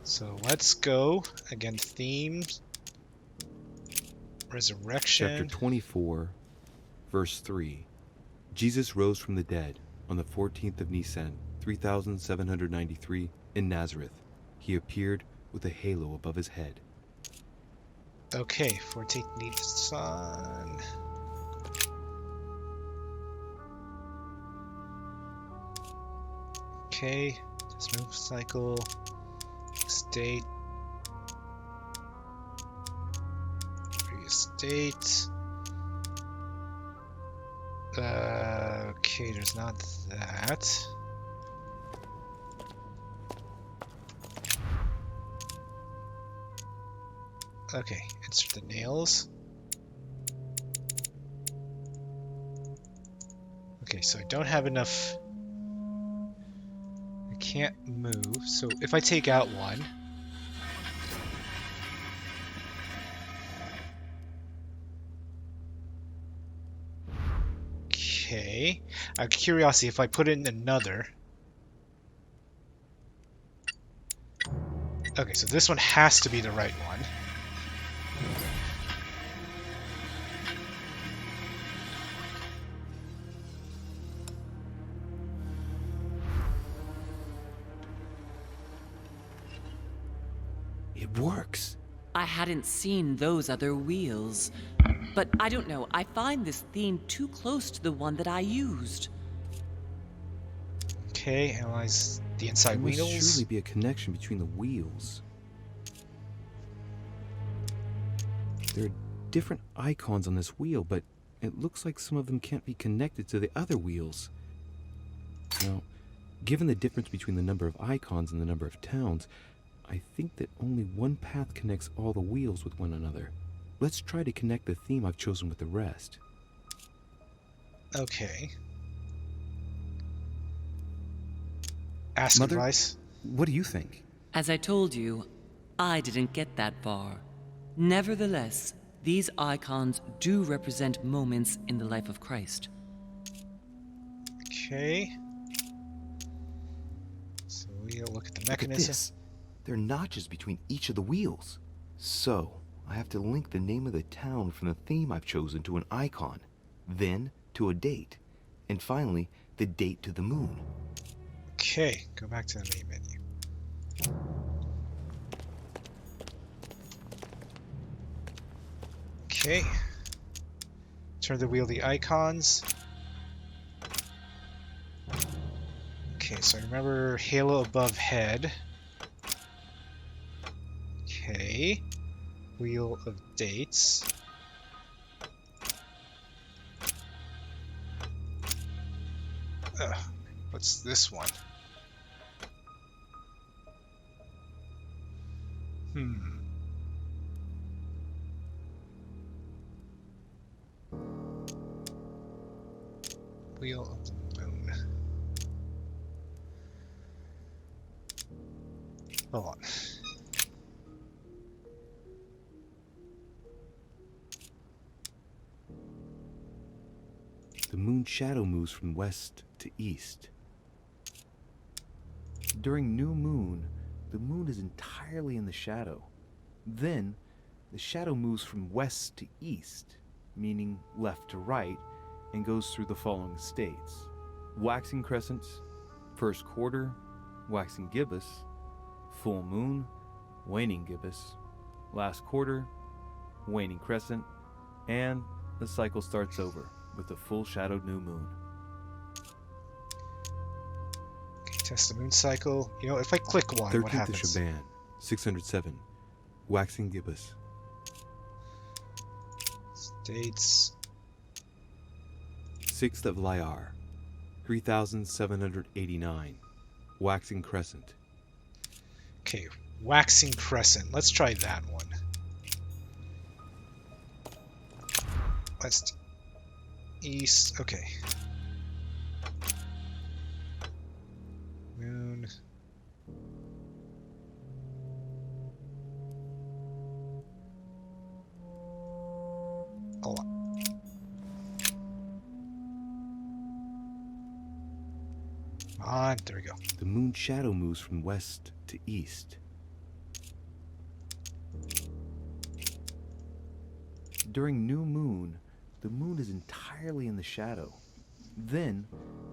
So let's go. Again, themes. Resurrection. Chapter 24, verse 3. Jesus rose from the dead on the 14th of Nisan, 3793, in Nazareth. He appeared with a halo above his head. Okay, 14th Nisan. Okay, smooth cycle, state, previous state. Okay, there's not that. Okay, insert the nails. Okay, so I don't have enough. I can't move, so if I take out one. Okay. Out of curiosity, if I put in another. Okay, so this one has to be the right one. It works. I hadn't seen those other wheels. But I don't know, I find this theme too close to the one that I used. Okay, analyze the inside There must wheels. surely be a connection between the wheels. There are different icons on this wheel, but it looks like some of them can't be connected to the other wheels. Now, given the difference between the number of icons and the number of towns, I think that only one path connects all the wheels with one another. Let's try to connect the theme I've chosen with the rest. Okay. Ask Mother, advice. what do you think? As I told you, I didn't get that far. Nevertheless, these icons do represent moments in the life of Christ. Okay. So we'll look at the Look at mechanism. this. There are notches between each of the wheels. So, I have to link the name of the town from the theme I've chosen to an icon, then to a date, and finally, the date to the moon. Okay, go back to the main menu. Okay. Turn the wheel the icons. Okay, so I remember halo above head. Okay. Wheel of dates. What's this one? Wheel of the moon. Hold on. The moon's shadow moves from west to east. During new moon, the moon is entirely in the shadow. Then, the shadow moves from west to east, meaning left to right, and goes through the following states: waxing crescents, first quarter, waxing gibbous, full moon, waning gibbous, last quarter, waning crescent, and the cycle starts over with a full shadowed new moon. Okay, test the moon cycle. You know, if I click one, what 13th of happens? Shaban, 607, waxing gibbous. Dates. 6th of Lyar, 3789, waxing crescent. Okay, waxing crescent. Let's try that one. West, east. Okay. Moon. Hold on. There we go. The moon's shadow moves from west to east. During new moon, the moon is entirely in the shadow. Then,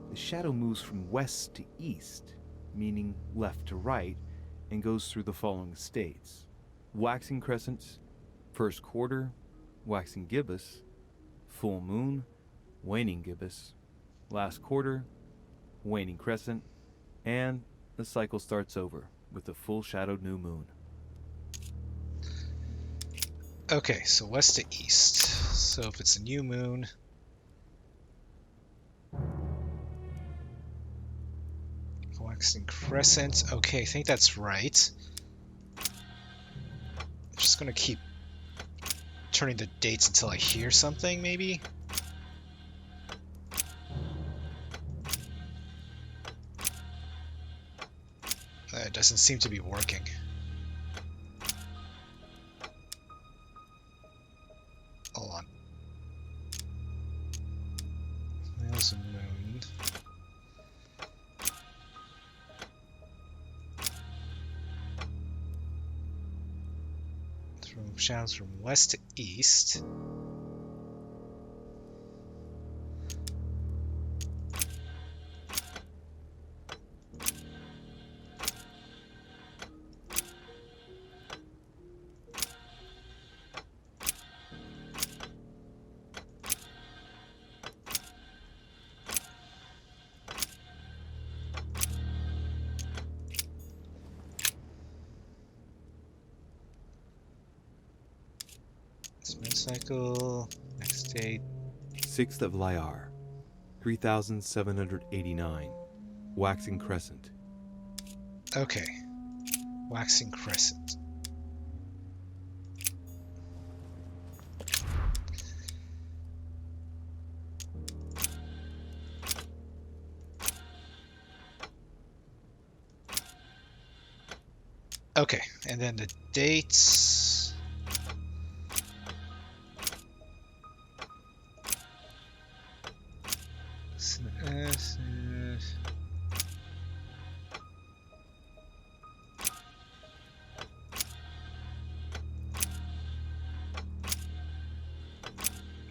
the shadow moves from west to east, meaning left to right, and goes through the following states: waxing crescents, first quarter, waxing gibbous, full moon, waning gibbous, last quarter, waning crescent, and the cycle starts over with a full shadowed new moon. Okay, so west to east. So if it's a new moon, waxing crescent. Okay, I think that's right. I'm just gonna keep turning the dates until I hear something, maybe. It doesn't seem to be working. Hold on. There's a moon. From shadows from west to east. Moon cycle, next date. 6th of Lyar, 3789, waxing crescent. Okay, waxing crescent. Okay, and then the dates.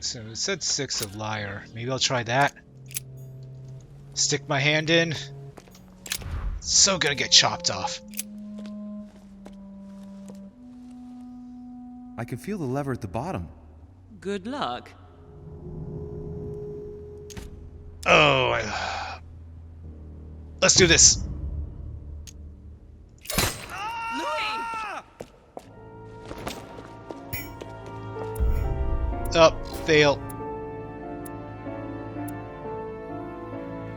So it said 6 of Lyre. Maybe I'll try that. Stick my hand in. It's so gonna get chopped off. I can feel the lever at the bottom. Good luck. Oh, let's do this. Oh, fail.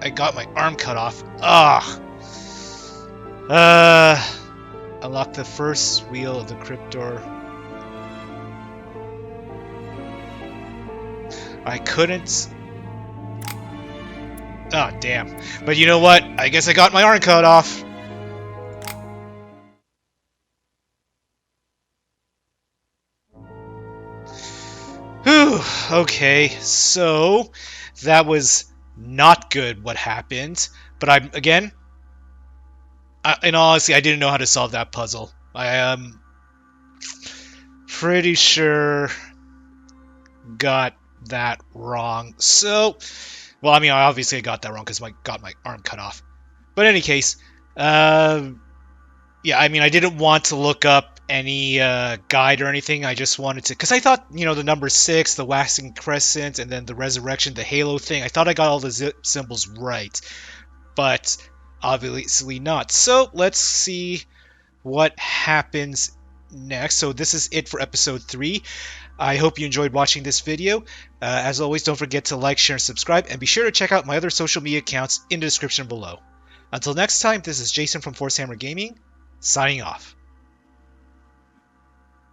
I got my arm cut off. Ugh. Unlock the first wheel of the crypt door. I couldn't. Oh, damn. But you know what? I guess I got my arm cut off. Whew. Okay, so that was not good what happened. But in all honesty, I didn't know how to solve that puzzle. I am pretty sure got that wrong. So, well, I mean, obviously I got that wrong because I got my arm cut off. But in any case, yeah, I mean, I didn't want to look up any guide or anything. I just wanted to, because I thought, you know, the number 6, the waxing crescent, and then the resurrection, the halo thing, I thought I got all the symbols right. But obviously not. So let's see what happens next. So this is it for episode 3. I hope you enjoyed watching this video. As always, don't forget to like, share, and subscribe, and be sure to check out my other social media accounts in the description below. Until next time, this is Jason from Force Hammer Gaming, signing off.